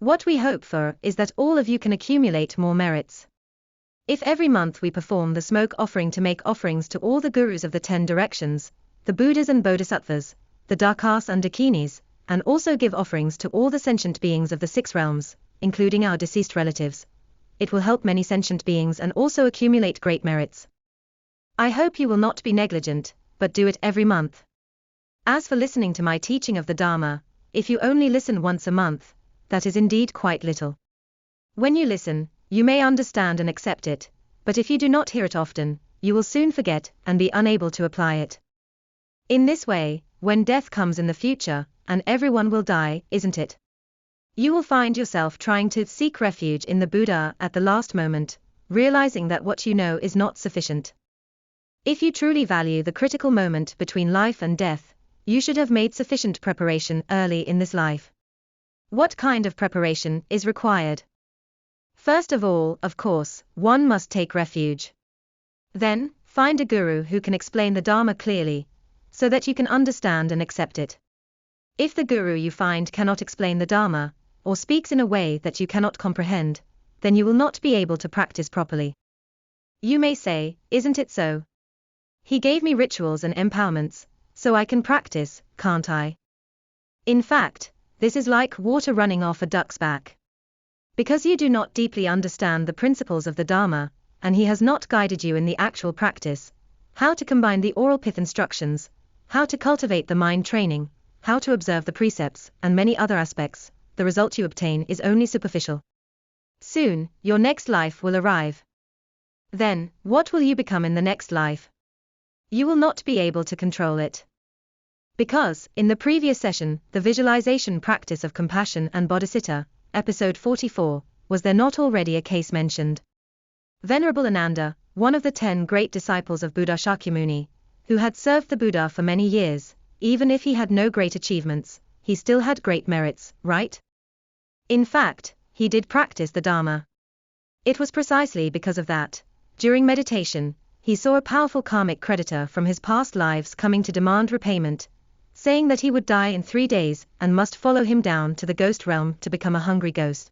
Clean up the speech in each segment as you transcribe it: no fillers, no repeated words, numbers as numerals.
What we hope for is that all of you can accumulate more merits. If every month we perform the smoke offering to make offerings to all the gurus of the 10 directions, the Buddhas and Bodhisattvas, the Dakinis and Dakinis, and also give offerings to all the sentient beings of the 6 realms, including our deceased relatives, it will help many sentient beings and also accumulate great merits. I hope you will not be negligent, but do it every month. As for listening to my teaching of the Dharma, if you only listen once a month, that is indeed quite little. When you listen, you may understand and accept it, but if you do not hear it often, you will soon forget and be unable to apply it. In this way, when death comes in the future, and everyone will die, isn't it? You will find yourself trying to seek refuge in the Buddha at the last moment, realizing that what you know is not sufficient. If you truly value the critical moment between life and death, you should have made sufficient preparation early in this life. What kind of preparation is required? First of all, of course, one must take refuge. Then, find a guru who can explain the Dharma clearly, so that you can understand and accept it. If the guru you find cannot explain the Dharma, or speaks in a way that you cannot comprehend, then you will not be able to practice properly. You may say, isn't it so? He gave me rituals and empowerments, so I can practice, can't I? In fact, this is like water running off a duck's back. Because you do not deeply understand the principles of the Dharma, and he has not guided you in the actual practice, how to combine the oral pith instructions, how to cultivate the mind training, how to observe the precepts, and many other aspects, the result you obtain is only superficial. Soon, your next life will arrive. Then, what will you become in the next life? You will not be able to control it. Because, in the previous session, the visualization practice of compassion and bodhicitta, episode 44, was there not already a case mentioned? Venerable Ananda, one of the 10 great disciples of Buddha Shakyamuni, who had served the Buddha for many years, even if he had no great achievements, he still had great merits, right? In fact, he did practice the Dharma. It was precisely because of that, during meditation, he saw a powerful karmic creditor from his past lives coming to demand repayment, saying that he would die in 3 days and must follow him down to the ghost realm to become a hungry ghost.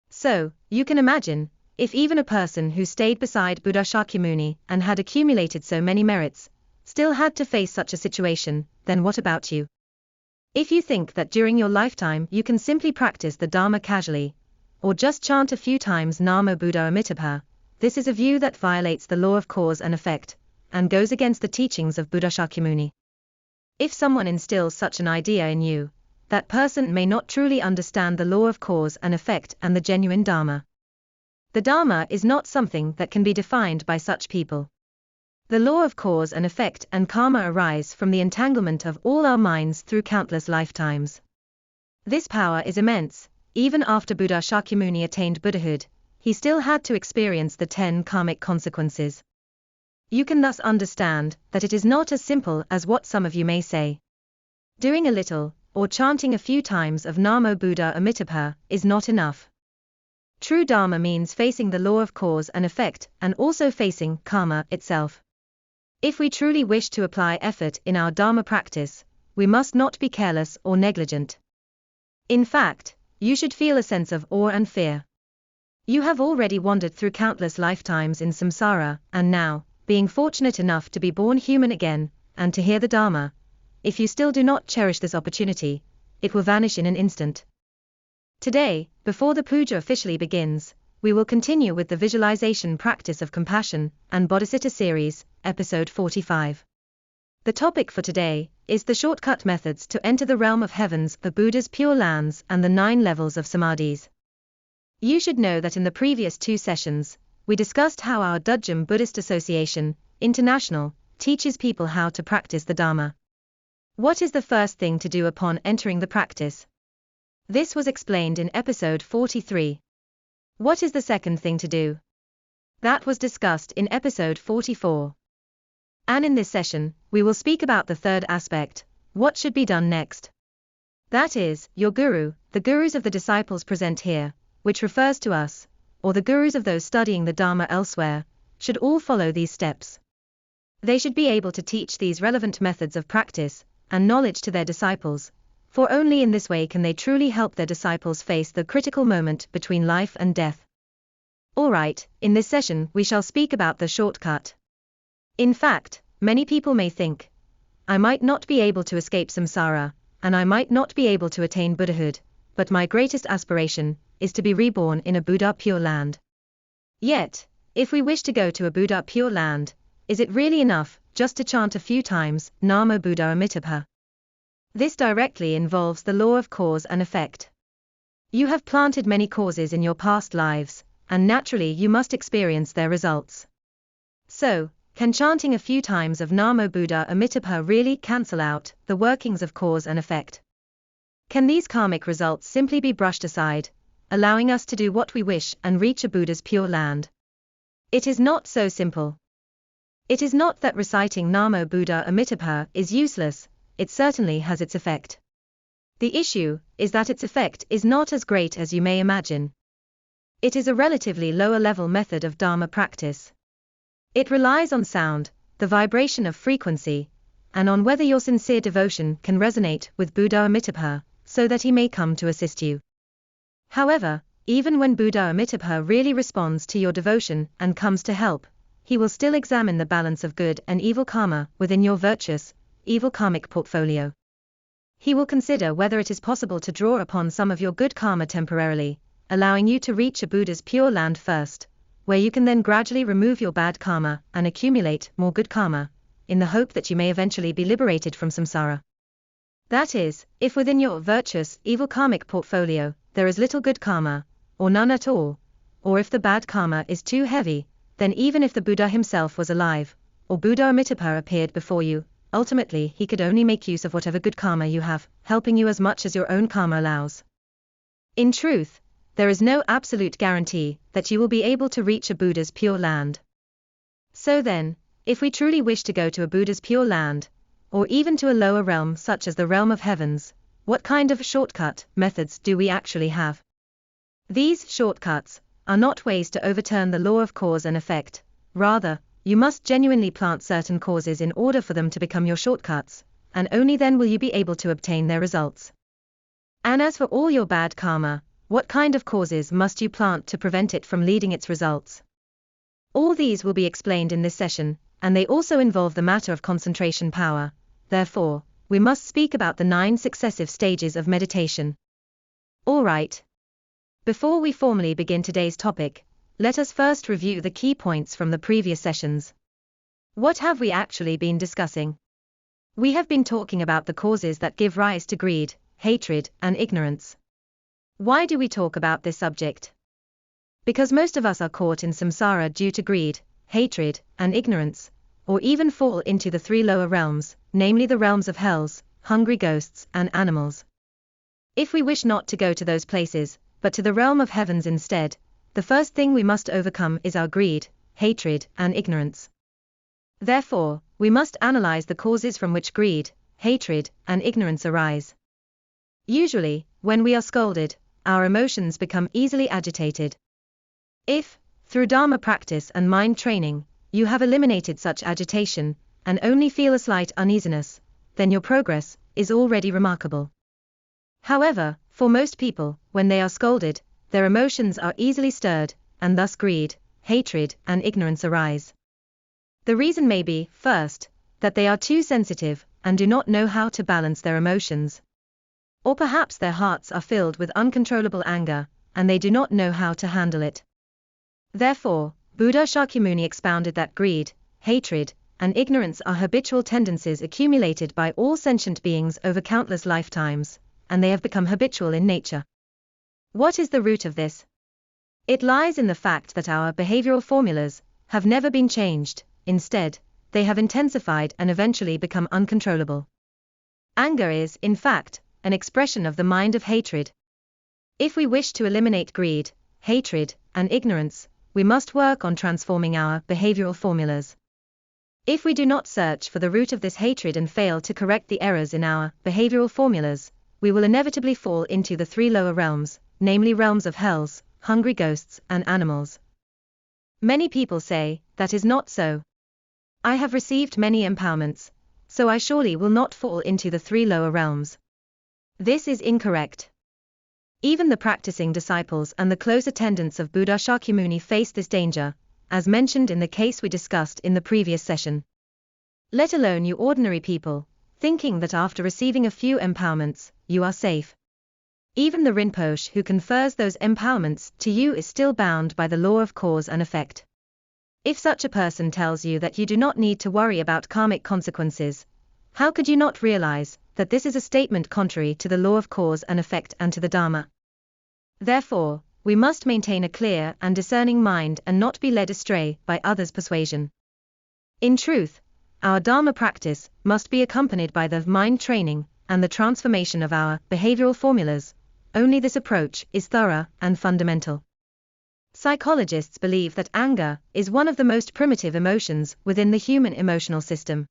So, you can imagine, if even a person who stayed beside Buddha Shakyamuni and had accumulated so many merits, still had to face such a situation, then what about you? If you think that during your lifetime you can simply practice the Dharma casually, or just chant a few times Namo Buddha Amitabha, this is a view that violates the law of cause and effect, and goes against the teachings of Buddha Shakyamuni. If someone instills such an idea in you, that person may not truly understand the law of cause and effect and the genuine Dharma. The Dharma is not something that can be defined by such people. The law of cause and effect and karma arise from the entanglement of all our minds through countless lifetimes. This power is immense. Even after Buddha Shakyamuni attained Buddhahood, he still had to experience the 10 karmic consequences. You can thus understand that it is not as simple as what some of you may say. Doing a little, or chanting a few times of Namo Buddha Amitabha, is not enough. True Dharma means facing the law of cause and effect and also facing karma itself. If we truly wish to apply effort in our Dharma practice, we must not be careless or negligent. In fact, you should feel a sense of awe and fear. You have already wandered through countless lifetimes in samsara, and now, being fortunate enough to be born human again, and to hear the Dharma, if you still do not cherish this opportunity, it will vanish in an instant. Today, before the puja officially begins, we will continue with the visualization practice of compassion and bodhicitta series, episode 45. The topic for today is the shortcut methods to enter the realm of heavens, the Buddha's pure lands, and the 9 levels of samadhis. You should know that in the previous 2 sessions, we discussed how our Dudjom Buddhist Association, International, teaches people how to practice the Dharma. What is the first thing to do upon entering the practice? This was explained in episode 43. What is the second thing to do? That was discussed in episode 44. And in this session, we will speak about the third aspect, what should be done next. That is, your guru, the gurus of the disciples present here, which refers to us, or the gurus of those studying the Dharma elsewhere, should all follow these steps. They should be able to teach these relevant methods of practice and knowledge to their disciples, for only in this way can they truly help their disciples face the critical moment between life and death. Alright, in this session we shall speak about the shortcut. In fact, many people may think, I might not be able to escape samsara, and I might not be able to attain Buddhahood, but my greatest aspiration is to be reborn in a Buddha Pure Land. Yet, if we wish to go to a Buddha Pure Land, is it really enough just to chant a few times, Namo Buddha Amitabha? This directly involves the law of cause and effect. You have planted many causes in your past lives, and naturally you must experience their results. So, can chanting a few times of Namo Buddha Amitabha really cancel out the workings of cause and effect? Can these karmic results simply be brushed aside, allowing us to do what we wish and reach a Buddha's pure land? It is not so simple. It is not that reciting Namo Buddha Amitabha is useless, it certainly has its effect. The issue is that its effect is not as great as you may imagine. It is a relatively lower level method of Dharma practice. It relies on sound, the vibration of frequency, and on whether your sincere devotion can resonate with Buddha Amitabha, so that he may come to assist you. However, even when Buddha Amitabha really responds to your devotion and comes to help, he will still examine the balance of good and evil karma within your virtuous, evil karmic portfolio. He will consider whether it is possible to draw upon some of your good karma temporarily, allowing you to reach a Buddha's pure land first, where you can then gradually remove your bad karma and accumulate more good karma, in the hope that you may eventually be liberated from samsara. That is, if within your virtuous, evil karmic portfolio, there is little good karma, or none at all, or if the bad karma is too heavy, then even if the Buddha himself was alive, or Buddha Amitabha appeared before you, ultimately he could only make use of whatever good karma you have, helping you as much as your own karma allows. In truth, there is no absolute guarantee that you will be able to reach a Buddha's pure land. So then, if we truly wish to go to a Buddha's pure land, or even to a lower realm such as the realm of heavens, what kind of shortcut methods do we actually have? These shortcuts are not ways to overturn the law of cause and effect, rather, you must genuinely plant certain causes in order for them to become your shortcuts, and only then will you be able to obtain their results. And as for all your bad karma, what kind of causes must you plant to prevent it from leading its results? All these will be explained in this session, and they also involve the matter of concentration power. Therefore, we must speak about the 9 successive stages of meditation. Alright. Before we formally begin today's topic, let us first review the key points from the previous sessions. What have we actually been discussing? We have been talking about the causes that give rise to greed, hatred, and ignorance. Why do we talk about this subject? Because most of us are caught in samsara due to greed, hatred, and ignorance, or even fall into the 3 lower realms, namely the realms of hells, hungry ghosts, and animals. If we wish not to go to those places, but to the realm of heavens instead, the first thing we must overcome is our greed, hatred, and ignorance. Therefore, we must analyze the causes from which greed, hatred, and ignorance arise. Usually, when we are scolded, our emotions become easily agitated. If, through Dharma practice and mind training, you have eliminated such agitation, and only feel a slight uneasiness, then your progress is already remarkable. However, for most people, when they are scolded, their emotions are easily stirred, and thus greed, hatred, and ignorance arise. The reason may be, first, that they are too sensitive, and do not know how to balance their emotions. Or perhaps their hearts are filled with uncontrollable anger, and they do not know how to handle it. Therefore, Buddha Shakyamuni expounded that greed, hatred, and ignorance are habitual tendencies accumulated by all sentient beings over countless lifetimes, and they have become habitual in nature. What is the root of this? It lies in the fact that our behavioral formulas have never been changed, instead, they have intensified and eventually become uncontrollable. Anger is, in fact, an expression of the mind of hatred. If we wish to eliminate greed, hatred, and ignorance, we must work on transforming our behavioral formulas. If we do not search for the root of this hatred and fail to correct the errors in our behavioral formulas, we will inevitably fall into the 3 lower realms, namely realms of hells, hungry ghosts, and animals. Many people say, that is not so. I have received many empowerments, so I surely will not fall into the 3 lower realms. This is incorrect. Even the practicing disciples and the close attendants of Buddha Shakyamuni face this danger, as mentioned in the case we discussed in the previous session. Let alone you ordinary people, thinking that after receiving a few empowerments, you are safe. Even the Rinpoche who confers those empowerments to you is still bound by the law of cause and effect. If such a person tells you that you do not need to worry about karmic consequences, how could you not realize that this is a statement contrary to the law of cause and effect and to the Dharma? Therefore, we must maintain a clear and discerning mind and not be led astray by others' persuasion. In truth, our Dharma practice must be accompanied by the mind training and the transformation of our behavioral formulas. Only this approach is thorough and fundamental. Psychologists believe that anger is one of the most primitive emotions within the human emotional system.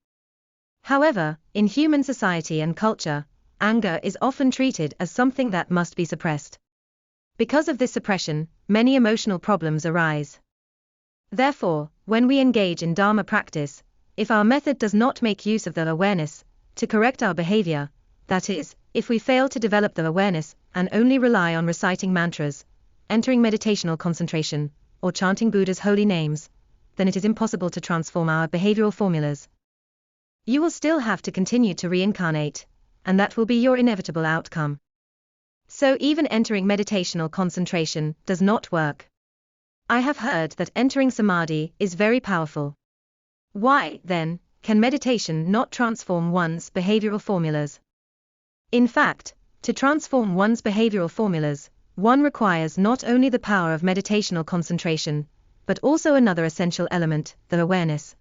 However, in human society and culture, anger is often treated as something that must be suppressed. Because of this suppression, many emotional problems arise. Therefore, when we engage in Dharma practice, if our method does not make use of the awareness to correct our behavior, that is, if we fail to develop the awareness and only rely on reciting mantras, entering meditational concentration, or chanting Buddha's holy names, then it is impossible to transform our behavioral formulas. You will still have to continue to reincarnate, and that will be your inevitable outcome. So even entering meditational concentration does not work. I have heard that entering samadhi is very powerful. Why, then, can meditation not transform one's behavioral formulas? In fact, to transform one's behavioral formulas, one requires not only the power of meditational concentration, but also another essential element, the awareness.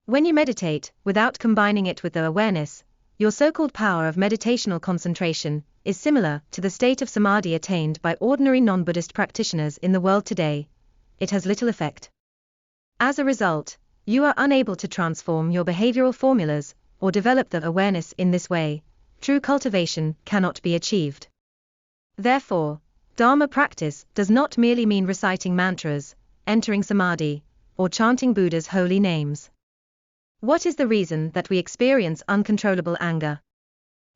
When you meditate, without combining it with the awareness, your so-called power of meditational concentration is similar to the state of samadhi attained by ordinary non-Buddhist practitioners in the world today. It has little effect. As a result, you are unable to transform your behavioral formulas or develop the awareness in this way. True cultivation cannot be achieved. Therefore, Dharma practice does not merely mean reciting mantras, entering samadhi, or chanting Buddha's holy names. What is the reason that we experience uncontrollable anger?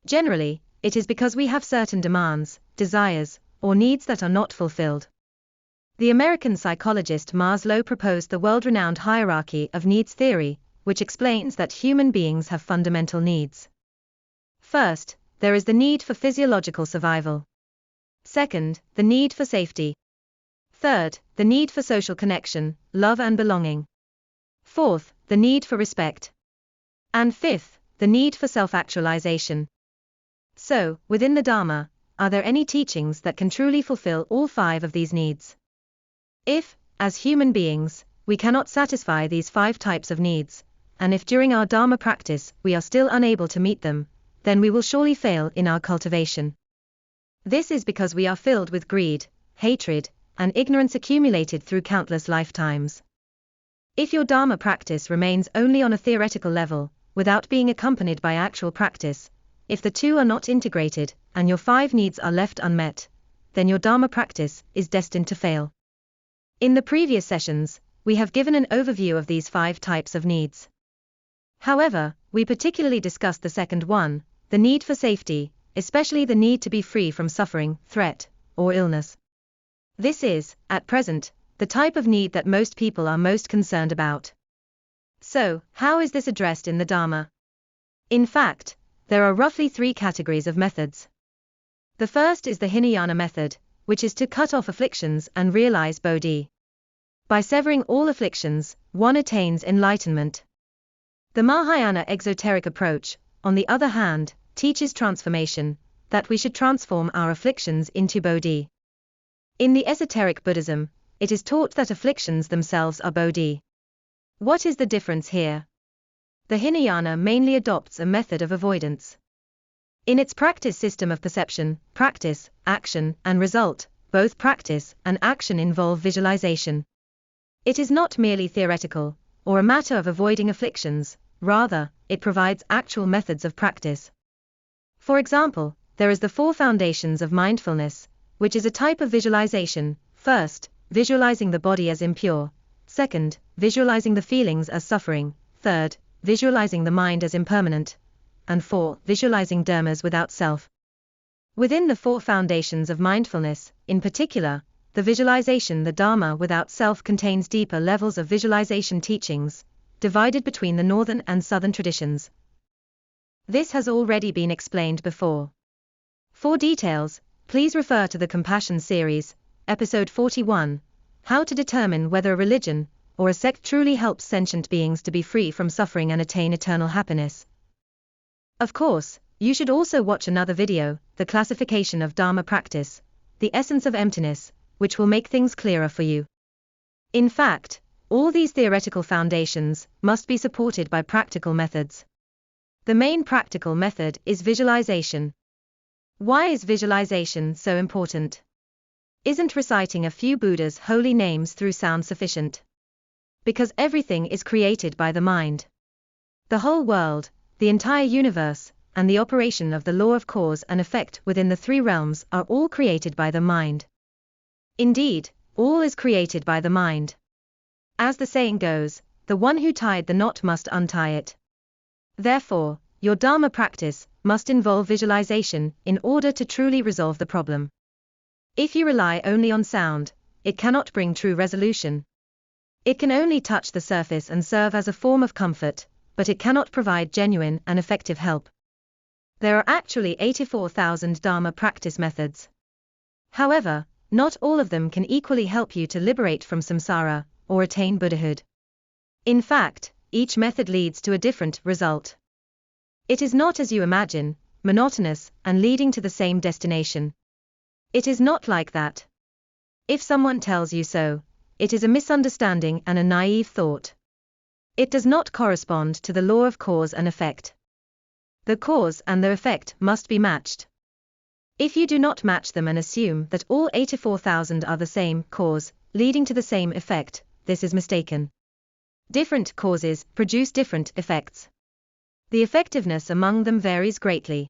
Generally, it is because we have certain demands, desires, or needs that are not fulfilled. The American psychologist Maslow proposed the world-renowned hierarchy of needs theory, which explains that human beings have fundamental needs. First, there is the need for physiological survival. Second, the need for safety. Third, the need for social connection, love and belonging. Fourth, the need for respect. And fifth, the need for self-actualization. So, within the Dharma, are there any teachings that can truly fulfill all five of these needs? If, as human beings, we cannot satisfy these five types of needs, and if during our Dharma practice we are still unable to meet them, then we will surely fail in our cultivation. This is because we are filled with greed, hatred, and ignorance accumulated through countless lifetimes. If your Dharma practice remains only on a theoretical level, without being accompanied by actual practice, if the two are not integrated, and your five needs are left unmet, then your Dharma practice is destined to fail. In the previous sessions, we have given an overview of these five types of needs. However, we particularly discussed the second one, the need for safety, especially the need to be free from suffering, threat, or illness. This is, at present, the type of need that most people are most concerned about. So, how is this addressed in the Dharma? In fact, there are roughly three categories of methods. The first is the Hinayana method, which is to cut off afflictions and realize Bodhi. By severing all afflictions, one attains enlightenment. The Mahayana exoteric approach, on the other hand, teaches transformation, that we should transform our afflictions into Bodhi. In the esoteric Buddhism, it is taught that afflictions themselves are Bodhi. What is the difference here? The Hinayana mainly adopts a method of avoidance. In its practice system of perception, practice, action, and result, both practice and action involve visualization. It is not merely theoretical, or a matter of avoiding afflictions, rather, it provides actual methods of practice. For example, there is the four foundations of mindfulness, which is a type of visualization. First, visualizing the body as impure. Second, visualizing the feelings as suffering. Third, visualizing the mind as impermanent. And four, visualizing dharmas without self. Within the four foundations of mindfulness, in particular, the visualization, the Dharma without self contains deeper levels of visualization teachings, divided between the northern and southern traditions. This has already been explained before. For details, please refer to the Compassion series, episode 41, How to determine whether a religion or a sect truly helps sentient beings to be free from suffering and attain eternal happiness. Of course, you should also watch another video, The Classification of Dharma Practice, The Essence of Emptiness, which will make things clearer for you. In fact, all these theoretical foundations must be supported by practical methods. The main practical method is visualization. Why is visualization so important? Isn't reciting a few Buddha's holy names through sound sufficient? Because everything is created by the mind. The whole world, the entire universe, and the operation of the law of cause and effect within the three realms are all created by the mind. Indeed, all is created by the mind. As the saying goes, the one who tied the knot must untie it. Therefore, your Dharma practice must involve visualization in order to truly resolve the problem. If you rely only on sound, it cannot bring true resolution. It can only touch the surface and serve as a form of comfort, but it cannot provide genuine and effective help. There are actually 84,000 Dharma practice methods. However, not all of them can equally help you to liberate from samsara or attain Buddhahood. In fact, each method leads to a different result. It is not as you imagine, monotonous and leading to the same destination. It is not like that. If someone tells you so, it is a misunderstanding and a naive thought. It does not correspond to the law of cause and effect. The cause and the effect must be matched. If you do not match them and assume that all 84,000 are the same cause, leading to the same effect, this is mistaken. Different causes produce different effects. The effectiveness among them varies greatly.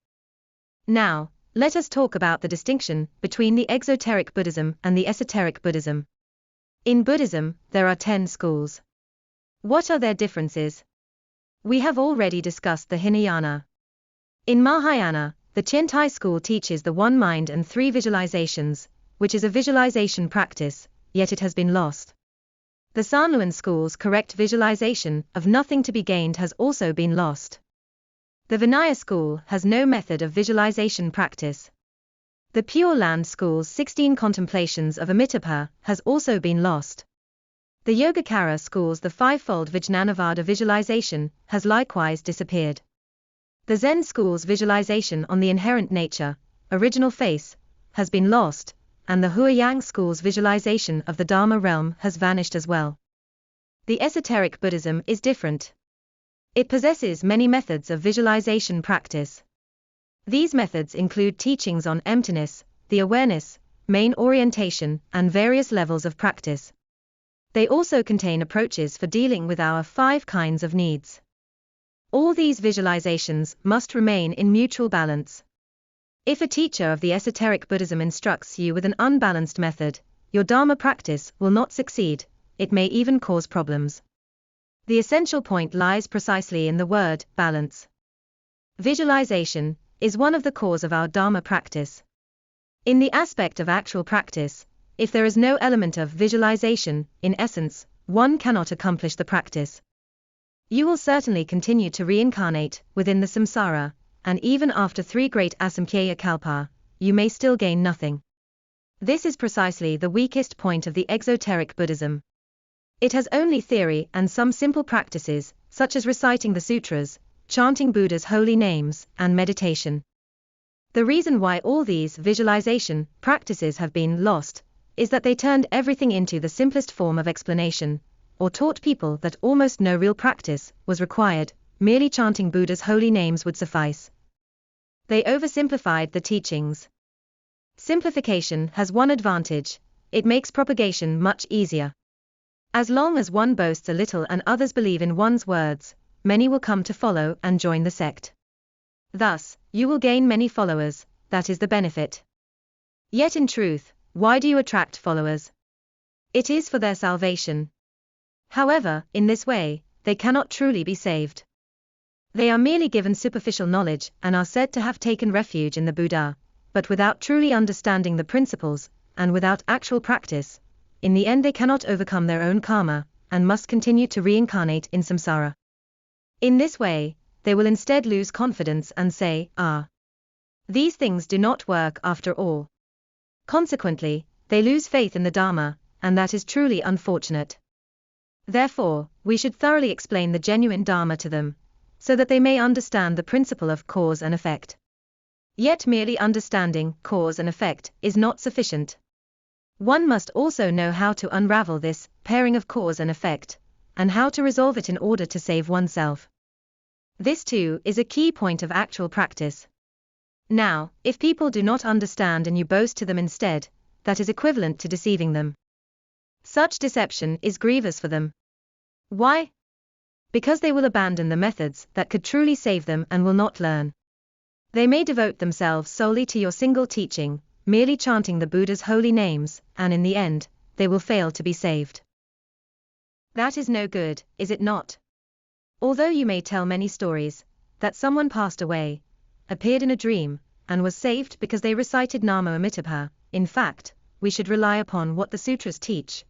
Now, let us talk about the distinction between the exoteric Buddhism and the esoteric Buddhism. In Buddhism, there are 10 schools. What are their differences? We have already discussed the Hinayana. In Mahayana, the Tiantai school teaches the one mind and three visualizations, which is a visualization practice, yet it has been lost. The Sanluan school's correct visualization of nothing to be gained has also been lost. The Vinaya school has no method of visualization practice. The Pure Land school's 16 contemplations of Amitabha has also been lost. The Yogacara school's the fivefold Vijnanavada visualization has likewise disappeared. The Zen school's visualization on the inherent nature, original face, has been lost, and the Huayang school's visualization of the Dharma realm has vanished as well. The esoteric Buddhism is different. It possesses many methods of visualization practice. These methods include teachings on emptiness, the awareness, main orientation, and various levels of practice. They also contain approaches for dealing with our 5 kinds of needs. All these visualizations must remain in mutual balance. If a teacher of the esoteric Buddhism instructs you with an unbalanced method, your Dharma practice will not succeed, it may even cause problems. The essential point lies precisely in the word, balance. Visualization is one of the cores of our Dharma practice. In the aspect of actual practice, if there is no element of visualization, in essence, one cannot accomplish the practice. You will certainly continue to reincarnate within the samsara, and even after 3 great asamkhya kalpa, you may still gain nothing. This is precisely the weakest point of the exoteric Buddhism. It has only theory and some simple practices, such as reciting the sutras, chanting Buddha's holy names, and meditation. The reason why all these visualization practices have been lost is that they turned everything into the simplest form of explanation, or taught people that almost no real practice was required, merely chanting Buddha's holy names would suffice. They oversimplified the teachings. Simplification has one advantage: it makes propagation much easier. As long as one boasts a little and others believe in one's words, many will come to follow and join the sect. Thus, you will gain many followers, that is the benefit. Yet in truth, why do you attract followers? It is for their salvation. However, in this way, they cannot truly be saved. They are merely given superficial knowledge and are said to have taken refuge in the Buddha, but without truly understanding the principles, and without actual practice, in the end they cannot overcome their own karma, and must continue to reincarnate in samsara. In this way, they will instead lose confidence and say, these things do not work after all. Consequently, they lose faith in the Dharma, and that is truly unfortunate. Therefore, we should thoroughly explain the genuine Dharma to them, so that they may understand the principle of cause and effect. Yet merely understanding cause and effect is not sufficient. One must also know how to unravel this pairing of cause and effect, and how to resolve it in order to save oneself. This too is a key point of actual practice. Now, if people do not understand and you boast to them instead, that is equivalent to deceiving them. Such deception is grievous for them. Why? Because they will abandon the methods that could truly save them and will not learn. They may devote themselves solely to your single teaching, merely chanting the Buddha's holy names, and in the end, they will fail to be saved. That is no good, is it not? Although you may tell many stories, that someone passed away, appeared in a dream, and was saved because they recited Namo Amitabha, in fact, we should rely upon what the sutras teach.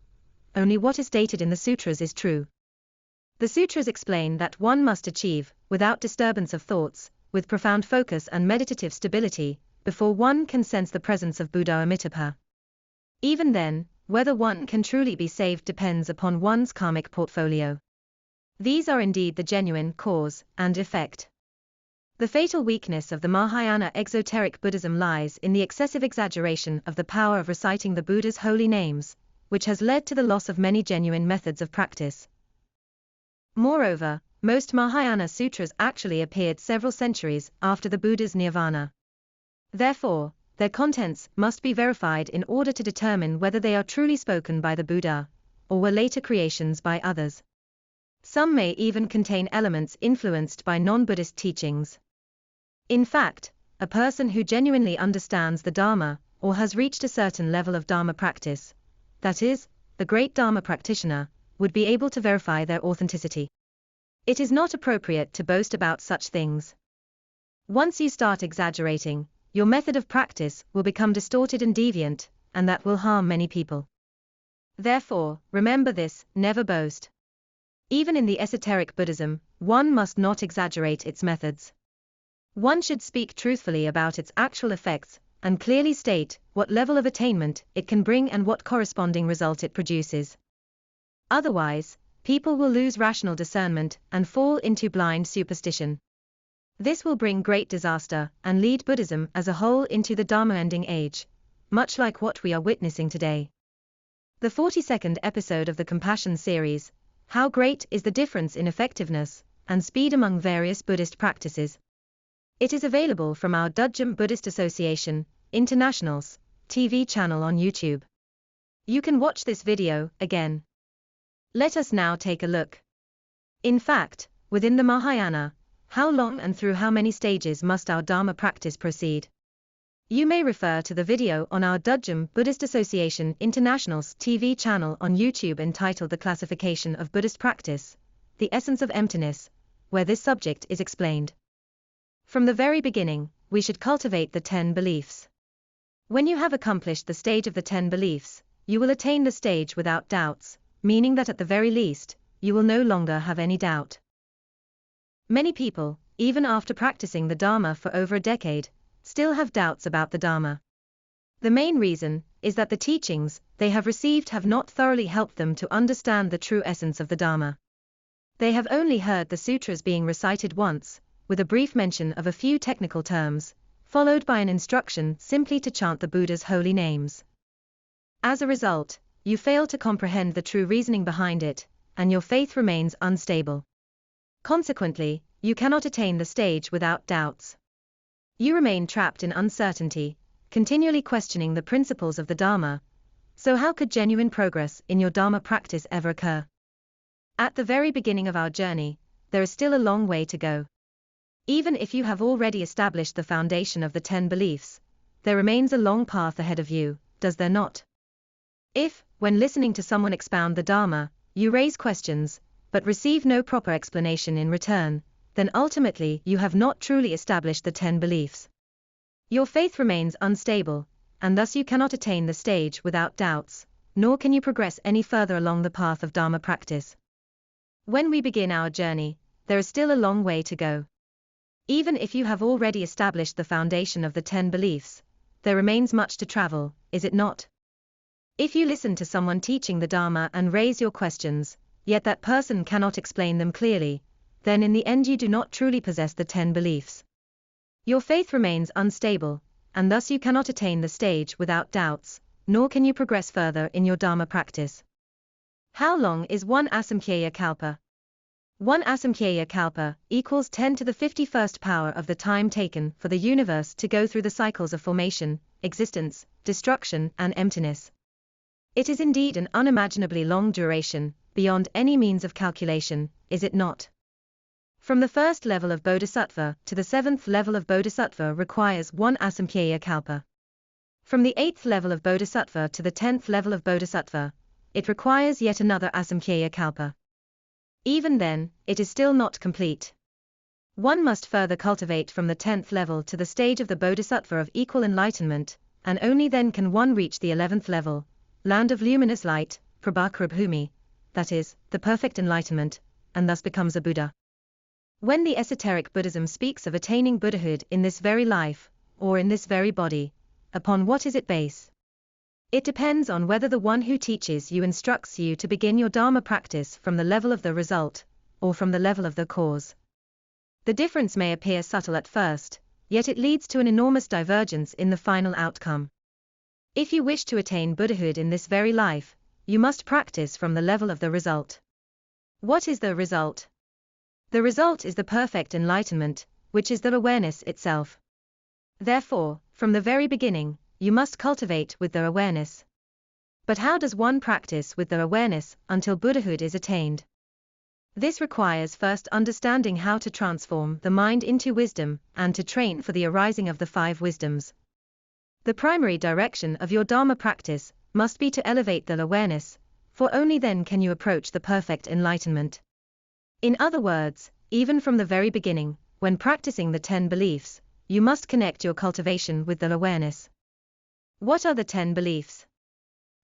Only what is stated in the sutras is true. The sutras explain that one must achieve, without disturbance of thoughts, with profound focus and meditative stability, before one can sense the presence of Buddha Amitabha. Even then, whether one can truly be saved depends upon one's karmic portfolio. These are indeed the genuine cause and effect. The fatal weakness of the Mahayana exoteric Buddhism lies in the excessive exaggeration of the power of reciting the Buddha's holy names, which has led to the loss of many genuine methods of practice. Moreover, most Mahayana sutras actually appeared several centuries after the Buddha's nirvana. Therefore, their contents must be verified in order to determine whether they are truly spoken by the Buddha, or were later creations by others. Some may even contain elements influenced by non-Buddhist teachings. In fact, a person who genuinely understands the Dharma, or has reached a certain level of Dharma practice, that is, the great Dharma practitioner, would be able to verify their authenticity. It is not appropriate to boast about such things. Once you start exaggerating, your method of practice will become distorted and deviant, and that will harm many people. Therefore, remember this, never boast. Even in the esoteric Buddhism, one must not exaggerate its methods. One should speak truthfully about its actual effects, and clearly state what level of attainment it can bring and what corresponding result it produces. Otherwise, people will lose rational discernment and fall into blind superstition. This will bring great disaster and lead Buddhism as a whole into the Dharma-ending age, much like what we are witnessing today. The 42nd episode of the Compassion series, How Great is the Difference in Effectiveness and Speed Among Various Buddhist Practices? It is available from our Dudjom Buddhist Association, International's TV channel on YouTube. You can watch this video again. Let us now take a look. In fact, within the Mahayana, how long and through how many stages must our Dharma practice proceed? You may refer to the video on our Dudjom Buddhist Association International's TV channel on YouTube entitled The Classification of Buddhist Practice, The Essence of Emptiness, where this subject is explained. From the very beginning, we should cultivate the 10 beliefs. When you have accomplished the stage of the 10 beliefs, you will attain the stage without doubts, meaning that at the very least, you will no longer have any doubt. Many people, even after practicing the Dharma for over a decade, still have doubts about the Dharma. The main reason is that the teachings they have received have not thoroughly helped them to understand the true essence of the Dharma. They have only heard the sutras being recited once, with a brief mention of a few technical terms, followed by an instruction simply to chant the Buddha's holy names. As a result, you fail to comprehend the true reasoning behind it, and your faith remains unstable. Consequently, you cannot attain the stage without doubts. You remain trapped in uncertainty, continually questioning the principles of the Dharma. So how could genuine progress in your Dharma practice ever occur? At the very beginning of our journey, there is still a long way to go. Even if you have already established the foundation of the 10 beliefs, there remains a long path ahead of you, does there not? If, when listening to someone expound the Dharma, you raise questions, but receive no proper explanation in return, then ultimately you have not truly established the 10 beliefs. Your faith remains unstable, and thus you cannot attain the stage without doubts, nor can you progress any further along the path of Dharma practice. When we begin our journey, there is still a long way to go. Even if you have already established the foundation of the 10 beliefs, there remains much to travel, is it not? If you listen to someone teaching the Dharma and raise your questions, yet that person cannot explain them clearly, then in the end you do not truly possess the 10 beliefs. Your faith remains unstable, and thus you cannot attain the stage without doubts, nor can you progress further in your Dharma practice. How long is one Asamkhya Kalpa? One Asamkhya Kalpa equals 10 to the 51st power of the time taken for the universe to go through the cycles of formation, existence, destruction, and emptiness. It is indeed an unimaginably long duration, beyond any means of calculation, is it not? From the first level of Bodhisattva to the 7th level of Bodhisattva requires one Asamkhya Kalpa. From the 8th level of Bodhisattva to the 10th level of Bodhisattva, it requires yet another Asamkhya Kalpa. Even then, it is still not complete. One must further cultivate from the 10th level to the stage of the Bodhisattva of equal enlightenment, and only then can one reach the 11th level, land of luminous light, Prabhakarabhumi, that is, the perfect enlightenment, and thus becomes a Buddha. When the esoteric Buddhism speaks of attaining Buddhahood in this very life, or in this very body, upon what is it based? It depends on whether the one who teaches you instructs you to begin your Dharma practice from the level of the result, or from the level of the cause. The difference may appear subtle at first, yet it leads to an enormous divergence in the final outcome. If you wish to attain Buddhahood in this very life, you must practice from the level of the result. What is the result? The result is the perfect enlightenment, which is the awareness itself. Therefore, from the very beginning, you must cultivate with the awareness. But how does one practice with the awareness until Buddhahood is attained? This requires first understanding how to transform the mind into wisdom and to train for the arising of the 5 wisdoms. The primary direction of your Dharma practice must be to elevate the awareness, for only then can you approach the perfect enlightenment. In other words, even from the very beginning, when practicing the 10 beliefs, you must connect your cultivation with the awareness. What are the 10 beliefs?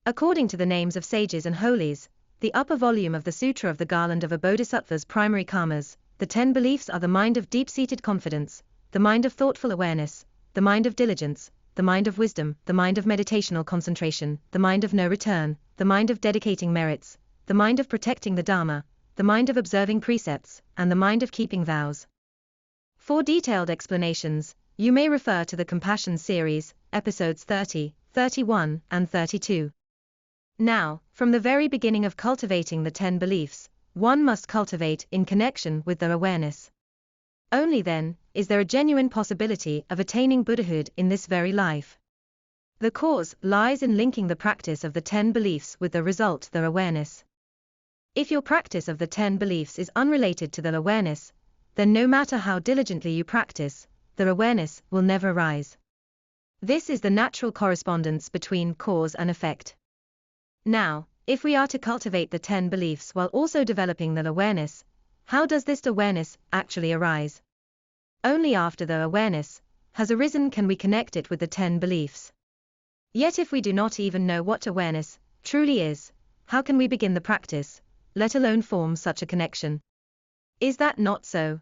According to the names of sages and holies, the upper volume of the Sutra of the Garland of a Bodhisattva's primary karmas, the 10 beliefs are the mind of deep-seated confidence, the mind of thoughtful awareness, the mind of diligence, the mind of wisdom, the mind of meditational concentration, the mind of no return, the mind of dedicating merits, the mind of protecting the Dharma, the mind of observing precepts, and the mind of keeping vows. For detailed explanations, you may refer to the Compassion series, episodes 30, 31, and 32. Now, from the very beginning of cultivating the 10 beliefs, one must cultivate in connection with their awareness. Only then is there a genuine possibility of attaining Buddhahood in this very life. The cause lies in linking the practice of the 10 beliefs with the result, their awareness. If your practice of the 10 beliefs is unrelated to the awareness, then no matter how diligently you practice, the awareness will never rise. This is the natural correspondence between cause and effect. Now, if we are to cultivate the 10 beliefs while also developing the awareness, how does this awareness actually arise? Only after the awareness has arisen can we connect it with the 10 beliefs. Yet if we do not even know what awareness truly is, how can we begin the practice, let alone form such a connection? Is that not so?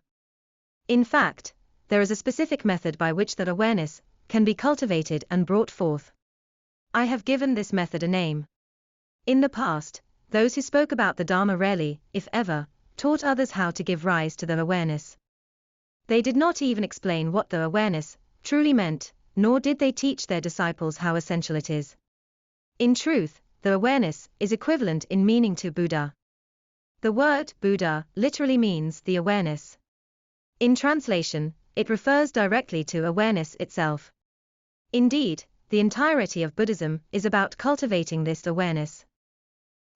In fact, there is a specific method by which that awareness can be cultivated and brought forth. I have given this method a name. In the past, those who spoke about the Dharma rarely, if ever, taught others how to give rise to their awareness. They did not even explain what their awareness truly meant, nor did they teach their disciples how essential it is. In truth, the awareness is equivalent in meaning to Buddha. The word Buddha literally means the awareness. In translation, it refers directly to awareness itself. Indeed, the entirety of Buddhism is about cultivating this awareness.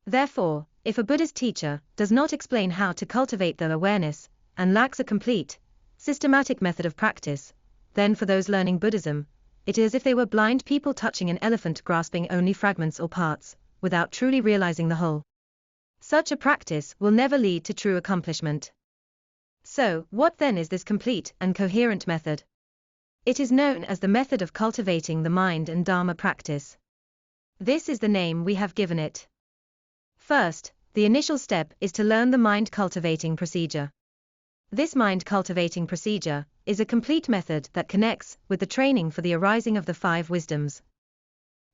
Therefore, if a Buddhist teacher does not explain how to cultivate their awareness, and lacks a complete, systematic method of practice, then for those learning Buddhism, it is as if they were blind people touching an elephant grasping only fragments or parts, without truly realizing the whole. Such a practice will never lead to true accomplishment. So, what then is this complete and coherent method? It is known as the method of cultivating the mind and Dharma practice. This is the name we have given it. First, the initial step is to learn the mind cultivating procedure. This mind cultivating procedure is a complete method that connects with the training for the arising of the 5 wisdoms.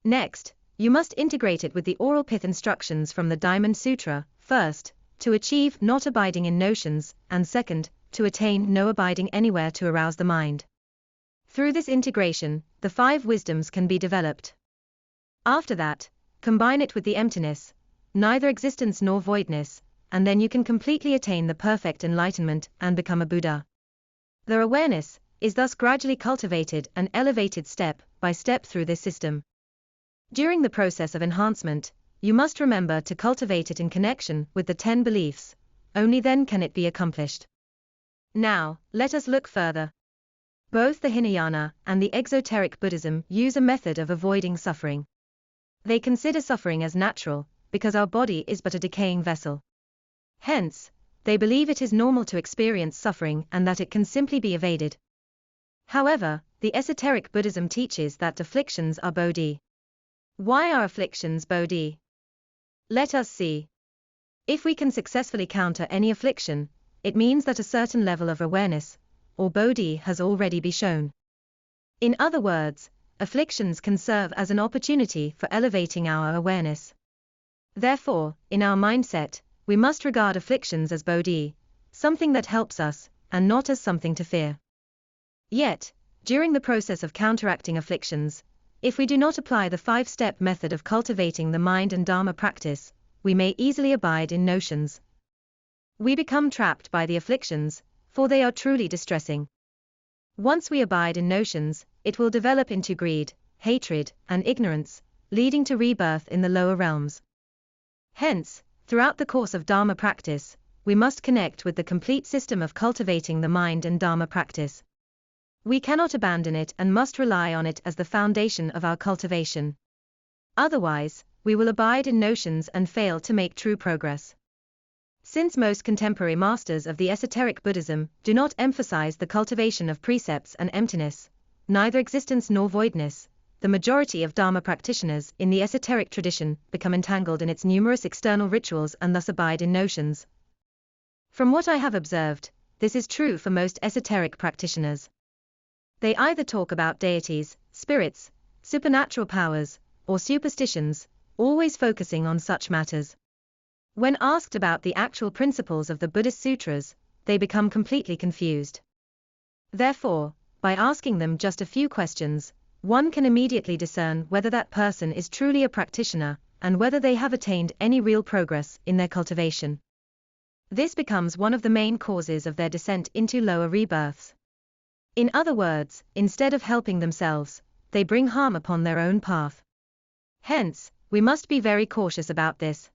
Next, you must integrate it with the oral pith instructions from the Diamond Sutra, first, to achieve not abiding in notions, and second, to attain no abiding anywhere to arouse the mind. Through this integration, the 5 wisdoms can be developed. After that, combine it with the emptiness, neither existence nor voidness, and then you can completely attain the perfect enlightenment and become a Buddha. Their awareness is thus gradually cultivated and elevated step by step through this system. During the process of enhancement, you must remember to cultivate it in connection with the 10 beliefs, only then can it be accomplished. Now, let us look further. Both the Hinayana and the exoteric Buddhism use a method of avoiding suffering. They consider suffering as natural, because our body is but a decaying vessel. Hence, they believe it is normal to experience suffering and that it can simply be evaded. However, the esoteric Buddhism teaches that afflictions are bodhi. Why are afflictions bodhi? Let us see. If we can successfully counter any affliction, it means that a certain level of awareness, or bodhi, has already been shown. In other words, afflictions can serve as an opportunity for elevating our awareness. Therefore, in our mindset, we must regard afflictions as bodhi, something that helps us, and not as something to fear. Yet, during the process of counteracting afflictions, if we do not apply the 5-step method of cultivating the mind and Dharma practice, we may easily abide in notions. We become trapped by the afflictions, for they are truly distressing. Once we abide in notions, it will develop into greed, hatred, and ignorance, leading to rebirth in the lower realms. Hence, throughout the course of Dharma practice, we must connect with the complete system of cultivating the mind and Dharma practice. We cannot abandon it and must rely on it as the foundation of our cultivation. Otherwise, we will abide in notions and fail to make true progress. Since most contemporary masters of the esoteric Buddhism do not emphasize the cultivation of precepts and emptiness, neither existence nor voidness, the majority of Dharma practitioners in the esoteric tradition become entangled in its numerous external rituals and thus abide in notions. From what I have observed, this is true for most esoteric practitioners. They either talk about deities, spirits, supernatural powers, or superstitions, always focusing on such matters. When asked about the actual principles of the Buddhist sutras, they become completely confused. Therefore, by asking them just a few questions, one can immediately discern whether that person is truly a practitioner, and whether they have attained any real progress in their cultivation. This becomes one of the main causes of their descent into lower rebirths. In other words, instead of helping themselves, they bring harm upon their own path. Hence, we must be very cautious about this.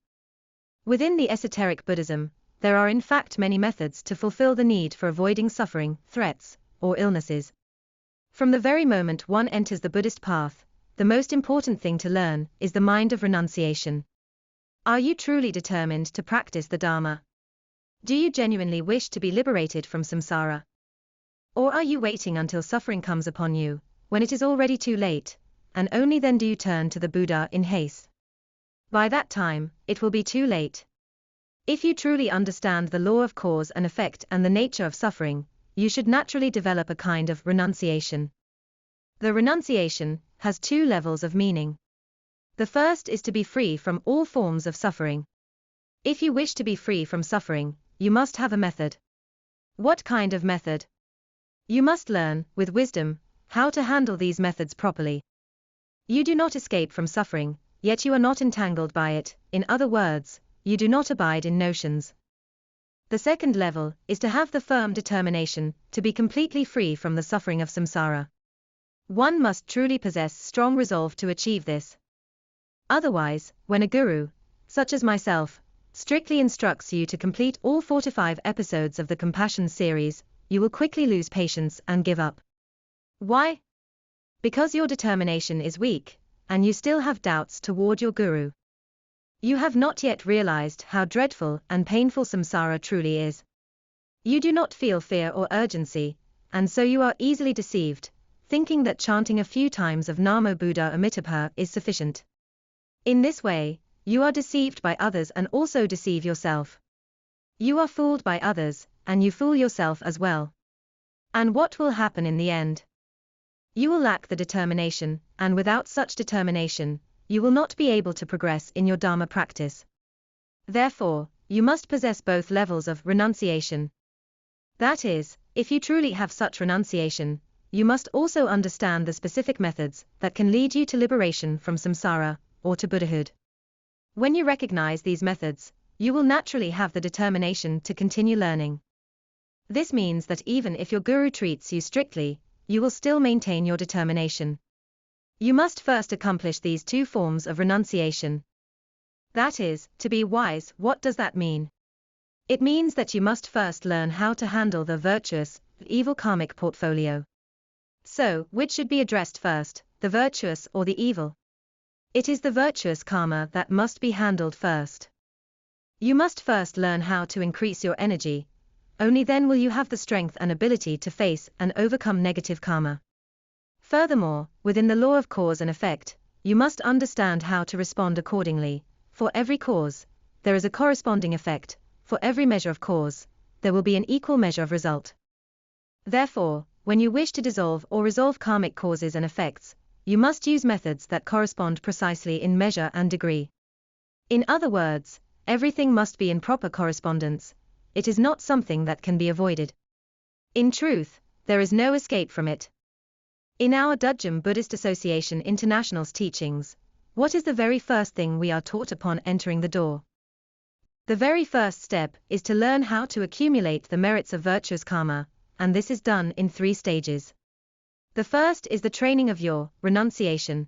Within the esoteric Buddhism, there are in fact many methods to fulfill the need for avoiding suffering, threats, or illnesses. From the very moment one enters the Buddhist path, the most important thing to learn is the mind of renunciation. Are you truly determined to practice the Dharma? Do you genuinely wish to be liberated from samsara? Or are you waiting until suffering comes upon you, when it is already too late, and only then do you turn to the Buddha in haste? By that time, it will be too late. If you truly understand the law of cause and effect and the nature of suffering, you should naturally develop a kind of renunciation. The renunciation has 2 levels of meaning. The first is to be free from all forms of suffering. If you wish to be free from suffering, you must have a method. What kind of method? You must learn, with wisdom, how to handle these methods properly. You do not escape from suffering, yet you are not entangled by it, in other words, you do not abide in notions. The second level is to have the firm determination to be completely free from the suffering of samsara. One must truly possess strong resolve to achieve this. Otherwise, when a guru, such as myself, strictly instructs you to complete all 45 episodes of the Compassion series, you will quickly lose patience and give up. Why? Because your determination is weak, and you still have doubts toward your guru. You have not yet realized how dreadful and painful samsara truly is. You do not feel fear or urgency, and so you are easily deceived, thinking that chanting a few times of Namo Buddha Amitabha is sufficient. In this way, you are deceived by others and also deceive yourself. You are fooled by others, and you fool yourself as well. And what will happen in the end? You will lack the determination, and without such determination, you will not be able to progress in your Dharma practice. Therefore, you must possess both levels of renunciation. That is, if you truly have such renunciation, you must also understand the specific methods that can lead you to liberation from samsara, or to Buddhahood. When you recognize these methods, you will naturally have the determination to continue learning. This means that even if your guru treats you strictly, you will still maintain your determination. You must first accomplish these two forms of renunciation. That is, to be wise. What does that mean? It means that you must first learn how to handle the virtuous, evil karmic portfolio. So, which should be addressed first, the virtuous or the evil? It is the virtuous karma that must be handled first. You must first learn how to increase your energy. Only then will you have the strength and ability to face and overcome negative karma. Furthermore, within the law of cause and effect, you must understand how to respond accordingly. For every cause, there is a corresponding effect. For every measure of cause, there will be an equal measure of result. Therefore, when you wish to dissolve or resolve karmic causes and effects, you must use methods that correspond precisely in measure and degree. In other words, everything must be in proper correspondence. It is not something that can be avoided. In truth, there is no escape from it. In our Dudjom Buddhist Association International's teachings, what is the very first thing we are taught upon entering the door? The very first step is to learn how to accumulate the merits of virtuous karma, and this is done in 3 stages. The first is the training of your renunciation.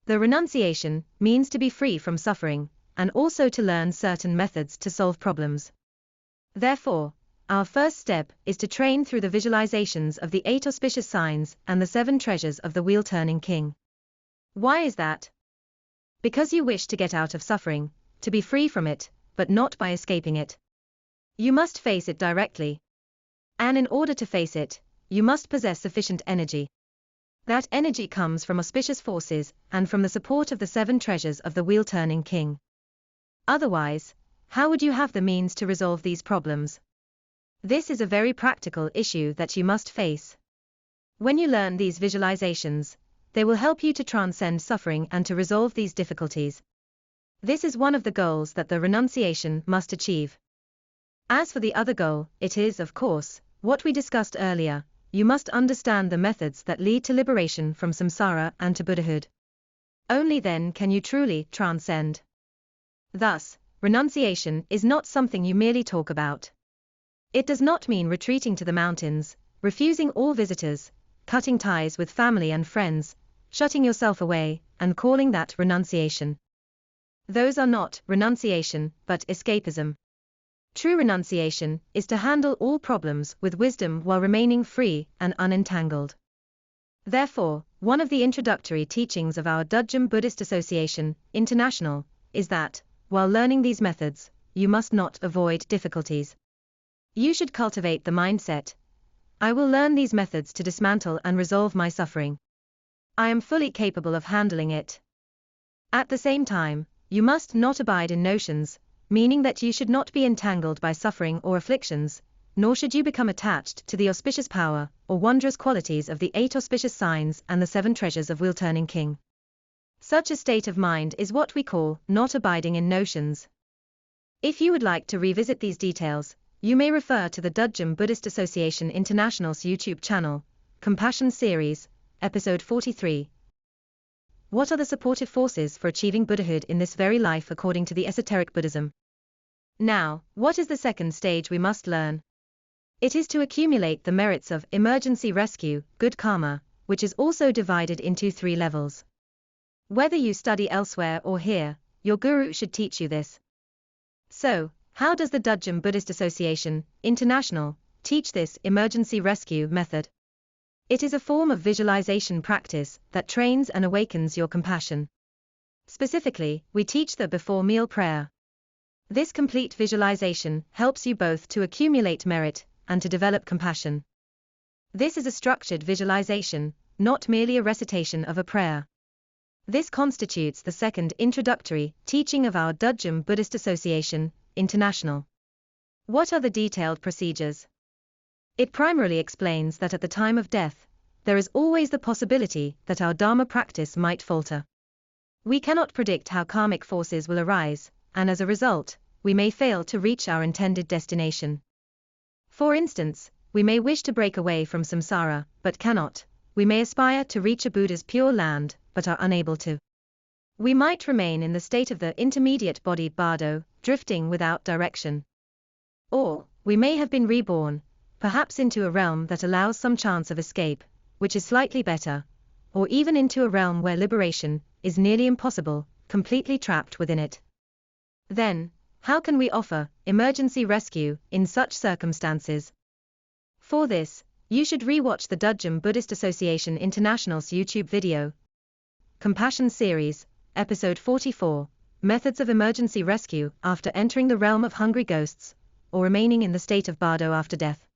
The renunciation means to be free from suffering, and also to learn certain methods to solve problems. Therefore, our first step is to train through the visualizations of the 8 auspicious signs and the 7 treasures of the wheel-turning king. Why is that? Because you wish to get out of suffering, to be free from it, but not by escaping it. You must face it directly. And in order to face it, you must possess sufficient energy. That energy comes from auspicious forces and from the support of the 7 treasures of the wheel-turning king. Otherwise, how would you have the means to resolve these problems? This is a very practical issue that you must face. When you learn these visualizations, they will help you to transcend suffering and to resolve these difficulties. This is one of the goals that the renunciation must achieve. As for the other goal, it is, of course, what we discussed earlier. You must understand the methods that lead to liberation from samsara and to Buddhahood. Only then can you truly transcend. Thus, renunciation is not something you merely talk about. It does not mean retreating to the mountains, refusing all visitors, cutting ties with family and friends, shutting yourself away, and calling that renunciation. Those are not renunciation, but escapism. True renunciation is to handle all problems with wisdom while remaining free and unentangled. Therefore, one of the introductory teachings of our Dudjom Buddhist Association International is that, while learning these methods, you must not avoid difficulties. You should cultivate the mindset: I will learn these methods to dismantle and resolve my suffering. I am fully capable of handling it. At the same time, you must not abide in notions, meaning that you should not be entangled by suffering or afflictions, nor should you become attached to the auspicious power or wondrous qualities of the 8 auspicious signs and the 7 treasures of wheel-turning king. Such a state of mind is what we call not abiding in notions. If you would like to revisit these details, you may refer to the Dudjom Buddhist Association International's YouTube channel, Compassion Series, Episode 43. What are the supportive forces for achieving Buddhahood in this very life according to the esoteric Buddhism? Now, what is the second stage we must learn? It is to accumulate the merits of emergency rescue, good karma, which is also divided into 3 levels. Whether you study elsewhere or here, your guru should teach you this. So, how does the Dudjom Buddhist Association International teach this emergency rescue method? It is a form of visualization practice that trains and awakens your compassion. Specifically, we teach the before meal prayer. This complete visualization helps you both to accumulate merit and to develop compassion. This is a structured visualization, not merely a recitation of a prayer. This constitutes the second introductory teaching of our Dudjom Buddhist Association, International. What are the detailed procedures? It primarily explains that at the time of death, there is always the possibility that our Dharma practice might falter. We cannot predict how karmic forces will arise, and as a result, we may fail to reach our intended destination. For instance, we may wish to break away from samsara, but cannot. We may aspire to reach a Buddha's pure land, but are unable to. We might remain in the state of the intermediate body bardo, drifting without direction. Or, we may have been reborn, perhaps into a realm that allows some chance of escape, which is slightly better, or even into a realm where liberation is nearly impossible, completely trapped within it. Then, how can we offer emergency rescue in such circumstances? For this, you should re-watch the Dudjom Buddhist Association International's YouTube video, Compassion Series, Episode 44, Methods of Emergency Rescue After Entering the Realm of Hungry Ghosts, or Remaining in the State of Bardo After Death.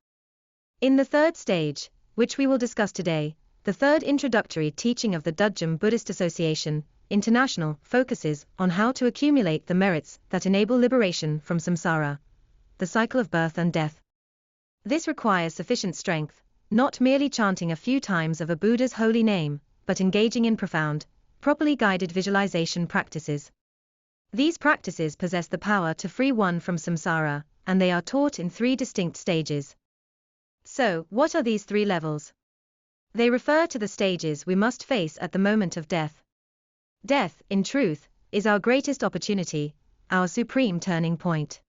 In the third stage, which we will discuss today, the third introductory teaching of the Dudjom Buddhist Association, International, focuses on how to accumulate the merits that enable liberation from samsara, the cycle of birth and death. This requires sufficient strength, not merely chanting a few times of a Buddha's holy name, but engaging in profound, properly guided visualization practices. These practices possess the power to free one from samsara, and they are taught in 3 distinct stages. So, what are these 3 levels? They refer to the stages we must face at the moment of death. Death, in truth, is our greatest opportunity, our supreme turning point.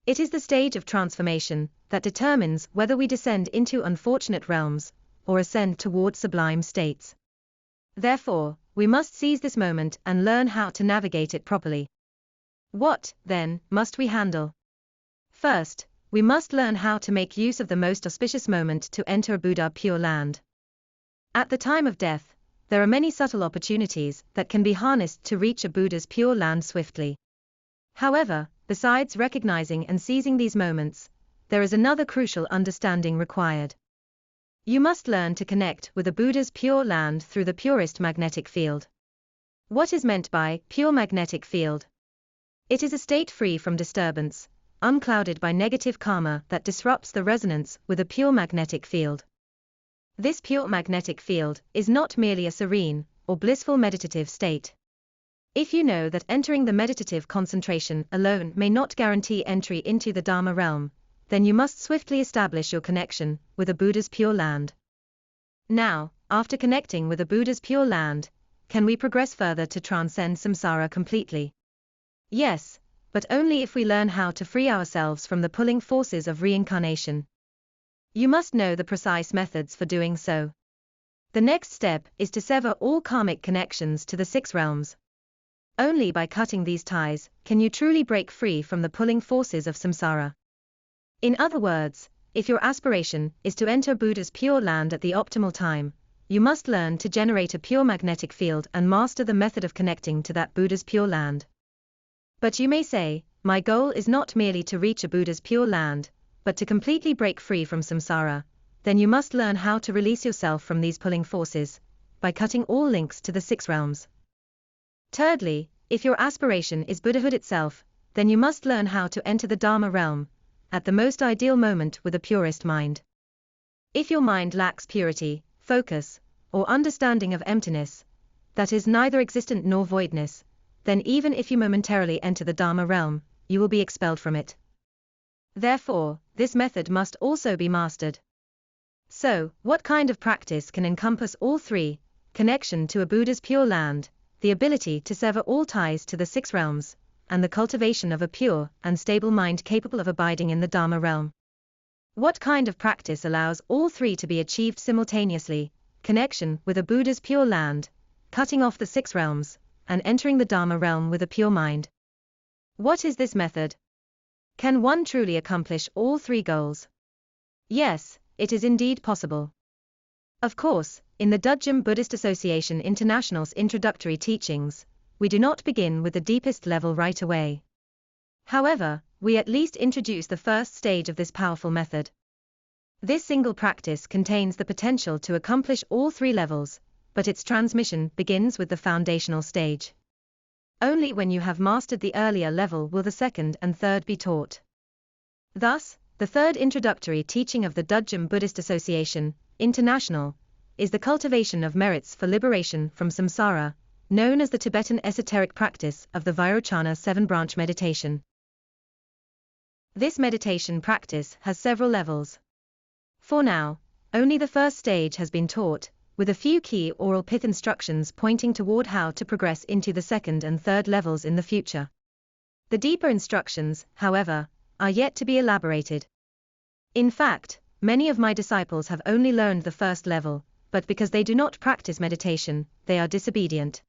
It is the stage of transformation that determines whether we descend into unfortunate realms or ascend toward sublime states. Therefore, we must seize this moment and learn how to navigate it properly. What, then, must we handle? First, we must learn how to make use of the most auspicious moment to enter a Buddha pure land. At the time of death, there are many subtle opportunities that can be harnessed to reach a Buddha's pure land swiftly. However, besides recognizing and seizing these moments, there is another crucial understanding required. You must learn to connect with a Buddha's pure land through the purest magnetic field. What is meant by pure magnetic field? It is a state free from disturbance, unclouded by negative karma that disrupts the resonance with a pure magnetic field. This pure magnetic field is not merely a serene or blissful meditative state. If you know that entering the meditative concentration alone may not guarantee entry into the Dharma realm, then you must swiftly establish your connection with a Buddha's pure land. Now, after connecting with a Buddha's pure land, can we progress further to transcend samsara completely? Yes, but only if we learn how to free ourselves from the pulling forces of reincarnation. You must know the precise methods for doing so. The next step is to sever all karmic connections to the 6 realms. Only by cutting these ties can you truly break free from the pulling forces of samsara. In other words, if your aspiration is to enter Buddha's pure land at the optimal time, you must learn to generate a pure magnetic field and master the method of connecting to that Buddha's pure land. But you may say, my goal is not merely to reach a Buddha's pure land, but to completely break free from samsara. Then you must learn how to release yourself from these pulling forces, by cutting all links to the 6 realms. Thirdly, if your aspiration is Buddhahood itself, then you must learn how to enter the Dharma realm, at the most ideal moment with a purest mind. If your mind lacks purity, focus, or understanding of emptiness, that is neither existent nor voidness, then even if you momentarily enter the Dharma realm, you will be expelled from it. Therefore, this method must also be mastered. So, what kind of practice can encompass all 3, connection to a Buddha's pure land, the ability to sever all ties to the 6 realms, and the cultivation of a pure and stable mind capable of abiding in the Dharma realm? What kind of practice allows all 3 to be achieved simultaneously, connection with a Buddha's pure land, cutting off the 6 realms, and entering the Dharma realm with a pure mind? What is this method? Can one truly accomplish all 3 goals? Yes, it is indeed possible. Of course, in the Dudjom Buddhist Association International's introductory teachings, we do not begin with the deepest level right away. However, we at least introduce the first stage of this powerful method. This single practice contains the potential to accomplish all three levels, but its transmission begins with the foundational stage. Only when you have mastered the earlier level will the second and third be taught. Thus, the third introductory teaching of the Dudjom Buddhist Association, International, is the cultivation of merits for liberation from samsara, known as the Tibetan esoteric practice of the Vairochana 7-branch meditation. This meditation practice has several levels. For now, only the first stage has been taught, with a few key oral pith instructions pointing toward how to progress into the second and third levels in the future. The deeper instructions, however, are yet to be elaborated. In fact, many of my disciples have only learned the first level, but because they do not practice meditation, they are disobedient.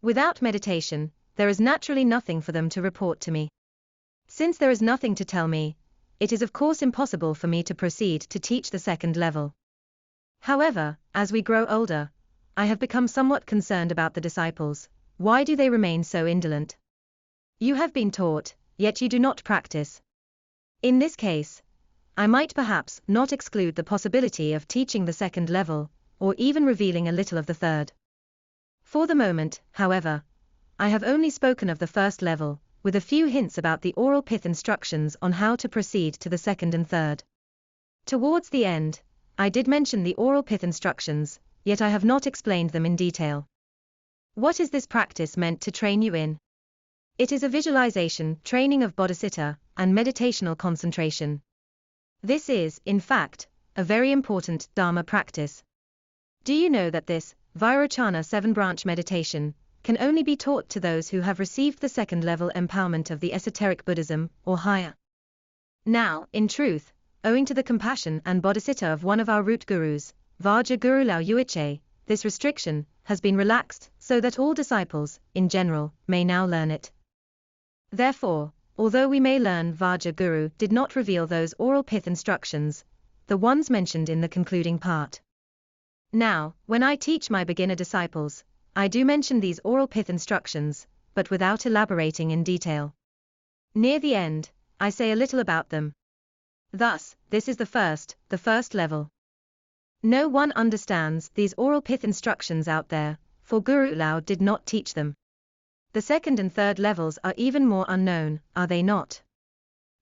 Without meditation, there is naturally nothing for them to report to me. Since there is nothing to tell me, it is of course impossible for me to proceed to teach the second level. However, as we grow older, I have become somewhat concerned about the disciples. Why do they remain so indolent? You have been taught, yet you do not practice. In this case, I might perhaps not exclude the possibility of teaching the second level, or even revealing a little of the third. For the moment, however, I have only spoken of the first level, with a few hints about the oral pith instructions on how to proceed to the second and third. Towards the end, I did mention the oral pith instructions, yet I have not explained them in detail. What is this practice meant to train you in? It is a visualization training of bodhicitta and meditational concentration. This is, in fact, a very important Dharma practice. Do you know that this Vairochana 7-branch meditation can only be taught to those who have received the second level empowerment of the esoteric Buddhism, or higher? Now, in truth, owing to the compassion and bodhicitta of one of our root gurus, Vajra Guru Lao Yuiche, this restriction has been relaxed so that all disciples, in general, may now learn it. Therefore, although we may learn Vajra Guru did not reveal those oral pith instructions, the ones mentioned in the concluding part. Now, when I teach my beginner disciples, I do mention these oral pith instructions, but without elaborating in detail. Near the end, I say a little about them. Thus, this is the first level. No one understands these oral pith instructions out there, for Guru Lao did not teach them. The second and third levels are even more unknown, are they not?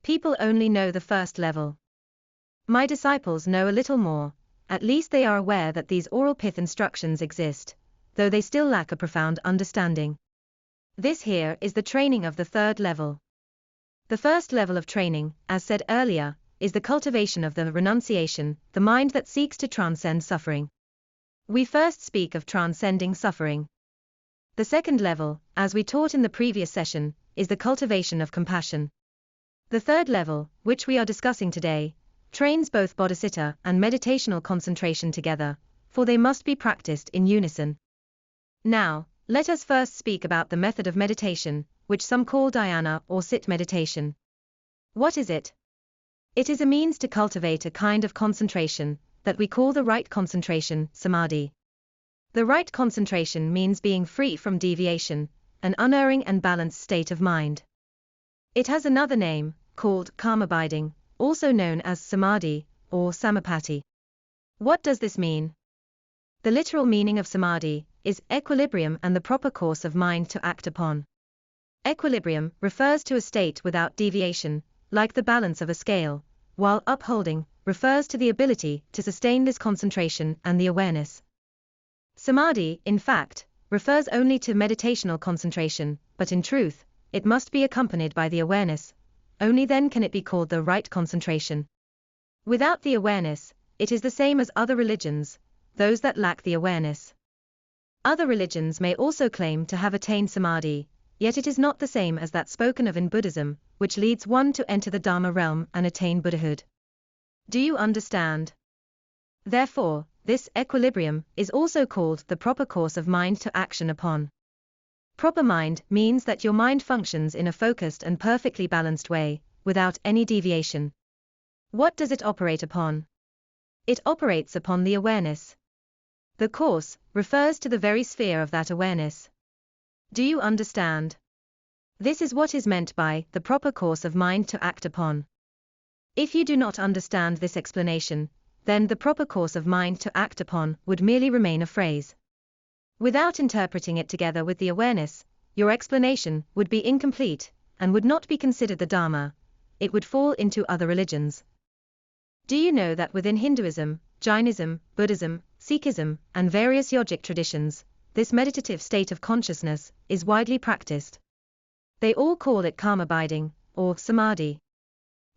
People only know the first level. My disciples know a little more, at least they are aware that these oral pith instructions exist, though they still lack a profound understanding. This here is the training of the third level. The first level of training, as said earlier, is the cultivation of the renunciation, the mind that seeks to transcend suffering. We first speak of transcending suffering. The second level, as we taught in the previous session, is the cultivation of compassion. The third level, which we are discussing today, trains both bodhicitta and meditational concentration together, for they must be practiced in unison. Now, let us first speak about the method of meditation, which some call dhyana or sit meditation. What is it? It is a means to cultivate a kind of concentration that we call the right concentration, samadhi. The right concentration means being free from deviation, an unerring and balanced state of mind. It has another name, called calm abiding, also known as samadhi, or samapatti. What does this mean? The literal meaning of samadhi is equilibrium and the proper course of mind to act upon. Equilibrium refers to a state without deviation, like the balance of a scale, while upholding refers to the ability to sustain this concentration and the awareness. Samadhi, in fact, refers only to meditational concentration, but in truth, it must be accompanied by the awareness. Only then can it be called the right concentration. Without the awareness, it is the same as other religions, those that lack the awareness. Other religions may also claim to have attained samadhi, yet it is not the same as that spoken of in Buddhism, which leads one to enter the Dharma realm and attain Buddhahood. Do you understand? Therefore, this equilibrium is also called the proper course of mind to action upon. Proper mind means that your mind functions in a focused and perfectly balanced way, without any deviation. What does it operate upon? It operates upon the awareness. The course refers to the very sphere of that awareness. Do you understand? This is what is meant by the proper course of mind to act upon. If you do not understand this explanation, then the proper course of mind to act upon would merely remain a phrase. Without interpreting it together with the awareness, your explanation would be incomplete and would not be considered the Dharma. It would fall into other religions. Do you know that within Hinduism, Jainism, Buddhism, Sikhism, and various yogic traditions, this meditative state of consciousness is widely practiced? They all call it calm abiding, or samadhi.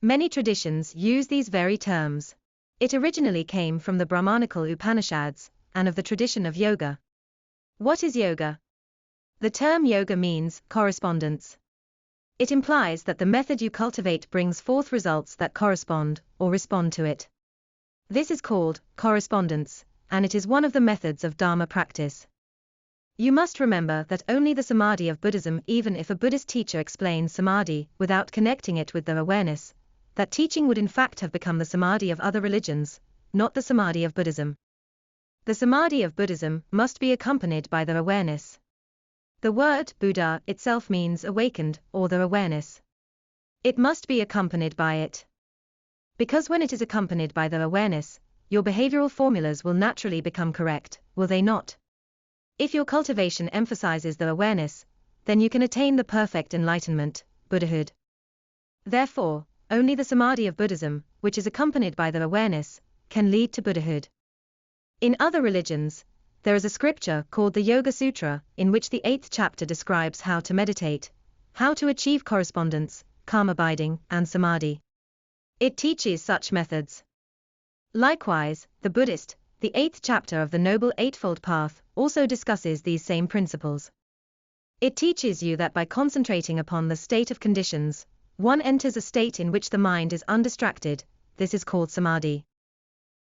Many traditions use these very terms. It originally came from the Brahmanical Upanishads, and of the tradition of yoga. What is yoga? The term yoga means correspondence. It implies that the method you cultivate brings forth results that correspond, or respond to it. This is called correspondence, and it is one of the methods of Dharma practice. You must remember that only the samadhi of Buddhism, even if a Buddhist teacher explains samadhi without connecting it with their awareness, that teaching would in fact have become the samadhi of other religions, not the samadhi of Buddhism. The samadhi of Buddhism must be accompanied by their awareness. The word Buddha itself means awakened, or their awareness. It must be accompanied by it. Because when it is accompanied by their awareness, your behavioral formulas will naturally become correct, will they not? If your cultivation emphasizes their awareness, then you can attain the perfect enlightenment, Buddhahood. Therefore, only the samadhi of Buddhism, which is accompanied by their awareness, can lead to Buddhahood. In other religions, there is a scripture called the Yoga Sutra, in which the 8th chapter describes how to meditate, how to achieve correspondence, calm abiding, and samadhi. It teaches such methods. Likewise, the Buddhist, the 8th chapter of the Noble Eightfold Path, also discusses these same principles. It teaches you that by concentrating upon the state of conditions, one enters a state in which the mind is undistracted. This is called samadhi.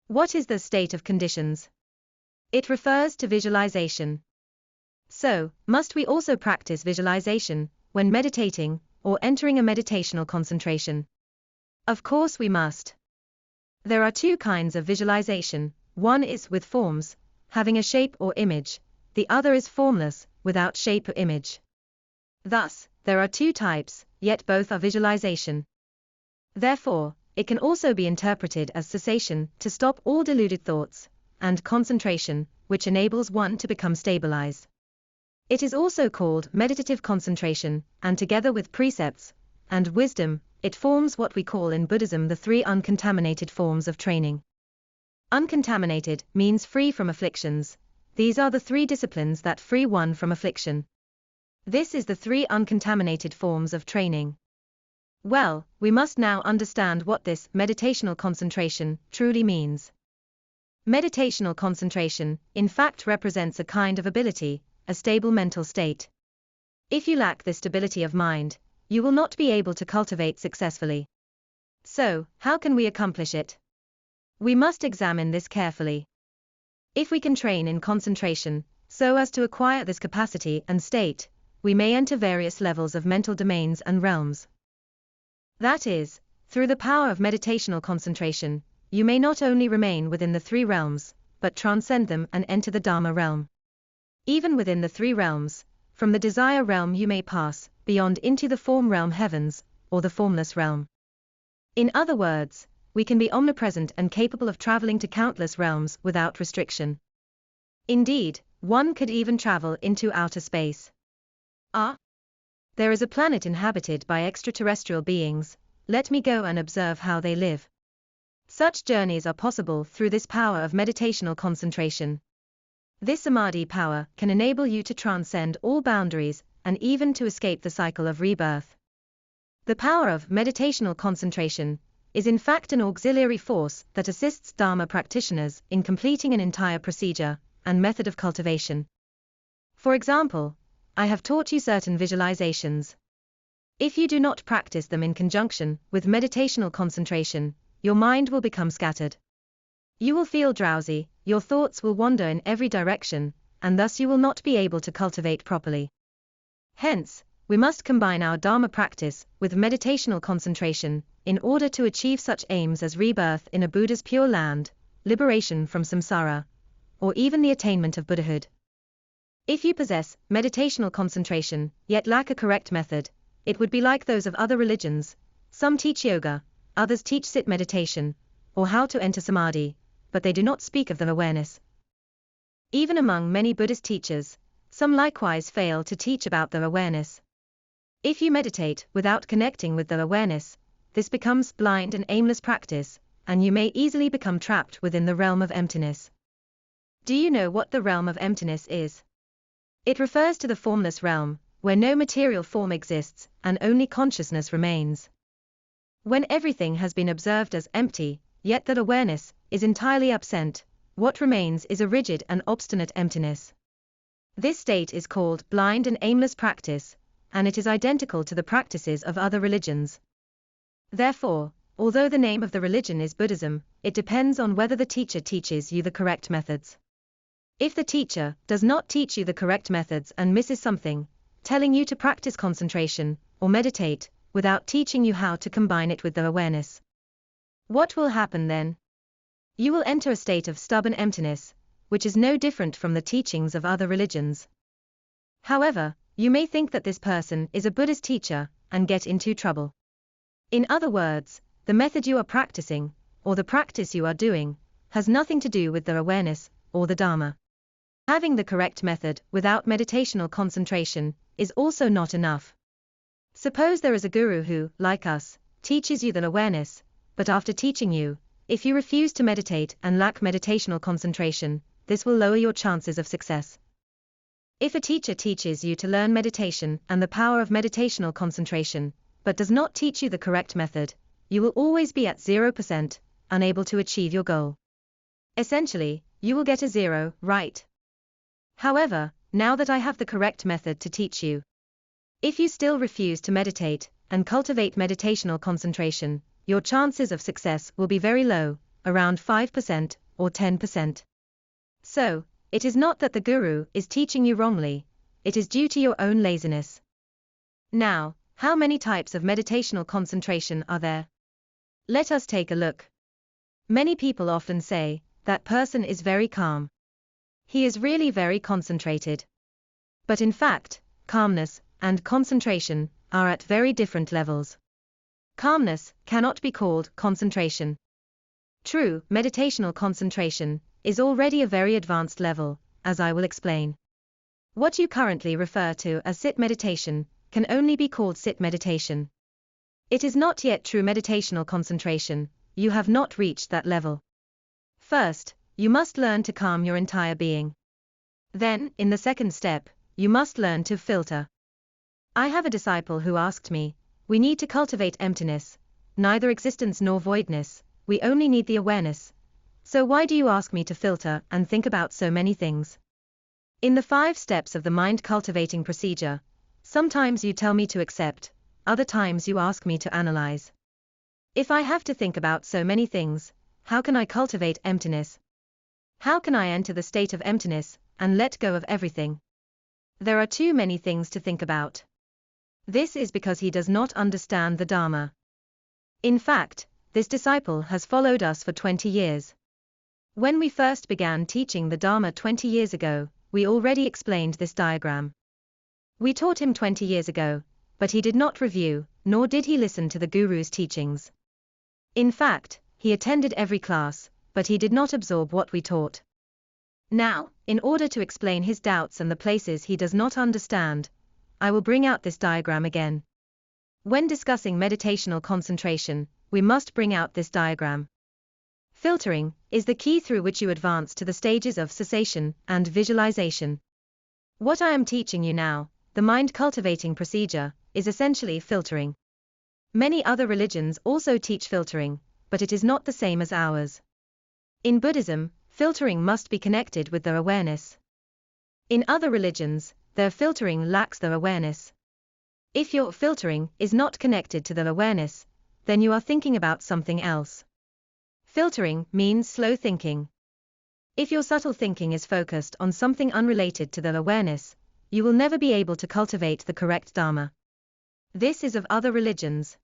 What is the state of conditions? It refers to visualization. So, must we also practice visualization when meditating or entering a meditational concentration? Of course we must. There are two kinds of visualization. One is with forms, having a shape or image. The other is formless, without shape or image. Thus, there are two types, yet both are visualization. Therefore, it can also be interpreted as cessation, to stop all deluded thoughts, and concentration, which enables one to become stabilized. It is also called meditative concentration, and together with precepts and wisdom, it forms what we call in Buddhism the three uncontaminated forms of training. Uncontaminated means free from afflictions. These are the three disciplines that free one from affliction. This is the three uncontaminated forms of training. Well, we must now understand what this meditational concentration truly means. Meditational concentration, in fact, represents a kind of ability, a stable mental state. If you lack this stability of mind, you will not be able to cultivate successfully. So, how can we accomplish it? We must examine this carefully. If we can train in concentration, so as to acquire this capacity and state, we may enter various levels of mental domains and realms. That is, through the power of meditational concentration, you may not only remain within the three realms, but transcend them and enter the Dharma realm. Even within the three realms, from the desire realm you may pass beyond into the form realm heavens, or the formless realm. In other words, we can be omnipresent and capable of traveling to countless realms without restriction. Indeed, one could even travel into outer space. There is a planet inhabited by extraterrestrial beings, let me go and observe how they live. Such journeys are possible through this power of meditational concentration. This samadhi power can enable you to transcend all boundaries and even to escape the cycle of rebirth. The power of meditational concentration is in fact an auxiliary force that assists Dharma practitioners in completing an entire procedure and method of cultivation. For example, I have taught you certain visualizations. If you do not practice them in conjunction with meditational concentration, your mind will become scattered. You will feel drowsy, your thoughts will wander in every direction, and thus you will not be able to cultivate properly. Hence, we must combine our Dharma practice with meditational concentration in order to achieve such aims as rebirth in a Buddha's pure land, liberation from samsara, or even the attainment of Buddhahood. If you possess meditational concentration, yet lack a correct method, it would be like those of other religions. Some teach yoga, others teach sit meditation, or how to enter samadhi, but they do not speak of the awareness. Even among many Buddhist teachers, some likewise fail to teach about the awareness. If you meditate without connecting with the awareness, this becomes blind and aimless practice, and you may easily become trapped within the realm of emptiness. Do you know what the realm of emptiness is? It refers to the formless realm, where no material form exists, and only consciousness remains. When everything has been observed as empty, yet that awareness is entirely absent, what remains is a rigid and obstinate emptiness. This state is called blind and aimless practice, and it is identical to the practices of other religions. Therefore, although the name of the religion is Buddhism, it depends on whether the teacher teaches you the correct methods. If the teacher does not teach you the correct methods and misses something, telling you to practice concentration or meditate, without teaching you how to combine it with the awareness, what will happen then? You will enter a state of stubborn emptiness, which is no different from the teachings of other religions. However, you may think that this person is a Buddhist teacher, and get into trouble. In other words, the method you are practicing, or the practice you are doing, has nothing to do with the awareness, or the Dharma. Having the correct method without meditational concentration is also not enough. Suppose there is a guru who, like us, teaches you the awareness, but after teaching you, if you refuse to meditate and lack meditational concentration, this will lower your chances of success. If a teacher teaches you to learn meditation and the power of meditational concentration, but does not teach you the correct method, you will always be at 0%, unable to achieve your goal. Essentially, you will get a 0, right? However, now that I have the correct method to teach you, if you still refuse to meditate and cultivate meditational concentration, your chances of success will be very low, around 5% or 10%. So, it is not that the guru is teaching you wrongly, it is due to your own laziness. Now, how many types of meditational concentration are there? Let us take a look. Many people often say, that person is very calm. He is really very concentrated. But in fact, calmness and concentration are at very different levels. Calmness cannot be called concentration. True meditational concentration is already a very advanced level, as I will explain. What you currently refer to as sit meditation can only be called sit meditation. It is not yet true meditational concentration, you have not reached that level. First, you must learn to calm your entire being. Then, in the second step, you must learn to filter. I have a disciple who asked me, we need to cultivate emptiness, neither existence nor voidness, we only need the awareness. So why do you ask me to filter and think about so many things? In the 5 steps of the mind cultivating procedure, sometimes you tell me to accept, other times you ask me to analyze. If I have to think about so many things, how can I cultivate emptiness? How can I enter the state of emptiness and let go of everything? There are too many things to think about. This is because he does not understand the Dharma. In fact, this disciple has followed us for 20 years. When we first began teaching the Dharma 20 years ago, we already explained this diagram. We taught him 20 years ago, but he did not review, nor did he listen to the Guru's teachings. In fact, he attended every class, but he did not absorb what we taught. Now, in order to explain his doubts and the places he does not understand, I will bring out this diagram again. When discussing meditational concentration, we must bring out this diagram. Filtering is the key through which you advance to the stages of cessation and visualization. What I am teaching you now, the mind cultivating procedure, is essentially filtering. Many other religions also teach filtering, but it is not the same as ours. In Buddhism, filtering must be connected with their awareness. In other religions, their filtering lacks their awareness. If your filtering is not connected to their awareness, then you are thinking about something else. Filtering means slow thinking. If your subtle thinking is focused on something unrelated to their awareness, you will never be able to cultivate the correct Dharma. This is of other religions.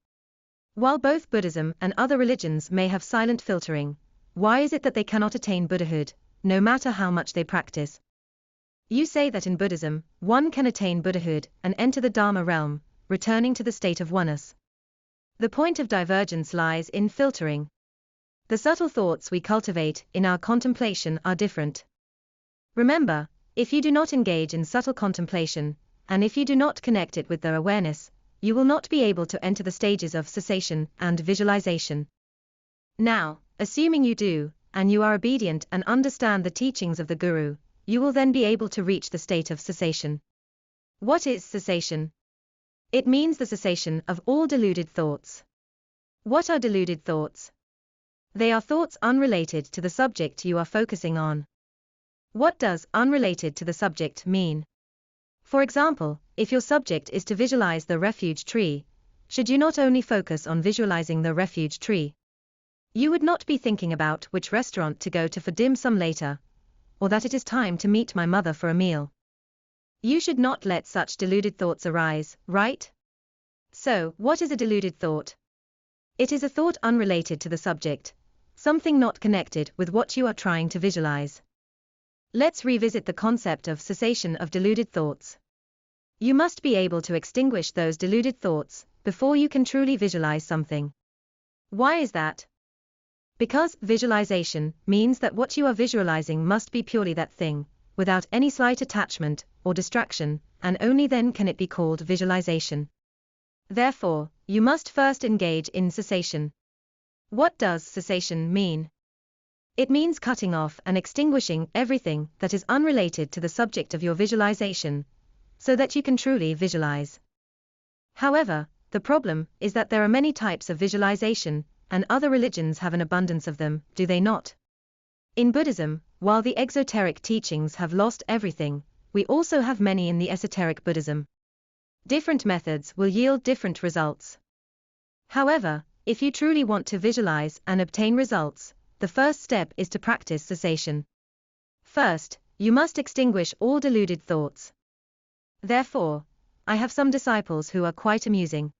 While both Buddhism and other religions may have silent filtering, why is it that they cannot attain Buddhahood, no matter how much they practice? You say that in Buddhism, one can attain Buddhahood and enter the Dharma realm, returning to the state of oneness. The point of divergence lies in filtering. The subtle thoughts we cultivate in our contemplation are different. Remember, if you do not engage in subtle contemplation, and if you do not connect it with the awareness, you will not be able to enter the stages of cessation and visualization. Now, assuming you do, and you are obedient and understand the teachings of the Guru, you will then be able to reach the state of cessation. What is cessation? It means the cessation of all deluded thoughts. What are deluded thoughts? They are thoughts unrelated to the subject you are focusing on. What does unrelated to the subject mean? For example, if your subject is to visualize the refuge tree, should you not only focus on visualizing the refuge tree? You would not be thinking about which restaurant to go to for dim sum later, or that it is time to meet my mother for a meal. You should not let such deluded thoughts arise, right? So, what is a deluded thought? It is a thought unrelated to the subject, something not connected with what you are trying to visualize. Let's revisit the concept of cessation of deluded thoughts. You must be able to extinguish those deluded thoughts before you can truly visualize something. Why is that? Because visualization means that what you are visualizing must be purely that thing, without any slight attachment or distraction, and only then can it be called visualization. Therefore, you must first engage in cessation. What does cessation mean? It means cutting off and extinguishing everything that is unrelated to the subject of your visualization, so that you can truly visualize. However, the problem is that there are many types of visualization, and other religions have an abundance of them, do they not? In Buddhism, while the exoteric teachings have lost everything, we also have many in the esoteric Buddhism. Different methods will yield different results. However, if you truly want to visualize and obtain results, the first step is to practice cessation. First, you must extinguish all deluded thoughts. Therefore, I have some disciples who are quite amusing.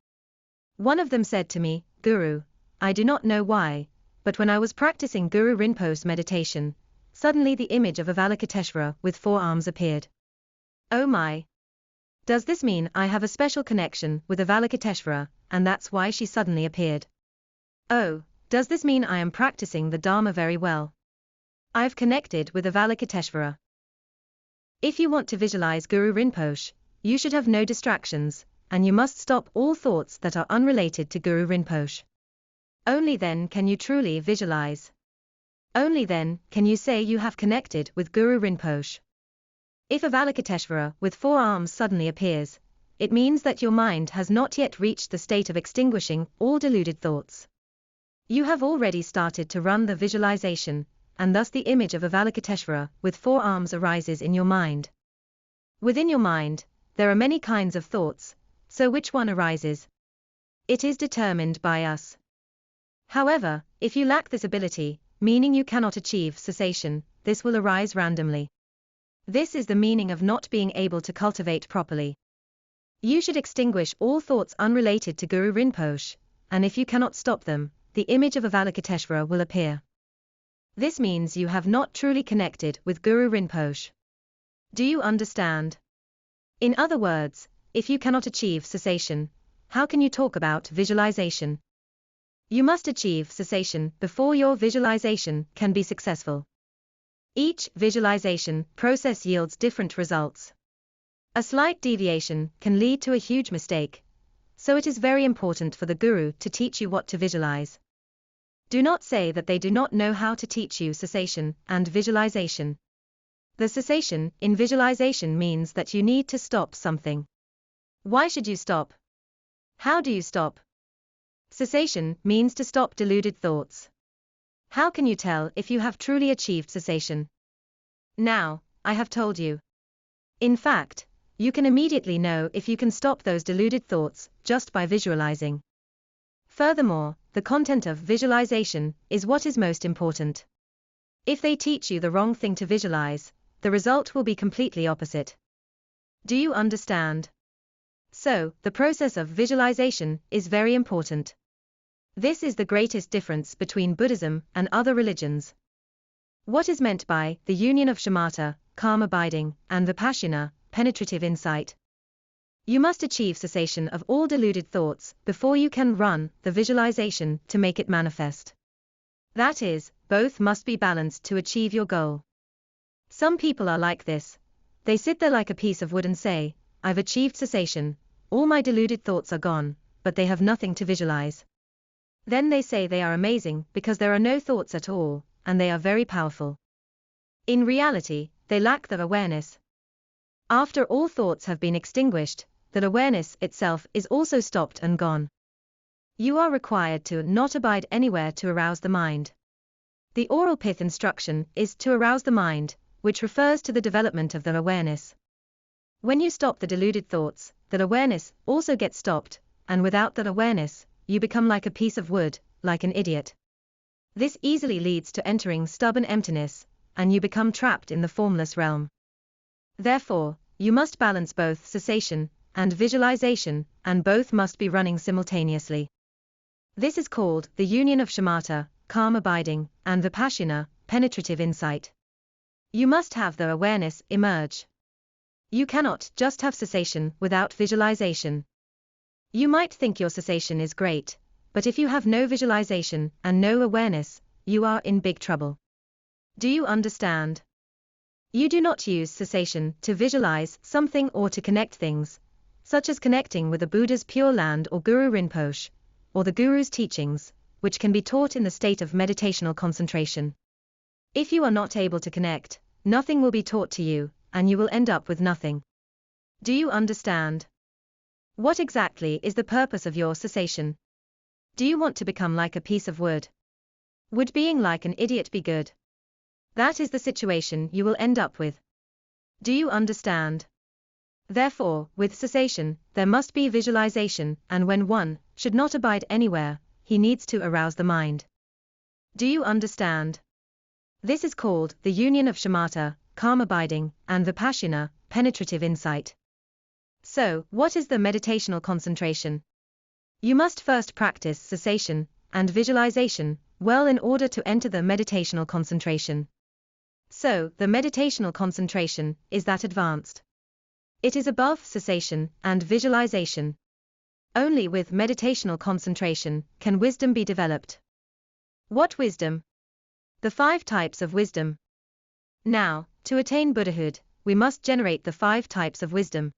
One of them said to me, "Guru, I do not know why, but when I was practicing Guru Rinpoche's meditation, suddenly the image of Avalokiteshvara with 4 arms appeared. Oh my! Does this mean I have a special connection with Avalokiteshvara, and that's why she suddenly appeared? Oh, does this mean I am practicing the Dharma very well? I've connected with Avalokiteshvara." If you want to visualize Guru Rinpoche, you should have no distractions, and you must stop all thoughts that are unrelated to Guru Rinpoche. Only then can you truly visualize. Only then can you say you have connected with Guru Rinpoche. If Avalokiteshvara with 4 arms suddenly appears, it means that your mind has not yet reached the state of extinguishing all deluded thoughts. You have already started to run the visualization, and thus the image of Avalokiteshvara with 4 arms arises in your mind. Within your mind, there are many kinds of thoughts, so which one arises? It is determined by us. However, if you lack this ability, meaning you cannot achieve cessation, this will arise randomly. This is the meaning of not being able to cultivate properly. You should extinguish all thoughts unrelated to Guru Rinpoche, and if you cannot stop them, the image of Avalokiteshvara will appear. This means you have not truly connected with Guru Rinpoche. Do you understand? In other words, if you cannot achieve cessation, how can you talk about visualization? You must achieve cessation before your visualization can be successful. Each visualization process yields different results. A slight deviation can lead to a huge mistake, so it is very important for the Guru to teach you what to visualize. Do not say that they do not know how to teach you cessation and visualization. The cessation in visualization means that you need to stop something. Why should you stop? How do you stop? Cessation means to stop deluded thoughts. How can you tell if you have truly achieved cessation? Now, I have told you. In fact, you can immediately know if you can stop those deluded thoughts just by visualizing. Furthermore, the content of visualization is what is most important. If they teach you the wrong thing to visualize, the result will be completely opposite. Do you understand? So, the process of visualization is very important. This is the greatest difference between Buddhism and other religions. What is meant by the union of shamatha, calm abiding, and vipassana, penetrative insight? You must achieve cessation of all deluded thoughts before you can run the visualization to make it manifest. That is, both must be balanced to achieve your goal. Some people are like this. They sit there like a piece of wood and say, I've achieved cessation, all my deluded thoughts are gone, but they have nothing to visualize. Then they say they are amazing because there are no thoughts at all, and they are very powerful. In reality, they lack the awareness. After all thoughts have been extinguished, that awareness itself is also stopped and gone. You are required to not abide anywhere to arouse the mind. The oral pith instruction is to arouse the mind, which refers to the development of the awareness. When you stop the deluded thoughts, that awareness also gets stopped, and without that awareness, you become like a piece of wood, like an idiot. This easily leads to entering stubborn emptiness, and you become trapped in the formless realm. Therefore, you must balance both cessation and visualization, and both must be running simultaneously. This is called the union of shamatha, calm abiding, and vipassana, penetrative insight. You must have the awareness emerge. You cannot just have cessation without visualization. You might think your cessation is great, but if you have no visualization and no awareness, you are in big trouble. Do you understand? You do not use cessation to visualize something or to connect things, such as connecting with the Buddha's Pure Land or Guru Rinpoche, or the Guru's teachings, which can be taught in the state of meditational concentration. If you are not able to connect, nothing will be taught to you, and you will end up with nothing. Do you understand? What exactly is the purpose of your cessation? Do you want to become like a piece of wood? Would being like an idiot be good? That is the situation you will end up with. Do you understand? Therefore, with cessation, there must be visualization, and when one should not abide anywhere, he needs to arouse the mind. Do you understand? This is called the union of shamatha, calm abiding, and vipassana, penetrative insight. So, what is the meditational concentration? You must first practice cessation and visualization well in order to enter the meditational concentration. So, the meditational concentration is that advanced. It is above cessation and visualization. Only with meditational concentration can wisdom be developed. What wisdom? The 5 types of wisdom. Now, to attain Buddhahood, we must generate the 5 types of wisdom.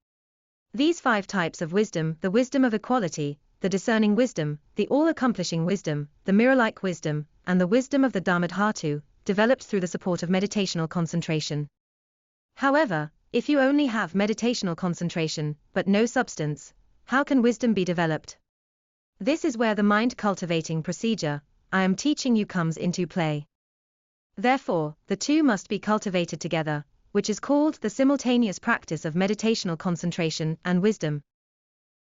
These 5 types of wisdom, the wisdom of equality, the discerning wisdom, the all-accomplishing wisdom, the mirror-like wisdom, and the wisdom of the Dharmadhatu, developed through the support of meditational concentration. However, if you only have meditational concentration, but no substance, how can wisdom be developed? This is where the mind-cultivating procedure I am teaching you comes into play. Therefore, the two must be cultivated together, which is called the simultaneous practice of meditational concentration and wisdom.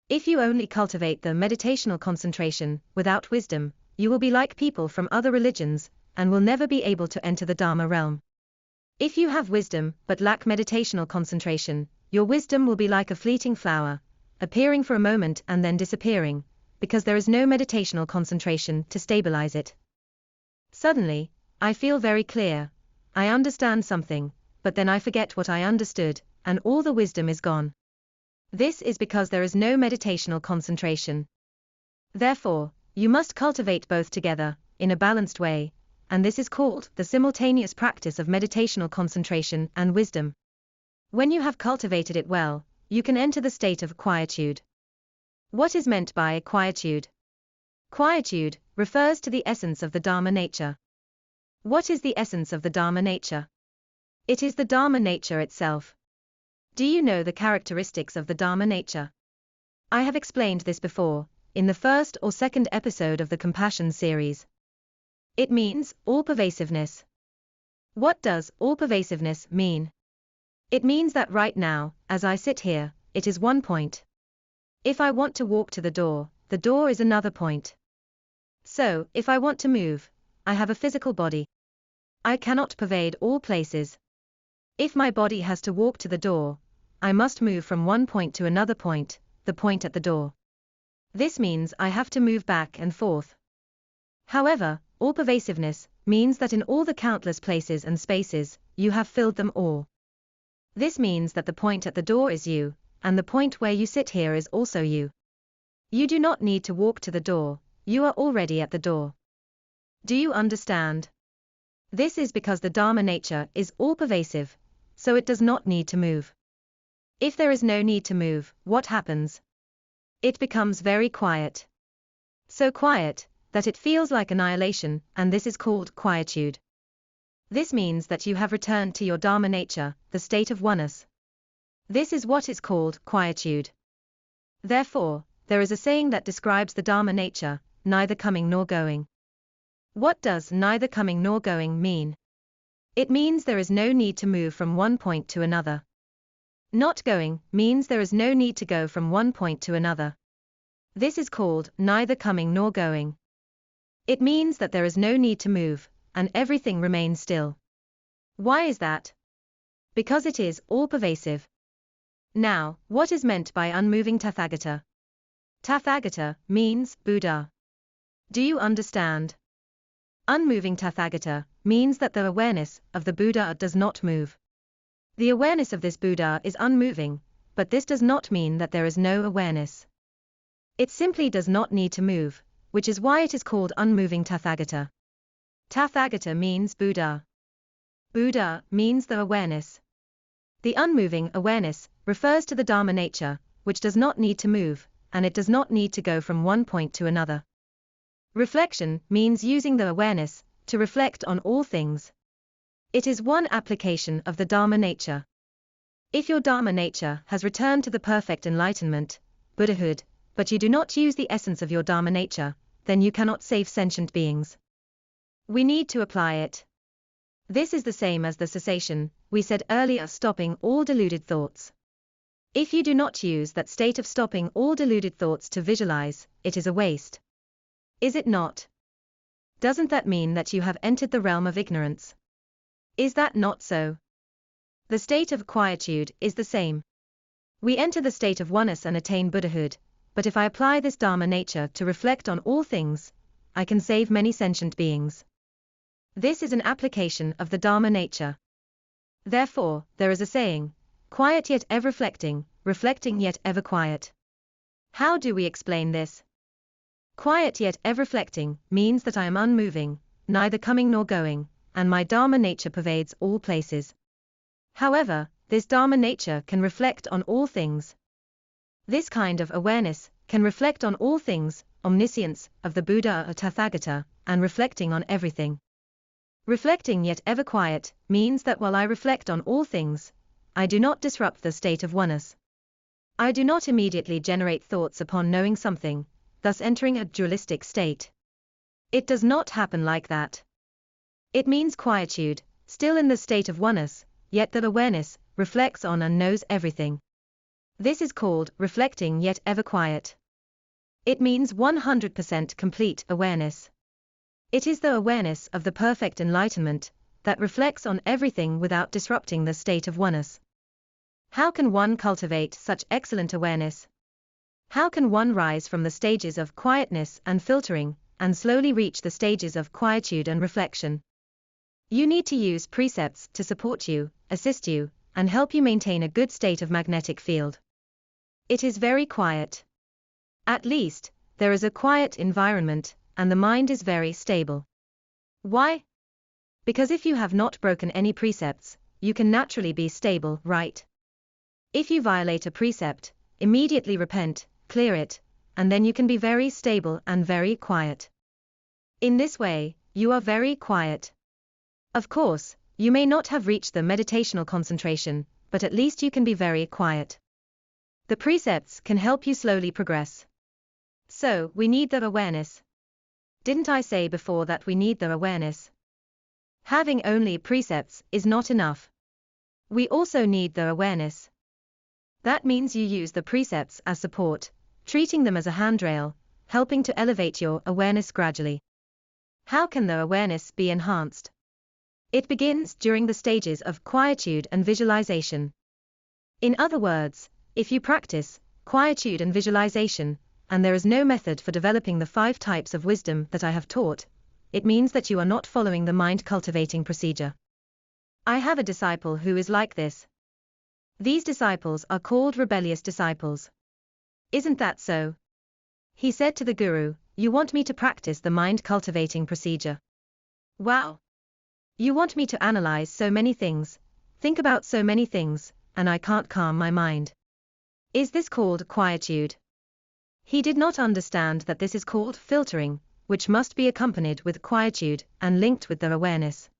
If you only cultivate the meditational concentration without wisdom, you will be like people from other religions and will never be able to enter the Dharma realm. If you have wisdom but lack meditational concentration, your wisdom will be like a fleeting flower, appearing for a moment and then disappearing, because there is no meditational concentration to stabilize it. Suddenly, I feel very clear, I understand something, but then I forget what I understood, and all the wisdom is gone. This is because there is no meditational concentration. Therefore, you must cultivate both together, in a balanced way, and this is called the simultaneous practice of meditational concentration and wisdom. When you have cultivated it well, you can enter the state of quietude. What is meant by quietude? Quietude refers to the essence of the Dharma nature. What is the essence of the Dharma nature? It is the Dharma nature itself. Do you know the characteristics of the Dharma nature? I have explained this before, in the first or second episode of the Compassion series. It means all-pervasiveness. What does all-pervasiveness mean? It means that right now, as I sit here, it is one point. If I want to walk to the door is another point. So, if I want to move, I have a physical body. I cannot pervade all places. If my body has to walk to the door, I must move from one point to another point, the point at the door. This means I have to move back and forth. However, all-pervasiveness means that in all the countless places and spaces, you have filled them all. This means that the point at the door is you, and the point where you sit here is also you. You do not need to walk to the door, you are already at the door. Do you understand? This is because the Dharma nature is all-pervasive, so it does not need to move. If there is no need to move, what happens? It becomes very quiet. So quiet, that it feels like annihilation, and this is called quietude. This means that you have returned to your Dharma nature, the state of oneness. This is what is called quietude. Therefore, there is a saying that describes the Dharma nature, neither coming nor going. What does neither coming nor going mean? It means there is no need to move from one point to another. Not going means there is no need to go from one point to another. This is called neither coming nor going. It means that there is no need to move, and everything remains still. Why is that? Because it is all-pervasive. Now, what is meant by unmoving Tathagata? Tathagata means Buddha. Do you understand? Unmoving Tathagata means that the awareness of the Buddha does not move. The awareness of this Buddha is unmoving, but this does not mean that there is no awareness. It simply does not need to move, which is why it is called unmoving Tathagata. Tathagata means Buddha. Buddha means the awareness. The unmoving awareness refers to the Dharma nature, which does not need to move, and it does not need to go from one point to another. Reflection means using the awareness to reflect on all things. It is one application of the Dharma nature. If your Dharma nature has returned to the perfect enlightenment, Buddhahood, but you do not use the essence of your Dharma nature, then you cannot save sentient beings. We need to apply it. This is the same as the cessation we said earlier, stopping all deluded thoughts. If you do not use that state of stopping all deluded thoughts to visualize, it is a waste. Is it not? Doesn't that mean that you have entered the realm of ignorance? Is that not so? The state of quietude is the same. We enter the state of oneness and attain Buddhahood, but if I apply this Dharma nature to reflect on all things, I can save many sentient beings. This is an application of the Dharma nature. Therefore, there is a saying, quiet yet ever reflecting, reflecting yet ever quiet. How do we explain this? Quiet yet ever reflecting means that I am unmoving, neither coming nor going, and my Dharma nature pervades all places. However, this Dharma nature can reflect on all things. This kind of awareness can reflect on all things, omniscience of the Buddha or Tathagata, and reflecting on everything. Reflecting yet ever quiet means that while I reflect on all things, I do not disrupt the state of oneness. I do not immediately generate thoughts upon knowing something, thus entering a dualistic state. It does not happen like that. It means quietude, still in the state of oneness, yet that awareness reflects on and knows everything. This is called reflecting yet ever quiet. It means 100% complete awareness. It is the awareness of the perfect enlightenment that reflects on everything without disrupting the state of oneness. How can one cultivate such excellent awareness? How can one rise from the stages of quietness and filtering, and slowly reach the stages of quietude and reflection? You need to use precepts to support you, assist you, and help you maintain a good state of magnetic field. It is very quiet. At least, there is a quiet environment, and the mind is very stable. Why? Because if you have not broken any precepts, you can naturally be stable, right? If you violate a precept, immediately repent, clear it, and then you can be very stable and very quiet. In this way, you are very quiet. Of course, you may not have reached the meditational concentration, but at least you can be very quiet. The precepts can help you slowly progress. So, we need the awareness. Didn't I say before that we need the awareness? Having only precepts is not enough. We also need the awareness. That means you use the precepts as support, treating them as a handrail, helping to elevate your awareness gradually. How can the awareness be enhanced? It begins during the stages of quietude and visualization. In other words, if you practice quietude and visualization, and there is no method for developing the 5 types of wisdom that I have taught, it means that you are not following the mind-cultivating procedure. I have a disciple who is like this. These disciples are called rebellious disciples. Isn't that so? He said to the Guru, "You want me to practice the mind-cultivating procedure. Wow! You want me to analyze so many things, think about so many things, and I can't calm my mind. Is this called quietude?" He did not understand that this is called filtering, which must be accompanied with quietude and linked with the awareness.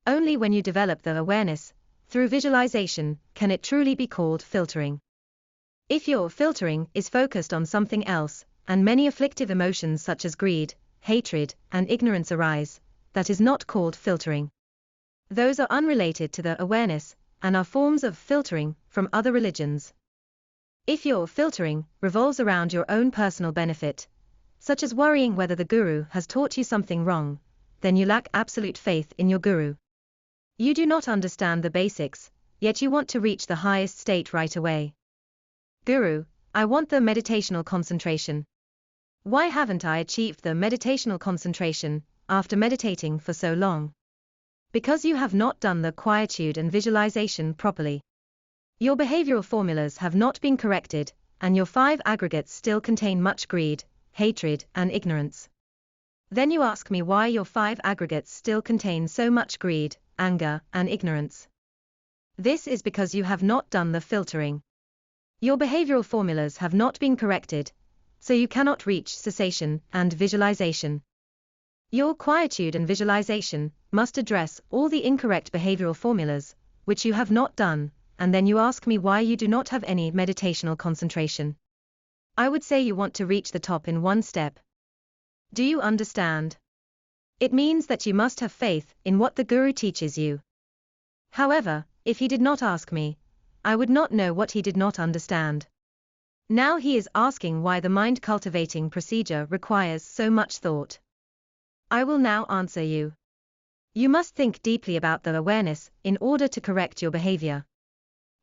Only when you develop the awareness, through visualization, can it truly be called filtering. If your filtering is focused on something else, and many afflictive emotions such as greed, hatred, and ignorance arise, that is not called filtering. Those are unrelated to the awareness, and are forms of filtering from other religions. If your filtering revolves around your own personal benefit, such as worrying whether the Guru has taught you something wrong, then you lack absolute faith in your Guru. You do not understand the basics, yet you want to reach the highest state right away. Guru, I want the meditational concentration. Why haven't I achieved the meditational concentration after meditating for so long? Because you have not done the quietude and visualization properly. Your behavioral formulas have not been corrected, and your 5 aggregates still contain much greed, hatred, and ignorance. Then you ask me why your 5 aggregates still contain so much greed, anger, and ignorance. This is because you have not done the filtering. Your behavioral formulas have not been corrected, so you cannot reach cessation and visualization. Your quietude and visualization must address all the incorrect behavioral formulas, which you have not done, and then you ask me why you do not have any meditational concentration. I would say you want to reach the top in one step. Do you understand? It means that you must have faith in what the Guru teaches you. However, if he did not ask me, I would not know what he did not understand. Now he is asking why the mind-cultivating procedure requires so much thought. I will now answer you. You must think deeply about the awareness in order to correct your behavior.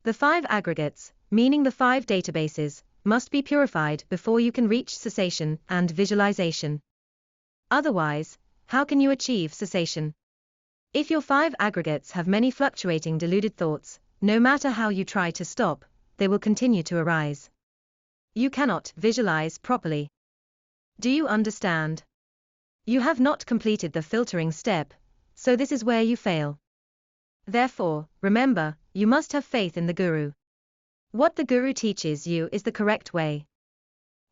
The 5 aggregates, meaning the 5 databases, must be purified before you can reach cessation and visualization. Otherwise, how can you achieve cessation? If your 5 aggregates have many fluctuating deluded thoughts, no matter how you try to stop, they will continue to arise. You cannot visualize properly. Do you understand? You have not completed the filtering step, so this is where you fail. Therefore, remember, you must have faith in the Guru. What the Guru teaches you is the correct way.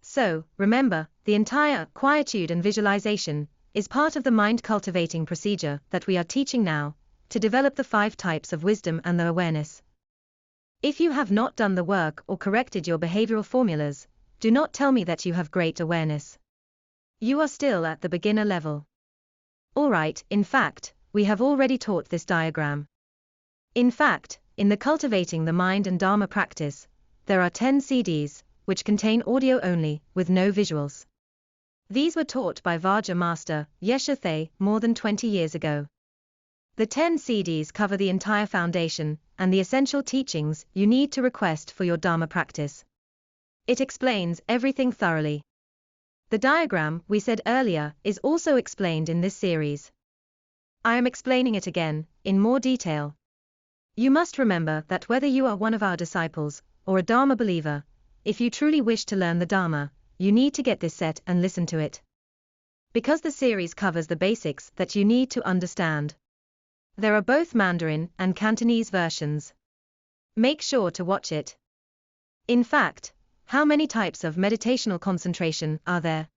So, remember, the entire quietude and visualization is part of the mind-cultivating procedure that we are teaching now, to develop the 5 types of wisdom and the awareness. If you have not done the work or corrected your behavioral formulas, do not tell me that you have great awareness. You are still at the beginner level. Alright, in fact, we have already taught this diagram. In fact, in the Cultivating the Mind and Dharma practice, there are 10 CDs, which contain audio only, with no visuals. These were taught by Vajra Master Yeshathay more than 20 years ago. The 10 CDs cover the entire foundation and the essential teachings you need to request for your Dharma practice. It explains everything thoroughly. The diagram we said earlier is also explained in this series. I am explaining it again, in more detail. You must remember that whether you are one of our disciples or a Dharma believer, if you truly wish to learn the Dharma, you need to get this set and listen to it. Because the series covers the basics that you need to understand. There are both Mandarin and Cantonese versions. Make sure to watch it. In fact, how many types of meditational concentration are there?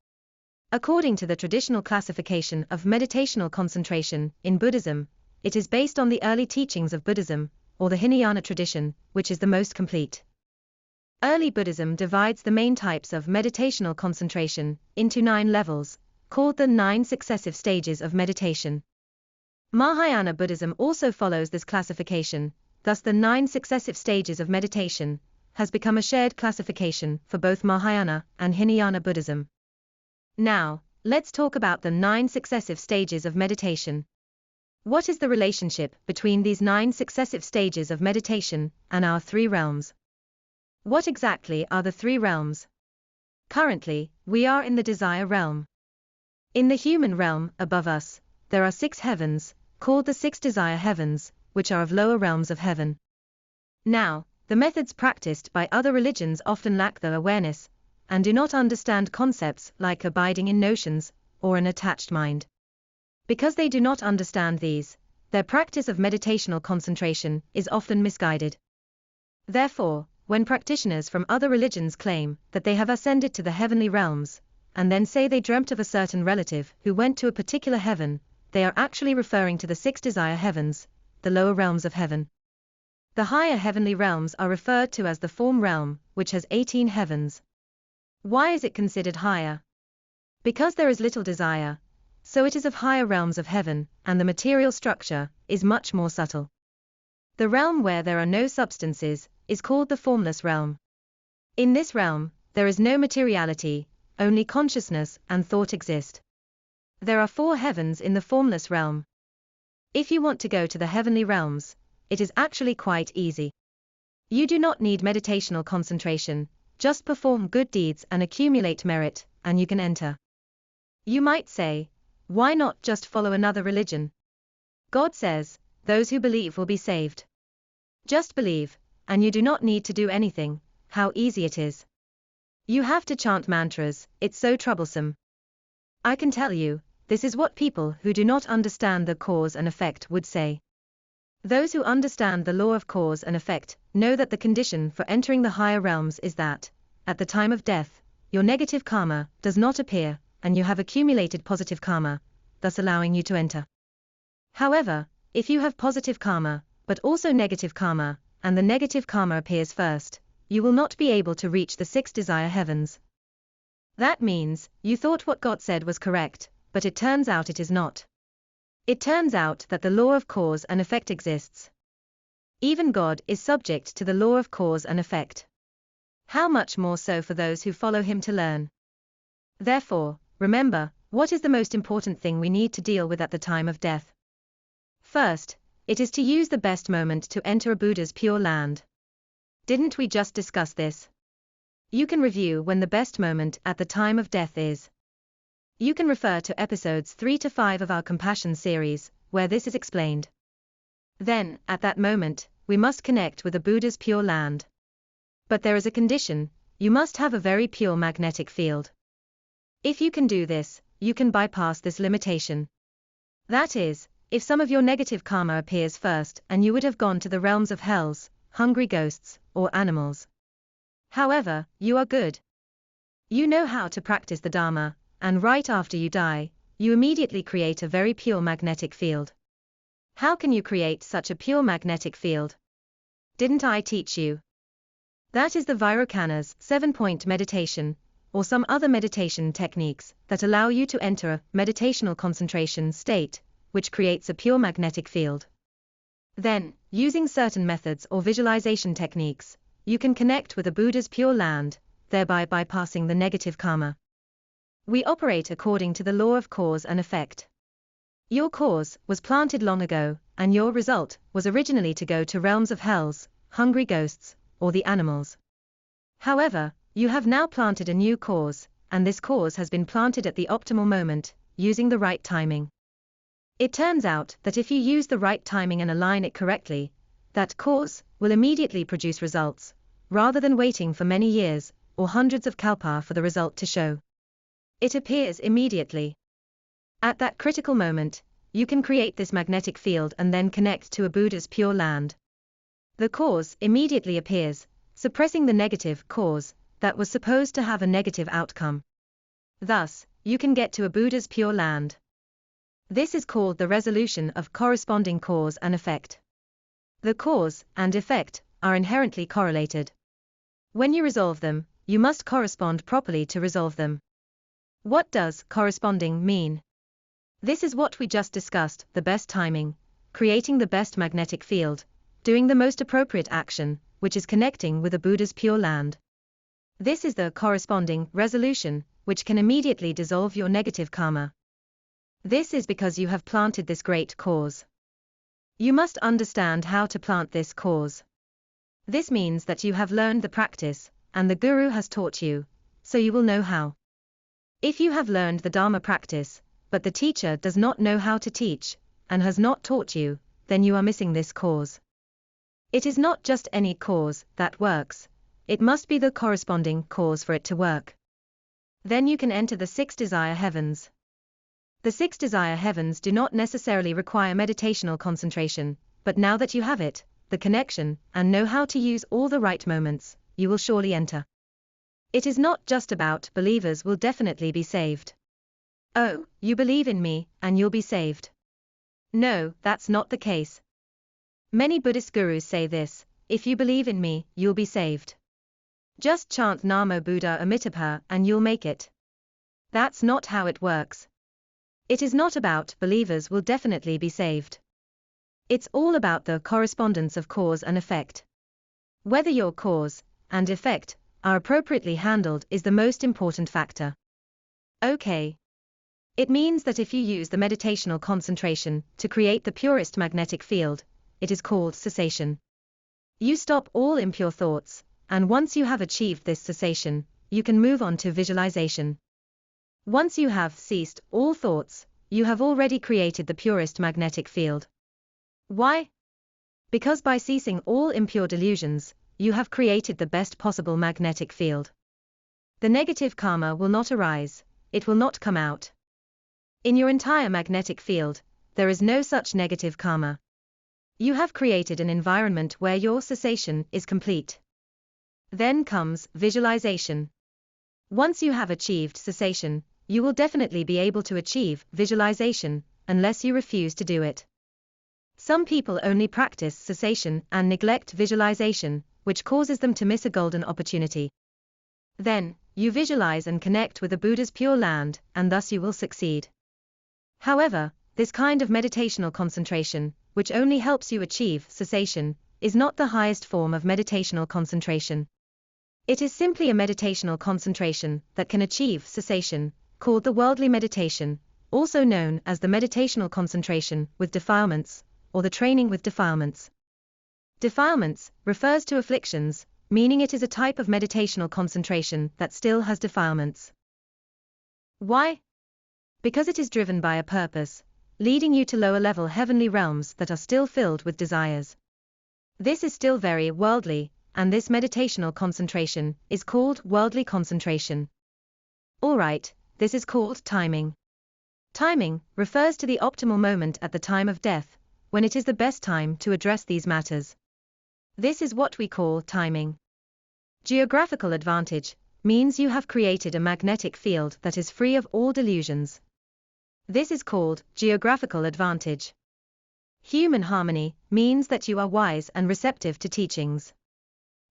According to the traditional classification of meditational concentration in Buddhism, it is based on the early teachings of Buddhism, or the Hinayana tradition, which is the most complete. Early Buddhism divides the main types of meditational concentration into 9 levels, called the 9 successive stages of meditation. Mahayana Buddhism also follows this classification, thus the 9 successive stages of meditation has become a shared classification for both Mahayana and Hinayana Buddhism. Now, let's talk about the 9 successive stages of meditation. What is the relationship between these 9 successive stages of meditation and our 3 realms? What exactly are the 3 realms? Currently, we are in the desire realm. In the human realm, above us, there are 6 heavens, called the 6 desire heavens, which are of lower realms of heaven. Now, The methods practiced by other religions often lack the awareness, and do not understand concepts like abiding in notions, or an attached mind. Because they do not understand these, their practice of meditational concentration is often misguided. Therefore, when practitioners from other religions claim that they have ascended to the heavenly realms, and then say they dreamt of a certain relative who went to a particular heaven, they are actually referring to the 6 desire heavens, the lower realms of heaven. The higher heavenly realms are referred to as the form realm, which has 18 heavens. Why is it considered higher? Because there is little desire, so it is of higher realms of heaven, and the material structure is much more subtle. The realm where there are no substances is called the formless realm. In this realm, there is no materiality, only consciousness and thought exist. There are 4 heavens in the formless realm. If you want to go to the heavenly realms, it is actually quite easy. You do not need meditational concentration, just perform good deeds and accumulate merit, and you can enter. You might say, why not just follow another religion? God says, those who believe will be saved. Just believe, and you do not need to do anything. How easy it is. You have to chant mantras, it's so troublesome. I can tell you, this is what people who do not understand the cause and effect would say. Those who understand the law of cause and effect know that the condition for entering the higher realms is that, at the time of death, your negative karma does not appear, and you have accumulated positive karma, thus allowing you to enter. However, if you have positive karma, but also negative karma, and the negative karma appears first, you will not be able to reach the 6 desire heavens. That means, you thought what God said was correct, but it turns out it is not. It turns out that the law of cause and effect exists. Even God is subject to the law of cause and effect. How much more so for those who follow him to learn? Therefore, remember, what is the most important thing we need to deal with at the time of death? First, it is to use the best moment to enter a Buddha's pure land. Didn't we just discuss this? You can review when the best moment at the time of death is. You can refer to episodes 3 to 5 of our Compassion series, where this is explained. Then, at that moment, we must connect with the Buddha's pure land. But there is a condition, you must have a very pure magnetic field. If you can do this, you can bypass this limitation. That is, if some of your negative karma appears first and you would have gone to the realms of hells, hungry ghosts, or animals. However, you are good. You know how to practice the Dharma, and right after you die, you immediately create a very pure magnetic field. How can you create such a pure magnetic field? Didn't I teach you? That is the Vairocana's 7-point meditation, or some other meditation techniques that allow you to enter a meditational concentration state, which creates a pure magnetic field. Then, using certain methods or visualization techniques, you can connect with a Buddha's pure land, thereby bypassing the negative karma. We operate according to the law of cause and effect. Your cause was planted long ago, and your result was originally to go to realms of hells, hungry ghosts, or the animals. However, you have now planted a new cause, and this cause has been planted at the optimal moment, using the right timing. It turns out that if you use the right timing and align it correctly, that cause will immediately produce results, rather than waiting for many years, or hundreds of kalpa for the result to show. It appears immediately. At that critical moment, you can create this magnetic field and then connect to a Buddha's pure land. The cause immediately appears, suppressing the negative cause that was supposed to have a negative outcome. Thus, you can get to a Buddha's pure land. This is called the resolution of corresponding cause and effect. The cause and effect are inherently correlated. When you resolve them, you must correspond properly to resolve them. What does corresponding mean? This is what we just discussed, the best timing, creating the best magnetic field, doing the most appropriate action, which is connecting with a Buddha's pure land. This is the corresponding resolution, which can immediately dissolve your negative karma. This is because you have planted this great cause. You must understand how to plant this cause. This means that you have learned the practice, and the Guru has taught you, so you will know how. If you have learned the Dharma practice, but the teacher does not know how to teach, and has not taught you, then you are missing this cause. It is not just any cause that works, it must be the corresponding cause for it to work. Then you can enter the 6 desire heavens. The 6 desire heavens do not necessarily require meditational concentration, but now that you have it, the connection, and know how to use all the right moments, you will surely enter. It is not just about believers will definitely be saved. Oh, you believe in me, and you'll be saved. No, that's not the case. Many Buddhist gurus say this: if you believe in me, you'll be saved. Just chant Namo Buddha Amitabha and you'll make it. That's not how it works. It is not about believers will definitely be saved. It's all about the correspondence of cause and effect. Whether your cause and effect are appropriately handled is the most important factor. Okay. It means that if you use the meditational concentration to create the purest magnetic field, it is called cessation. You stop all impure thoughts, and once you have achieved this cessation, you can move on to visualization. Once you have ceased all thoughts, you have already created the purest magnetic field. Why? Because by ceasing all impure delusions, you have created the best possible magnetic field. The negative karma will not arise, it will not come out. In your entire magnetic field, there is no such negative karma. You have created an environment where your cessation is complete. Then comes visualization. Once you have achieved cessation, you will definitely be able to achieve visualization, unless you refuse to do it. Some people only practice cessation and neglect visualization, which causes them to miss a golden opportunity. Then, you visualize and connect with the Buddha's pure land, and thus you will succeed. However, this kind of meditational concentration, which only helps you achieve cessation, is not the highest form of meditational concentration. It is simply a meditational concentration that can achieve cessation, called the worldly meditation, also known as the meditational concentration with defilements, or the training with defilements. Defilements refers to afflictions, meaning it is a type of meditational concentration that still has defilements. Why? Because it is driven by a purpose, leading you to lower-level heavenly realms that are still filled with desires. This is still very worldly, and this meditational concentration is called worldly concentration. Alright, this is called timing. Timing refers to the optimal moment at the time of death, when it is the best time to address these matters. This is what we call timing. Geographical advantage means you have created a magnetic field that is free of all delusions. This is called geographical advantage. Human harmony means that you are wise and receptive to teachings.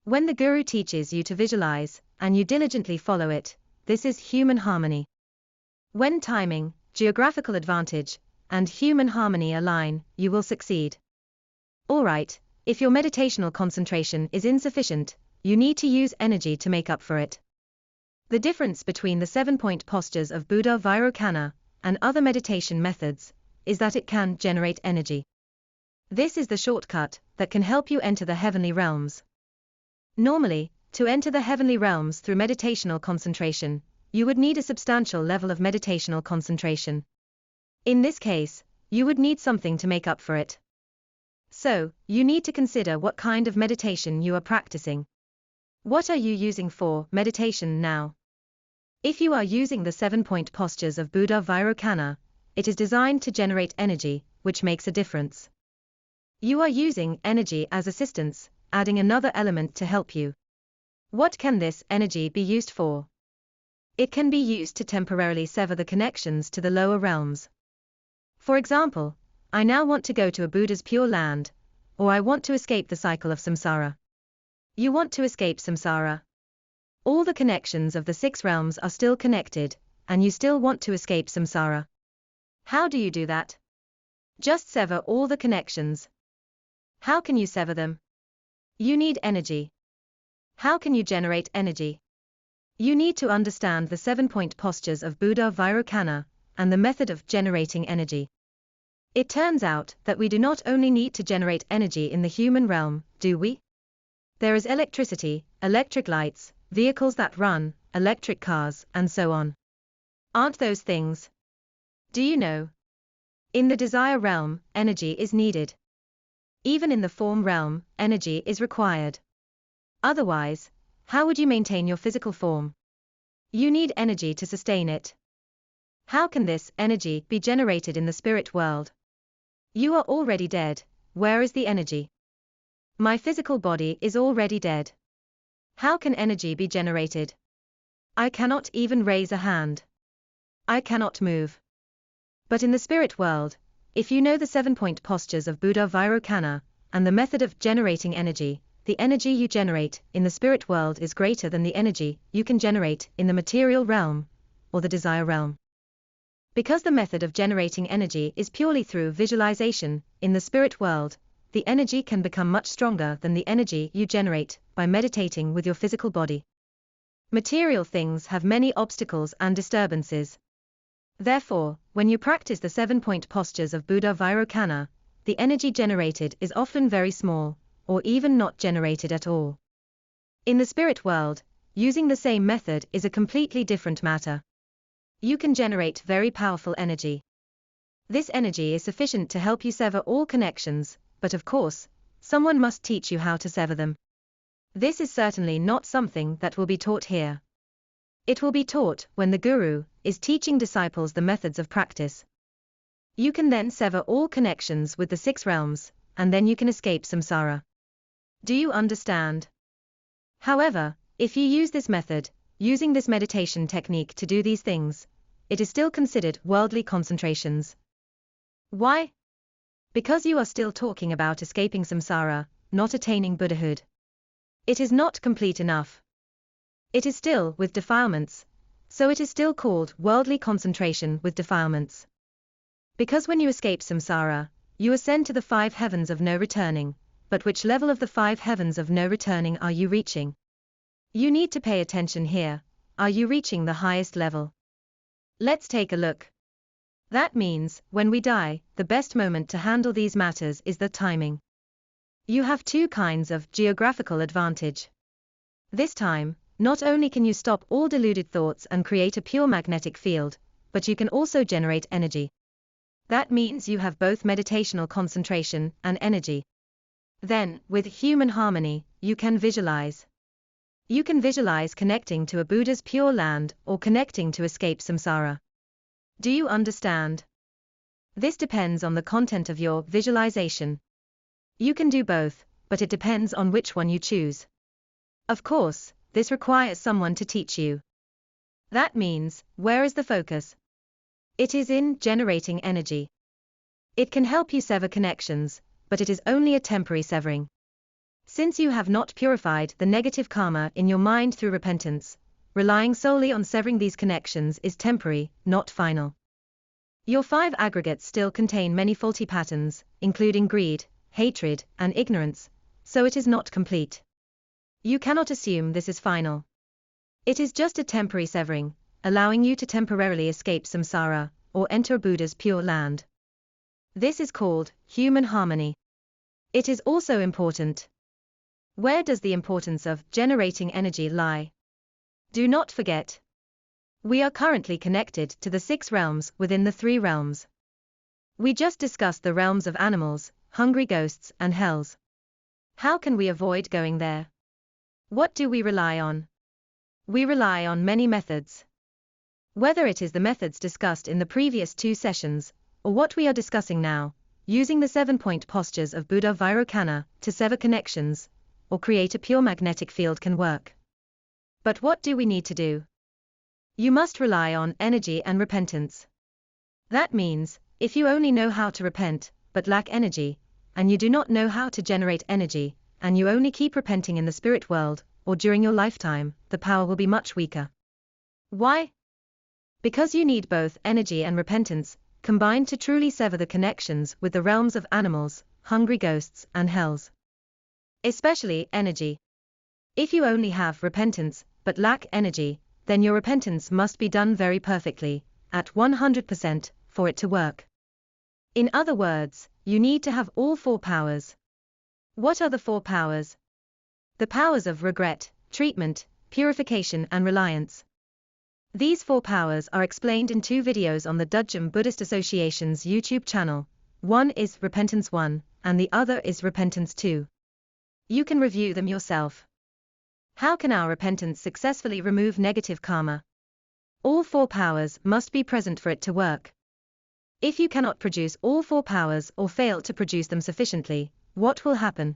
When the guru teaches you to visualize, and you diligently follow it, this is human harmony. When timing, geographical advantage, and human harmony align, you will succeed. Alright, if your meditational concentration is insufficient, you need to use energy to make up for it. The difference between the 7-point postures of Buddha Vairocana and other meditation methods is that it can generate energy. This is the shortcut that can help you enter the heavenly realms. Normally, to enter the heavenly realms through meditational concentration, you would need a substantial level of meditational concentration. In this case, you would need something to make up for it. So, you need to consider what kind of meditation you are practicing. What are you using for meditation now? If you are using the 7-point postures of Buddha Vairocana, it is designed to generate energy, which makes a difference. You are using energy as assistance, adding another element to help you. What can this energy be used for? It can be used to temporarily sever the connections to the lower realms. For example, I now want to go to a Buddha's pure land, or I want to escape the cycle of samsara. You want to escape samsara. All the connections of the 6 realms are still connected, and you still want to escape samsara. How do you do that? Just sever all the connections. How can you sever them? You need energy. How can you generate energy? You need to understand the 7-point postures of Buddha Vairocana, and the method of generating energy. It turns out that we do not only need to generate energy in the human realm, do we? There is electricity, electric lights, vehicles that run, electric cars, and so on. Aren't those things? Do you know? In the desire realm, energy is needed. Even in the form realm, energy is required. Otherwise, how would you maintain your physical form? You need energy to sustain it. How can this energy be generated in the spirit world? You are already dead. Where is the energy? My physical body is already dead. How can energy be generated? I cannot even raise a hand. I cannot move. But in the spirit world, if you know the 7-point postures of Buddha Vairocana, and the method of generating energy, the energy you generate in the spirit world is greater than the energy you can generate in the material realm, or the desire realm. Because the method of generating energy is purely through visualization, in the spirit world, the energy can become much stronger than the energy you generate by meditating with your physical body. Material things have many obstacles and disturbances. Therefore, when you practice the 7-point postures of Buddha Vairocana, the energy generated is often very small, or even not generated at all. In the spirit world, using the same method is a completely different matter. You can generate very powerful energy. This energy is sufficient to help you sever all connections, but of course, someone must teach you how to sever them. This is certainly not something that will be taught here. It will be taught when the guru is teaching disciples the methods of practice. You can then sever all connections with the 6 realms, and then you can escape samsara. Do you understand? However, if you use this method, using this meditation technique to do these things, it is still considered worldly concentrations. Why? Because you are still talking about escaping samsara, not attaining Buddhahood. It is not complete enough. It is still with defilements, so it is still called worldly concentration with defilements. Because when you escape samsara, you ascend to the 5 heavens of no returning, but which level of the 5 heavens of no returning are you reaching? You need to pay attention here. Are you reaching the highest level? Let's take a look. That means, when we die, the best moment to handle these matters is the timing. You have 2 kinds of geographical advantage. This time, not only can you stop all deluded thoughts and create a pure magnetic field, but you can also generate energy. That means you have both meditational concentration and energy. Then, with human harmony, you can visualize. You can visualize connecting to a Buddha's pure land or connecting to escape samsara. Do you understand? This depends on the content of your visualization. You can do both, but it depends on which one you choose. Of course, this requires someone to teach you. That means, where is the focus? It is in generating energy. It can help you sever connections, but it is only a temporary severing. Since you have not purified the negative karma in your mind through repentance, relying solely on severing these connections is temporary, not final. Your 5 aggregates still contain many faulty patterns, including greed, hatred, and ignorance, so it is not complete. You cannot assume this is final. It is just a temporary severing, allowing you to temporarily escape samsara, or enter Buddha's pure land. This is called human harmony. It is also important. Where does the importance of generating energy lie? Do not forget. We are currently connected to the 6 realms within the 3 realms. We just discussed the realms of animals, hungry ghosts, and hells. How can we avoid going there? What do we rely on? We rely on many methods. Whether it is the methods discussed in the previous 2 sessions, or what we are discussing now, using the 7-point postures of Buddha Vairocana to sever connections, or create a pure magnetic field can work. But what do we need to do? You must rely on energy and repentance. That means, if you only know how to repent, but lack energy, and you do not know how to generate energy, and you only keep repenting in the spirit world, or during your lifetime, the power will be much weaker. Why? Because you need both energy and repentance, combined to truly sever the connections with the realms of animals, hungry ghosts, and hells. Especially energy. If you only have repentance, but lack energy, then your repentance must be done very perfectly, at 100%, for it to work. In other words, you need to have all 4 powers. What are the 4 powers? The powers of regret, treatment, purification, and reliance. These 4 powers are explained in 2 videos on the Dudjom Buddhist Association's YouTube channel, One is Repentance 1, and the other is Repentance 2. You can review them yourself. How can our repentance successfully remove negative karma? All four powers must be present for it to work. If you cannot produce all four powers or fail to produce them sufficiently, what will happen?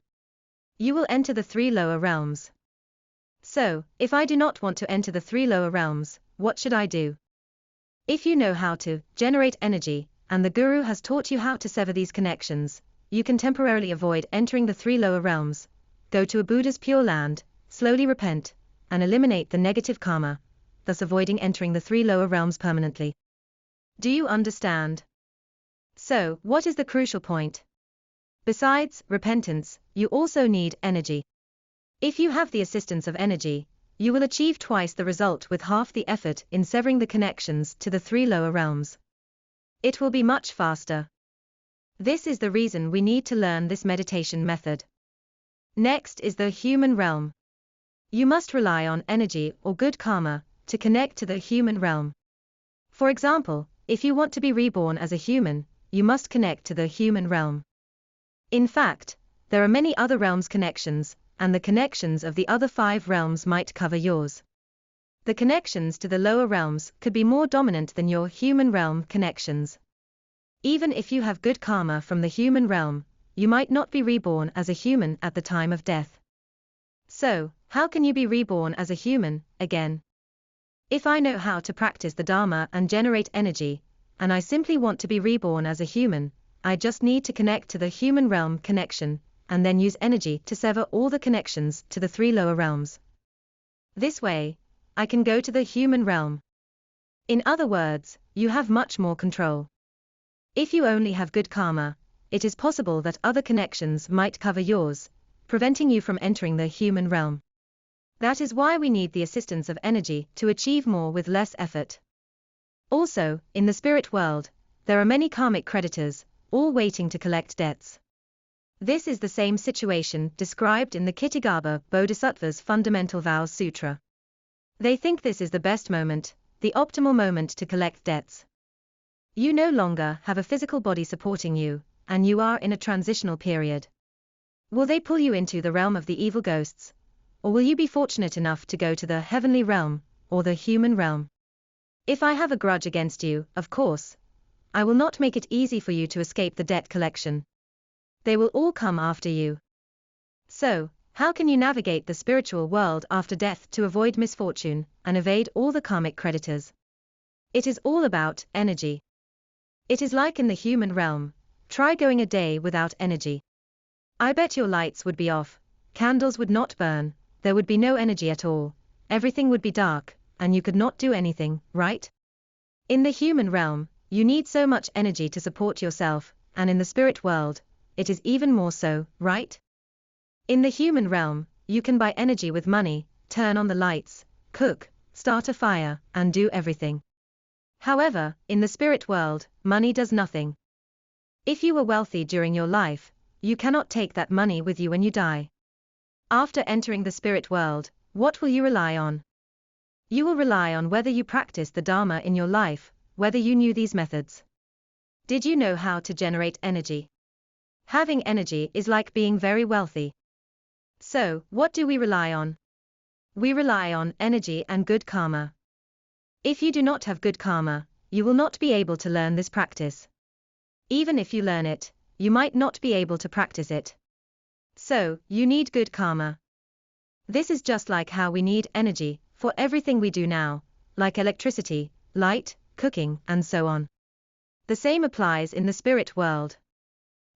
You will enter the three lower realms. So, if I do not want to enter the three lower realms, what should I do? If you know how to generate energy, and the Guru has taught you how to sever these connections, you can temporarily avoid entering the three lower realms, go to a Buddha's pure land, slowly repent, and eliminate the negative karma, thus avoiding entering the three lower realms permanently. Do you understand? So, what is the crucial point? Besides repentance, you also need energy. If you have the assistance of energy, you will achieve twice the result with half the effort in severing the connections to the three lower realms. It will be much faster. This is the reason we need to learn this meditation method. Next is the human realm. You must rely on energy or good karma to connect to the human realm. For example, if you want to be reborn as a human, you must connect to the human realm. In fact, there are many other realms connections, and the connections of the other 5 realms might cover yours. The connections to the lower realms could be more dominant than your human realm connections. Even if you have good karma from the human realm, you might not be reborn as a human at the time of death. So, how can you be reborn as a human again? If I know how to practice the Dharma and generate energy, and I simply want to be reborn as a human, I just need to connect to the human realm connection, and then use energy to sever all the connections to the 3 lower realms. This way, I can go to the human realm. In other words, you have much more control. If you only have good karma, it is possible that other connections might cover yours, preventing you from entering the human realm. That is why we need the assistance of energy to achieve more with less effort. Also, in the spirit world, there are many karmic creditors, all waiting to collect debts. This is the same situation described in the Kitigarbha Bodhisattva's Fundamental Vows Sutra. They think this is the best moment, the optimal moment to collect debts. You no longer have a physical body supporting you, and you are in a transitional period. Will they pull you into the realm of the evil ghosts? Or will you be fortunate enough to go to the heavenly realm, or the human realm? If I have a grudge against you, of course, I will not make it easy for you to escape the debt collection. They will all come after you. So, how can you navigate the spiritual world after death to avoid misfortune and evade all the karmic creditors? It is all about energy. It is like in the human realm. Try going a day without energy. I bet your lights would be off, candles would not burn, there would be no energy at all, everything would be dark, and you could not do anything, right? In the human realm, you need so much energy to support yourself, and in the spirit world, it is even more so, right? In the human realm, you can buy energy with money, turn on the lights, cook, start a fire, and do everything. However, in the spirit world, money does nothing. If you were wealthy during your life, you cannot take that money with you when you die. After entering the spirit world, what will you rely on? You will rely on whether you practice the Dharma in your life, whether you knew these methods. Did you know how to generate energy? Having energy is like being very wealthy. So, what do we rely on? We rely on energy and good karma. If you do not have good karma, you will not be able to learn this practice. Even if you learn it, you might not be able to practice it. So, you need good karma. This is just like how we need energy for everything we do now, like electricity, light, cooking, and so on. The same applies in the spirit world.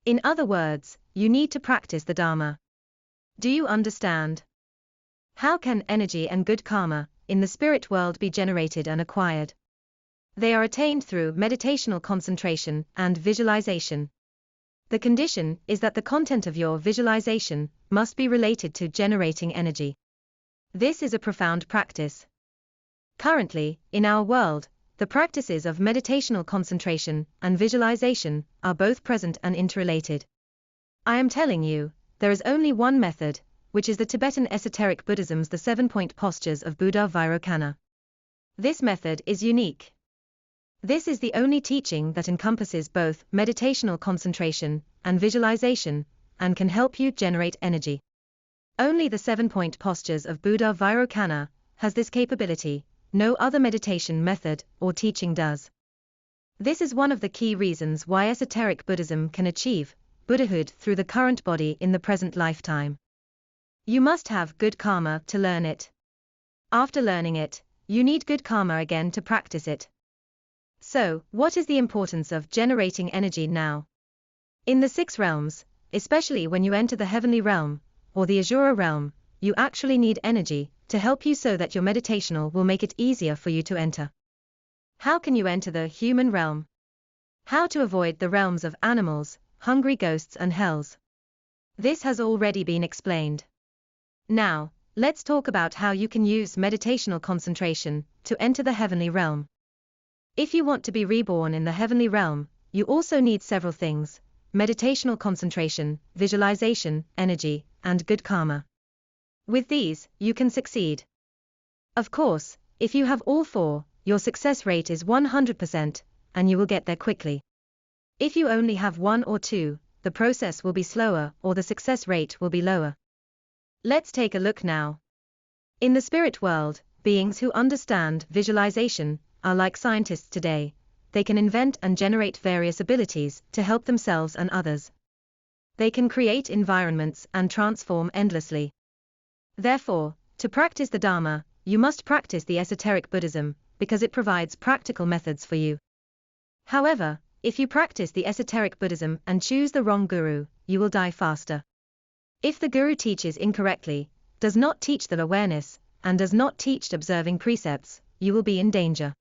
In other words, you need to practice the Dharma. Do you understand? How can energy and good karma in the spirit world be generated and acquired? They are attained through meditational concentration and visualization. The condition is that the content of your visualization must be related to generating energy. This is a profound practice. Currently, in our world, the practices of meditational concentration and visualization are both present and interrelated. I am telling you, there is only one method, which is the Tibetan esoteric Buddhism's the 7-point postures of Buddha Vairocana. This method is unique. This is the only teaching that encompasses both meditational concentration and visualization, and can help you generate energy. Only the 7-point postures of Buddha Vairocana has this capability, no other meditation method or teaching does. This is one of the key reasons why esoteric Buddhism can achieve Buddhahood through the current body in the present lifetime. You must have good karma to learn it. After learning it, you need good karma again to practice it. So, what is the importance of generating energy now? In the 6 realms, especially when you enter the heavenly realm, or the Asura realm, you actually need energy to help you so that your meditational will make it easier for you to enter. How can you enter the human realm? How to avoid the realms of animals, hungry ghosts and hells? This has already been explained. Now, let's talk about how you can use meditational concentration to enter the heavenly realm. If you want to be reborn in the heavenly realm, you also need several things: meditational concentration, visualization, energy, and good karma. With these, you can succeed. Of course, if you have all 4, your success rate is 100%, and you will get there quickly. If you only have 1 or 2, the process will be slower or the success rate will be lower. Let's take a look now. In the spirit world, beings who understand visualization are like scientists today. They can invent and generate various abilities to help themselves and others. They can create environments and transform endlessly. Therefore, to practice the Dharma, you must practice the esoteric Buddhism, because it provides practical methods for you. However, if you practice the esoteric Buddhism and choose the wrong guru, you will die faster. If the guru teaches incorrectly, does not teach the awareness, and does not teach observing precepts, you will be in danger.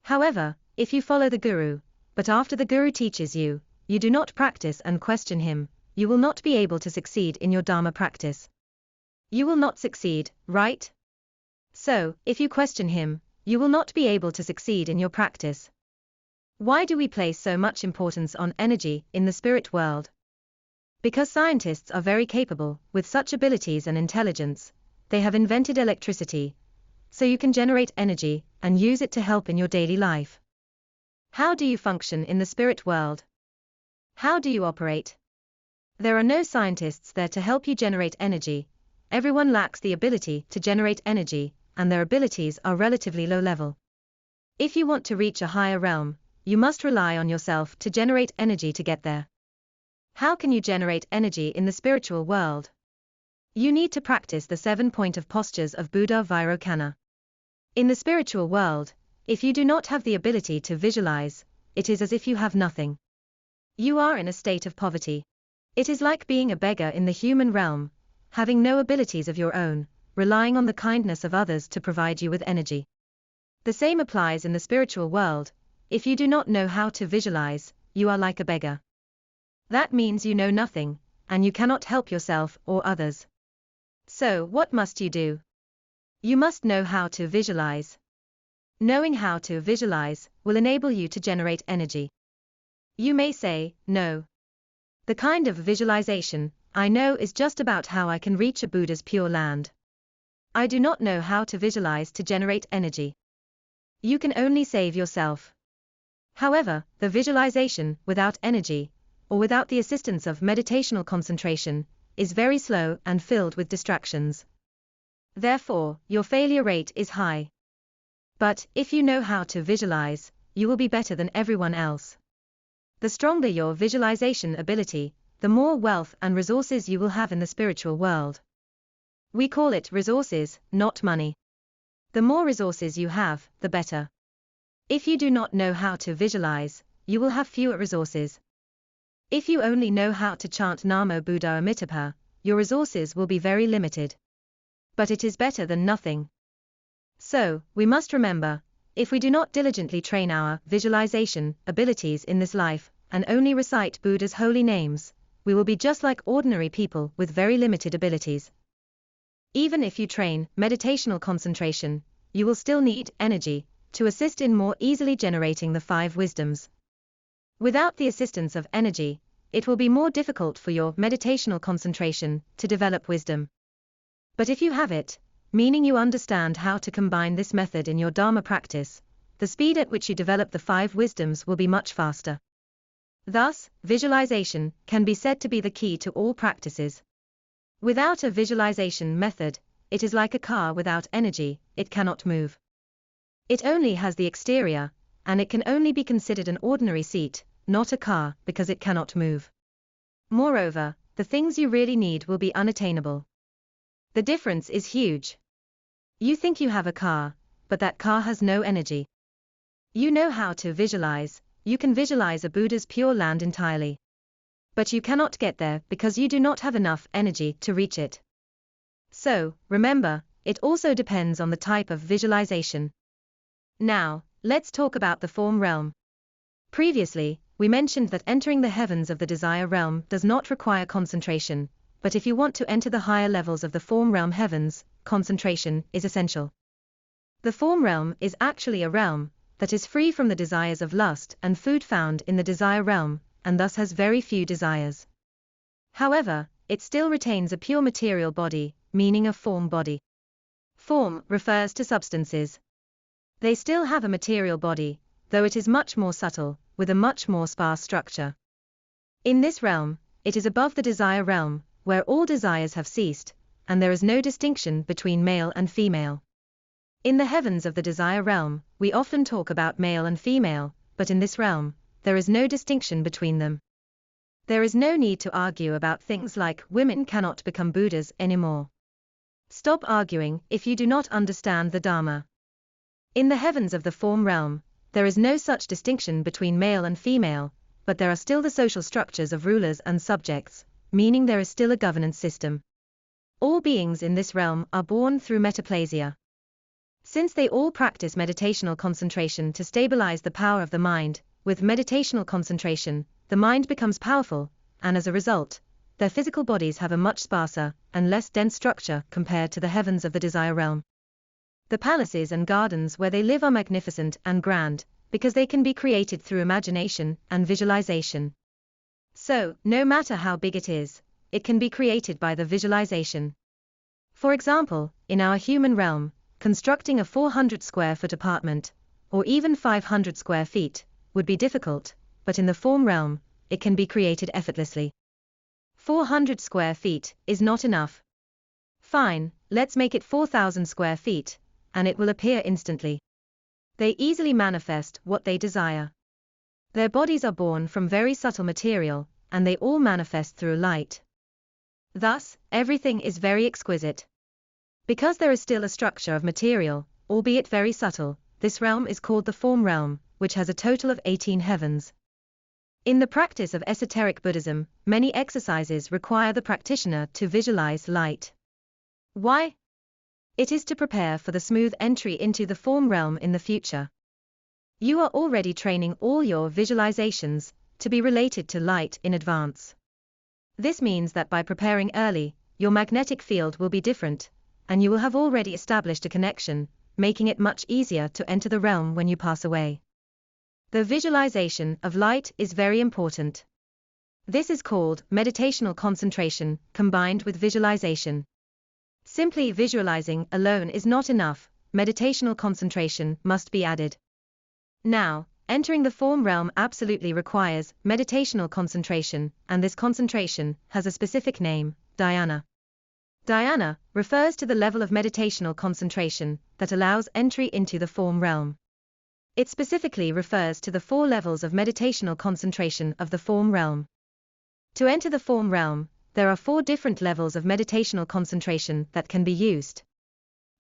However, if you follow the guru, but after the guru teaches you, you do not practice and question him, you will not be able to succeed in your Dharma practice. You will not succeed, right? So, if you question him, you will not be able to succeed in your practice. Why do we place so much importance on energy in the spirit world? Because scientists are very capable with such abilities and intelligence. They have invented electricity, so you can generate energy and use it to help in your daily life. How do you function in the spirit world? How do you operate? There are no scientists there to help you generate energy. Everyone lacks the ability to generate energy, and their abilities are relatively low level. If you want to reach a higher realm, you must rely on yourself to generate energy to get there. How can you generate energy in the spiritual world? You need to practice the 7-point of postures of Buddha Vairocana. In the spiritual world, if you do not have the ability to visualize, it is as if you have nothing. You are in a state of poverty. It is like being a beggar in the human realm, having no abilities of your own, relying on the kindness of others to provide you with energy. The same applies in the spiritual world. If you do not know how to visualize, you are like a beggar. That means you know nothing, and you cannot help yourself or others. So, what must you do? You must know how to visualize. Knowing how to visualize will enable you to generate energy. You may say, no. The kind of visualization I know is just about how I can reach a Buddha's pure land. I do not know how to visualize to generate energy. You can only save yourself. However, the visualization without energy, or without the assistance of meditational concentration, is very slow and filled with distractions. Therefore, your failure rate is high. But, if you know how to visualize, you will be better than everyone else. The stronger your visualization ability, the more wealth and resources you will have in the spiritual world. We call it resources, not money. The more resources you have, the better. If you do not know how to visualize, you will have fewer resources. If you only know how to chant Namo Buddha Amitabha, your resources will be very limited. But it is better than nothing. So, we must remember, if we do not diligently train our visualization abilities in this life, and only recite Buddha's holy names, we will be just like ordinary people with very limited abilities. Even if you train meditational concentration, you will still need energy to assist in more easily generating the 5 wisdoms. Without the assistance of energy, it will be more difficult for your meditational concentration to develop wisdom. But if you have it, meaning you understand how to combine this method in your Dharma practice, the speed at which you develop the 5 wisdoms will be much faster. Thus, visualization can be said to be the key to all practices. Without a visualization method, it is like a car without energy, it cannot move. It only has the exterior, and it can only be considered an ordinary seat, not a car, because it cannot move. Moreover, the things you really need will be unattainable. The difference is huge. You think you have a car, but that car has no energy. You know how to visualize, you can visualize a Buddha's Pure Land entirely. But you cannot get there because you do not have enough energy to reach it. So, remember, it also depends on the type of visualization. Now, let's talk about the form realm. Previously, we mentioned that entering the heavens of the desire realm does not require concentration, but if you want to enter the higher levels of the form realm heavens, concentration is essential. The form realm is actually a realm that is free from the desires of lust and food found in the desire realm, and thus has very few desires. However, it still retains a pure material body, meaning a form body. Form refers to substances. They still have a material body, though it is much more subtle, with a much more sparse structure. In this realm, it is above the desire realm, where all desires have ceased, and there is no distinction between male and female. In the heavens of the desire realm, we often talk about male and female, but in this realm, there is no distinction between them. There is no need to argue about things like women cannot become Buddhas anymore. Stop arguing if you do not understand the Dharma. In the heavens of the form realm, there is no such distinction between male and female, but there are still the social structures of rulers and subjects, meaning there is still a governance system. All beings in this realm are born through metaplasia. Since they all practice meditational concentration to stabilize the power of the mind, with meditational concentration, the mind becomes powerful, and as a result, their physical bodies have a much sparser and less dense structure compared to the heavens of the desire realm. The palaces and gardens where they live are magnificent and grand, because they can be created through imagination and visualization. So, no matter how big it can be created by the visualization. For example, in our human realm, constructing a 400 square foot apartment, or even 500 square feet, would be difficult, but in the form realm, it can be created effortlessly. 400 square feet is not enough. Fine, let's make it 4,000 square feet, and it will appear instantly. They easily manifest what they desire. Their bodies are born from very subtle material, and they all manifest through light. Thus, everything is very exquisite. Because there is still a structure of material, albeit very subtle, this realm is called the form realm, which has a total of 18 heavens. In the practice of esoteric Buddhism, many exercises require the practitioner to visualize light. Why? It is to prepare for the smooth entry into the form realm in the future. You are already training all your visualizations to be related to light in advance. This means that by preparing early, your magnetic field will be different, and you will have already established a connection, making it much easier to enter the realm when you pass away. The visualization of light is very important. This is called meditational concentration combined with visualization. Simply visualizing alone is not enough, meditational concentration must be added. Now, entering the form realm absolutely requires meditational concentration, and this concentration has a specific name, dhyana. Dhyana refers to the level of meditational concentration that allows entry into the form realm. It specifically refers to the 4 levels of meditational concentration of the form realm. To enter the form realm, there are 4 different levels of meditational concentration that can be used.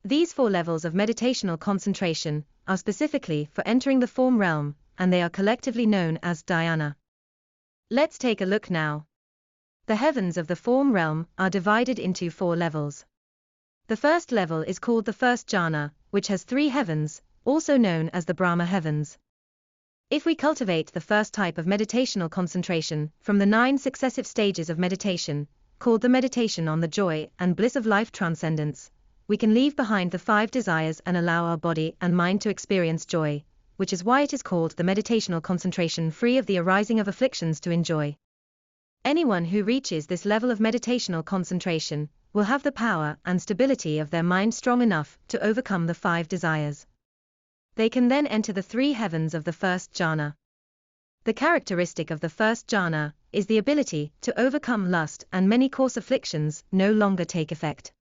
These 4 levels of meditational concentration are specifically for entering the form realm, and they are collectively known as dhyana. Let's take a look now. The heavens of the form realm are divided into 4 levels. The first level is called the first jhana, which has 3 heavens, also known as the Brahma heavens. If we cultivate the first type of meditational concentration from the 9 successive stages of meditation, called the meditation on the joy and bliss of life transcendence, we can leave behind the 5 desires and allow our body and mind to experience joy, which is why it is called the meditational concentration free of the arising of afflictions to enjoy. Anyone who reaches this level of meditational concentration will have the power and stability of their mind strong enough to overcome the 5 desires. they can then enter the three heavens of the first jhana. The characteristic of the first jhana is the ability to overcome lust, and many coarse afflictions no longer take effect.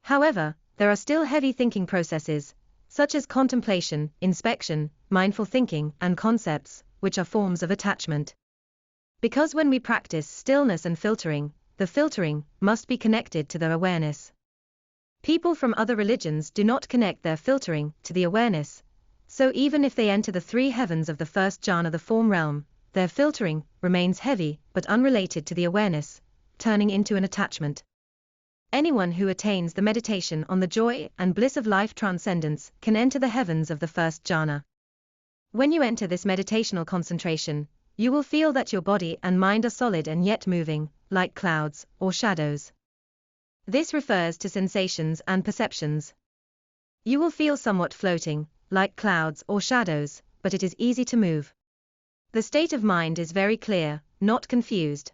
However, there are still heavy thinking processes, such as contemplation, inspection, mindful thinking, and concepts, which are forms of attachment. Because when we practice stillness and filtering, the filtering must be connected to the awareness. People from other religions do not connect their filtering to the awareness, so even if they enter the three heavens of the first jhana, the form realm, their filtering remains heavy but unrelated to the awareness, turning into an attachment. Anyone who attains the meditation on the joy and bliss of life transcendence can enter the heavens of the first jhana. When you enter this meditational concentration, you will feel that your body and mind are solid and yet moving, like clouds or shadows. This refers to sensations and perceptions. You will feel somewhat floating, like clouds or shadows, but it is easy to move. The state of mind is very clear, not confused.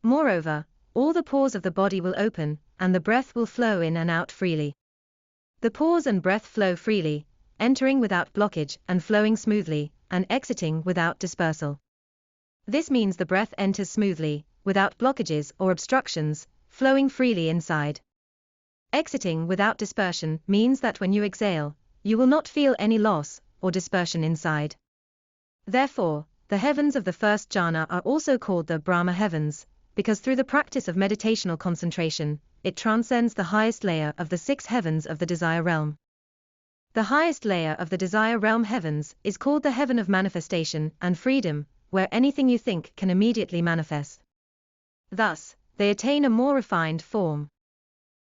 Moreover, all the pores of the body will open, and the breath will flow in and out freely. The pores and breath flow freely, entering without blockage and flowing smoothly, and exiting without dispersal. This means the breath enters smoothly, without blockages or obstructions, flowing freely inside. Exiting without dispersion means that when you exhale, you will not feel any loss or dispersion inside. Therefore, the heavens of the first jhana are also called the Brahma heavens, because through the practice of meditational concentration, it transcends the highest layer of the 6 heavens of the desire realm. The highest layer of the desire realm heavens is called the heaven of manifestation and freedom, where anything you think can immediately manifest. Thus, they attain a more refined form.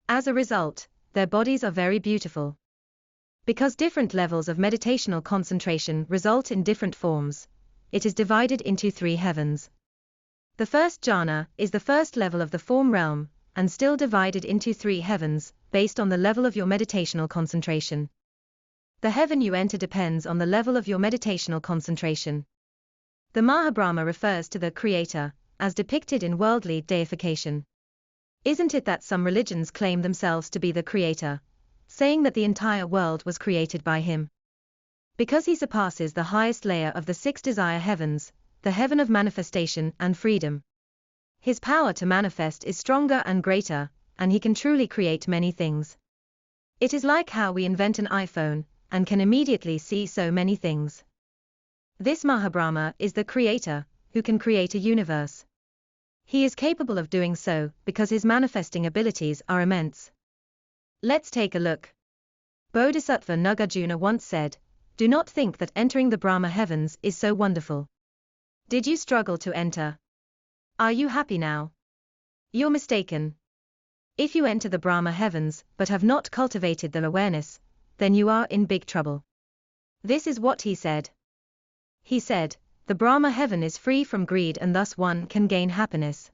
As a result, their bodies are very beautiful. Because different levels of meditational concentration result in different forms, it is divided into 3 heavens. The first jhana is the first level of the form realm, and still divided into 3 heavens, based on the level of your meditational concentration. The heaven you enter depends on the level of your meditational concentration. The Mahabrahma refers to the Creator, as depicted in worldly deification. Isn't it that some religions claim themselves to be the Creator, saying that the entire world was created by Him? Because He surpasses the highest layer of the 6 desire heavens, the heaven of manifestation and freedom. His power to manifest is stronger and greater, and He can truly create many things. It is like how we invent an iPhone, and can immediately see so many things. This Mahabrahma is the Creator, who can create a universe. He is capable of doing so, because His manifesting abilities are immense. Let's take a look. Bodhisattva Nagarjuna once said, "Do not think that entering the Brahma heavens is so wonderful. Did you struggle to enter? Are you happy now? You're mistaken. If you enter the Brahma heavens but have not cultivated the awareness, then you are in big trouble." This is what he said. He said, "The Brahma heaven is free from greed and thus one can gain happiness."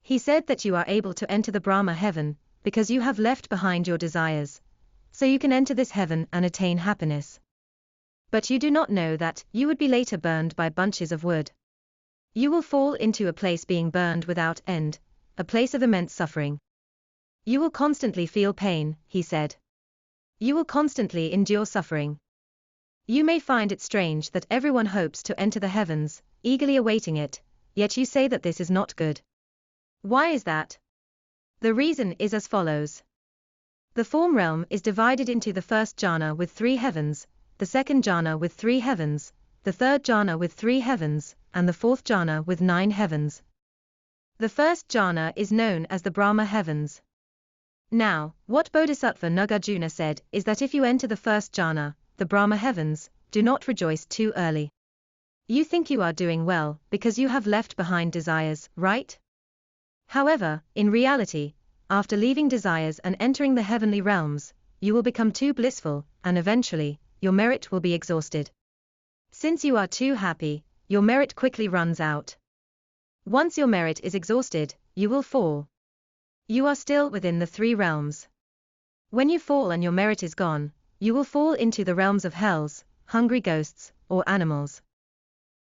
He said that you are able to enter the Brahma heaven because you have left behind your desires, so you can enter this heaven and attain happiness. But you do not know that you would be later burned by bunches of wood. You will fall into a place being burned without end, a place of immense suffering. You will constantly feel pain, he said. You will constantly endure suffering. You may find it strange that everyone hopes to enter the heavens, eagerly awaiting it, yet you say that this is not good. Why is that? The reason is as follows. The form realm is divided into the first jhana with 3 heavens, the second jhana with 3 heavens, the third jhana with 3 heavens, and the fourth jhana with 9 heavens. The first jhana is known as the Brahma heavens. Now, what Bodhisattva Nagarjuna said is that if you enter the first jhana, the Brahma heavens, do not rejoice too early. You think you are doing well because you have left behind desires, right? However, in reality, after leaving desires and entering the heavenly realms, you will become too blissful, and eventually, your merit will be exhausted. Since you are too happy, your merit quickly runs out. Once your merit is exhausted, you will fall. You are still within the 3 realms. When you fall and your merit is gone, you will fall into the realms of hells, hungry ghosts, or animals.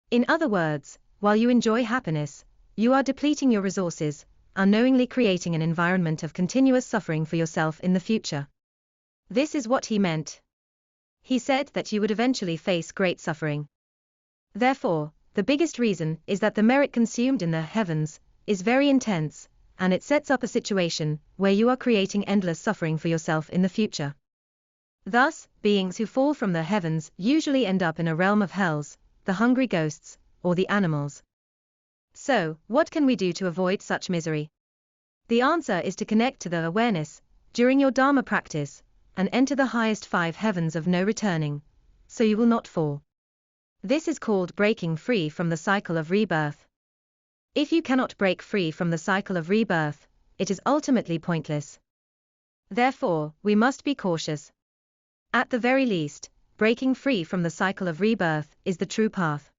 In other words, while you enjoy happiness, you are depleting your resources, unknowingly creating an environment of continuous suffering for yourself in the future. This is what he meant. He said that you would eventually face great suffering. Therefore, the biggest reason is that the merit consumed in the heavens is very intense, and it sets up a situation where you are creating endless suffering for yourself in the future. Thus, beings who fall from the heavens usually end up in a realm of hells, the hungry ghosts, or the animals. So, what can we do to avoid such misery? The answer is to connect to the awareness during your Dharma practice and enter the highest 5 heavens of no returning, so you will not fall. This is called breaking free from the cycle of rebirth. If you cannot break free from the cycle of rebirth, it is ultimately pointless. Therefore, we must be cautious. At the very least, breaking free from the cycle of rebirth is the true path.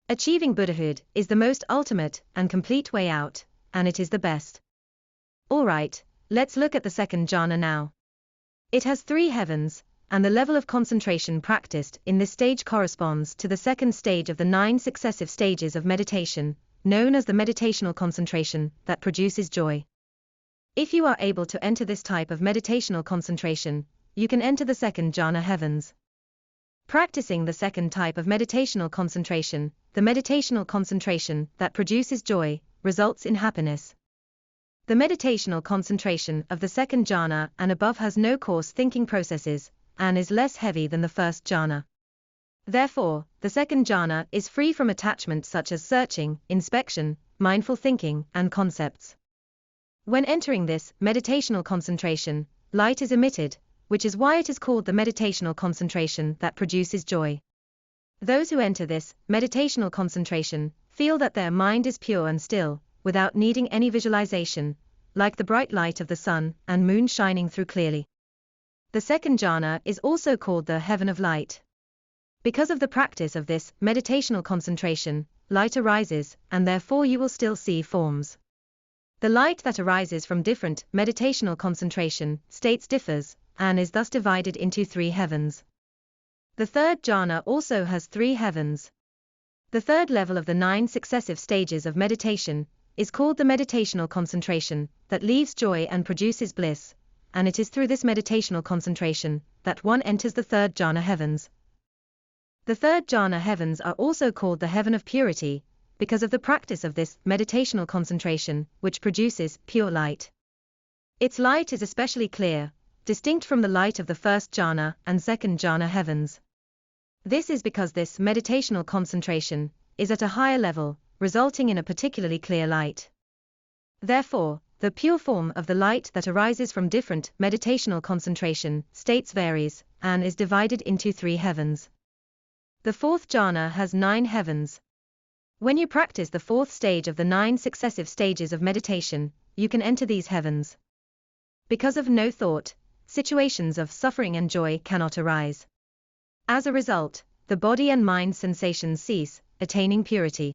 Achieving Buddhahood is the most ultimate and complete way out, and it is the best. Alright, let's look at the second jhana now. It has 3 heavens, and the level of concentration practiced in this stage corresponds to the second stage of the 9 successive stages of meditation, known as the meditational concentration that produces joy. If you are able to enter this type of meditational concentration, you can enter the second jhana heavens. Practicing the second type of meditational concentration, the meditational concentration that produces joy, results in happiness. The meditational concentration of the second jhana and above has no coarse thinking processes, and is less heavy than the first jhana. Therefore, the second jhana is free from attachment such as searching, inspection, mindful thinking, and concepts. When entering this meditational concentration, light is emitted, which is why it is called the meditational concentration that produces joy. Those who enter this meditational concentration feel that their mind is pure and still, without needing any visualization, like the bright light of the sun and moon shining through clearly. The second jhana is also called the heaven of light. Because of the practice of this meditational concentration, light arises, and therefore you will still see forms. The light that arises from different meditational concentration states differs, and is thus divided into 3 heavens. The third jhana also has 3 heavens. The third level of the 9 successive stages of meditation is called the meditational concentration that leaves joy and produces bliss, and it is through this meditational concentration that one enters the third jhana heavens. The third jhana heavens are also called the heaven of purity, because of the practice of this meditational concentration, which produces pure light. Its light is especially clear, distinct from the light of the first jhana and second jhana heavens. This is because this meditational concentration is at a higher level, resulting in a particularly clear light. Therefore, the pure form of the light that arises from different meditational concentration states varies, and is divided into 3 heavens. The fourth jhana has 9 heavens. When you practice the 4th stage of the 9 successive stages of meditation, you can enter these heavens. Because of no thought, situations of suffering and joy cannot arise. As a result, the body and mind sensations cease, attaining purity.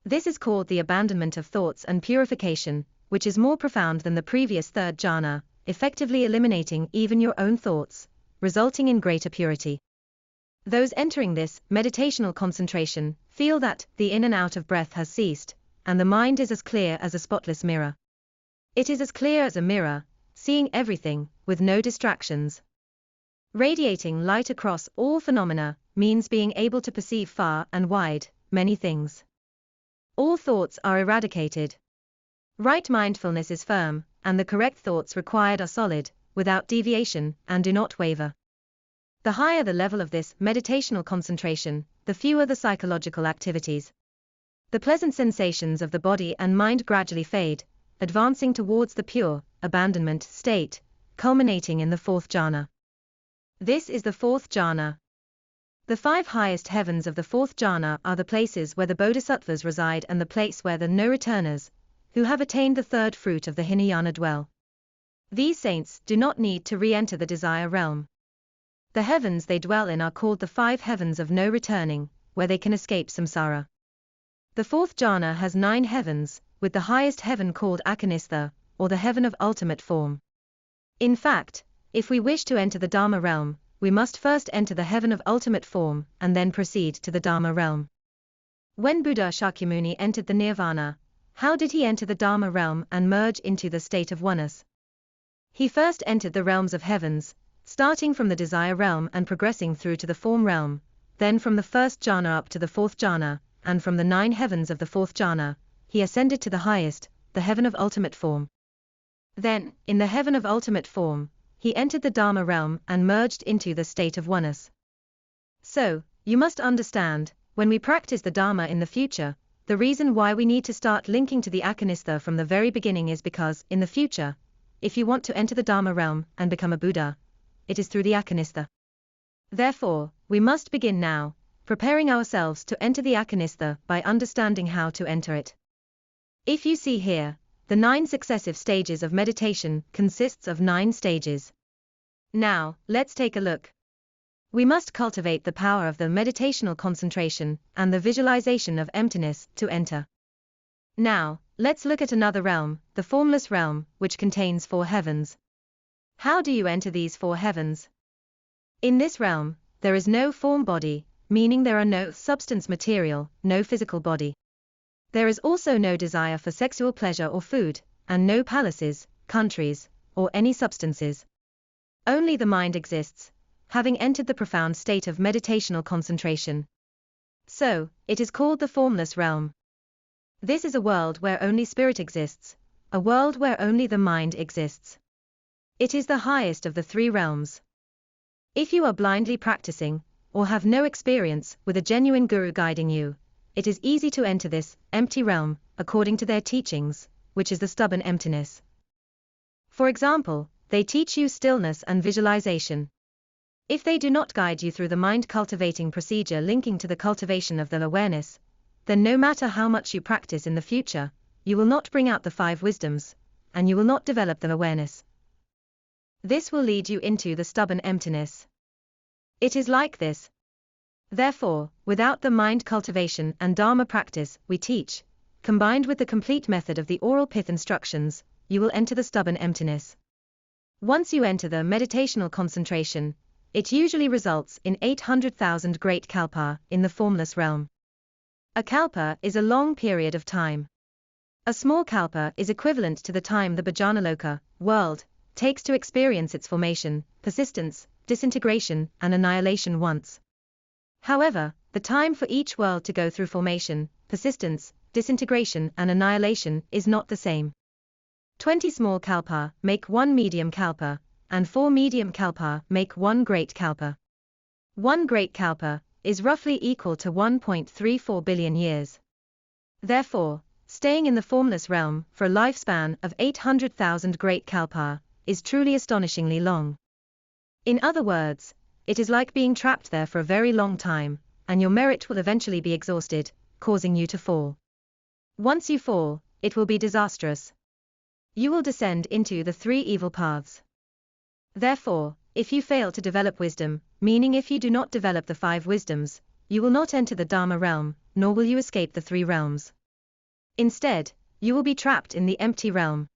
This is called the abandonment of thoughts and purification, which is more profound than the previous third jhana, effectively eliminating even your own thoughts, resulting in greater purity. Those entering this meditational concentration feel that the in and out of breath has ceased, and the mind is as clear as a spotless mirror. It is as clear as a mirror, seeing everything, with no distractions. Radiating light across all phenomena means being able to perceive far and wide, many things. All thoughts are eradicated. Right mindfulness is firm, and the correct thoughts required are solid, without deviation, and do not waver. The higher the level of this meditational concentration, the fewer the psychological activities. The pleasant sensations of the body and mind gradually fade, advancing towards the pure abandonment state, culminating in the 4th jhana. This is the 4th jhana. The 5 highest heavens of the 4th jhana are the places where the bodhisattvas reside and the place where the no-returners, who have attained the 3rd fruit of the Hinayana dwell. These saints do not need to re-enter the desire realm. The heavens they dwell in are called the 5 heavens of no returning, where they can escape samsara. The 4th jhana has 9 heavens, with the highest heaven called Akanistha, or the heaven of ultimate form. In fact, if we wish to enter the Dharma realm, we must first enter the heaven of ultimate form and then proceed to the Dharma realm. When Buddha Shakyamuni entered the Nirvana, how did he enter the Dharma realm and merge into the state of oneness? He first entered the realms of heavens, starting from the desire realm and progressing through to the form realm, then from the first jhana up to the fourth jhana, and from the 9 heavens of the fourth jhana, he ascended to the highest, the heaven of ultimate form. Then, in the heaven of ultimate form, he entered the Dharma realm and merged into the state of oneness. So, you must understand, when we practice the Dharma in the future, the reason why we need to start linking to the Akanistha from the very beginning is because, in the future, if you want to enter the Dharma realm and become a Buddha, it is through the Akanistha. Therefore, we must begin now, preparing ourselves to enter the Akanistha by understanding how to enter it. If you see here, the 9 successive stages of meditation consists of 9 stages. Now, let's take a look. We must cultivate the power of the meditational concentration and the visualization of emptiness to enter. Now, let's look at another realm, the formless realm, which contains 4 heavens. How do you enter these 4 heavens? In this realm, there is no form body, meaning there are no substance material, no physical body. There is also no desire for sexual pleasure or food, and no palaces, countries, or any substances. Only the mind exists, having entered the profound state of meditational concentration. So, it is called the formless realm. This is a world where only spirit exists, a world where only the mind exists. It is the highest of the 3 realms. If you are blindly practicing, or have no experience with a genuine guru guiding you, it is easy to enter this empty realm, according to their teachings, which is the stubborn emptiness. For example, they teach you stillness and visualization. If they do not guide you through the mind-cultivating procedure linking to the cultivation of the awareness, then no matter how much you practice in the future, you will not bring out the 5 wisdoms, and you will not develop the awareness. This will lead you into the stubborn emptiness. It is like this. Therefore, without the mind cultivation and Dharma practice we teach, combined with the complete method of the oral pith instructions, you will enter the stubborn emptiness. Once you enter the meditational concentration, it usually results in 800,000 great kalpa in the formless realm. A kalpa is a long period of time. A small kalpa is equivalent to the time the Bhajanaloka world takes to experience its formation, persistence, disintegration, and annihilation once. However, the time for each world to go through formation, persistence, disintegration, and annihilation is not the same. 20 small kalpa make 1 medium kalpa, and 4 medium kalpa make 1 great kalpa. 1 great kalpa is roughly equal to 1.34 billion years. Therefore, staying in the formless realm for a lifespan of 800,000 great kalpa is truly astonishingly long. In other words, it is like being trapped there for a very long time, and your merit will eventually be exhausted, causing you to fall. Once you fall, it will be disastrous. You will descend into the 3 evil paths. Therefore, if you fail to develop wisdom, meaning if you do not develop the 5 wisdoms, you will not enter the Dharma realm, nor will you escape the 3 realms. Instead, you will be trapped in the empty realm.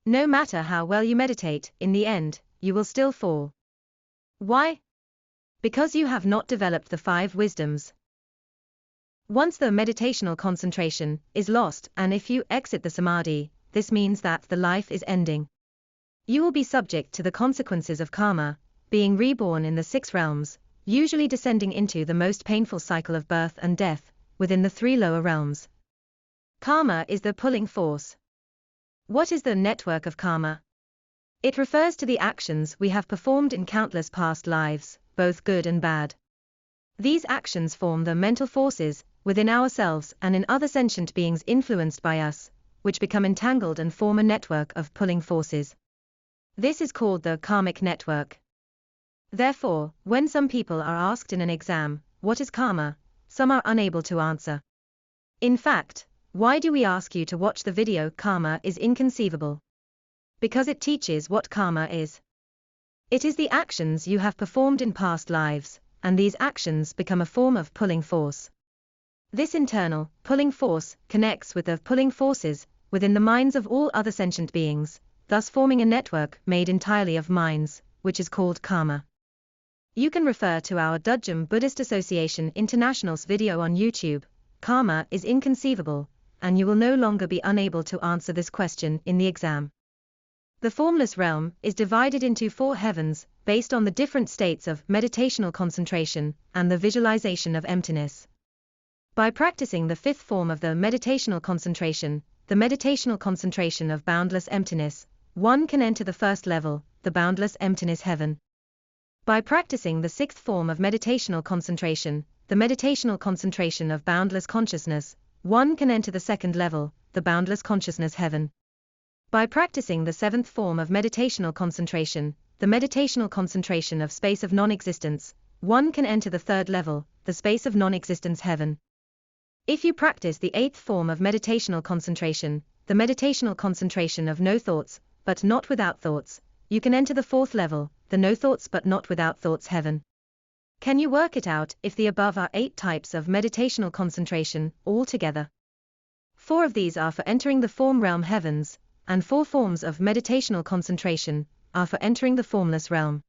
No matter how well you meditate, in the end, you will still fall. Why? Because you have not developed the 5 wisdoms. Once the meditational concentration is lost, and if you exit the samadhi, this means that the life is ending. You will be subject to the consequences of karma, being reborn in the 6 realms, usually descending into the most painful cycle of birth and death, within the 3 lower realms. Karma is the pulling force. What is the network of karma? It refers to the actions we have performed in countless past lives, both good and bad. These actions form the mental forces within ourselves and in other sentient beings influenced by us, which become entangled and form a network of pulling forces. This is called the karmic network. Therefore, when some people are asked in an exam, what is karma, some are unable to answer. In fact, why do we ask you to watch the video? Karma is inconceivable. Because it teaches what karma is. It is the actions you have performed in past lives, and these actions become a form of pulling force. This internal, pulling force, connects with the pulling forces within the minds of all other sentient beings, thus forming a network made entirely of minds, which is called karma. You can refer to our Dudjom Buddhist Association International's video on YouTube, Karma is Inconceivable, and you will no longer be unable to answer this question in the exam. The formless realm is divided into 4 heavens, based on the different states of meditational concentration and the visualization of emptiness. By practicing the 5th form of the meditational concentration, the meditational concentration of boundless emptiness, one can enter the 1st level, the boundless emptiness heaven. By practicing the 6th form of meditational concentration, the meditational concentration of boundless consciousness, one can enter the 2nd level, the boundless consciousness heaven. By practicing the 7th form of meditational concentration, the meditational concentration of space of non-existence, one can enter the 3rd level, the space of non-existence heaven. If you practice the 8th form of meditational concentration, the meditational concentration of no thoughts, but not without thoughts, you can enter the 4th level, the no thoughts but not without thoughts heaven. Can you work it out if the above are 8 types of meditational concentration altogether? 4 of these are for entering the form realm heavens, and 4 forms of meditational concentration are for entering the formless realm.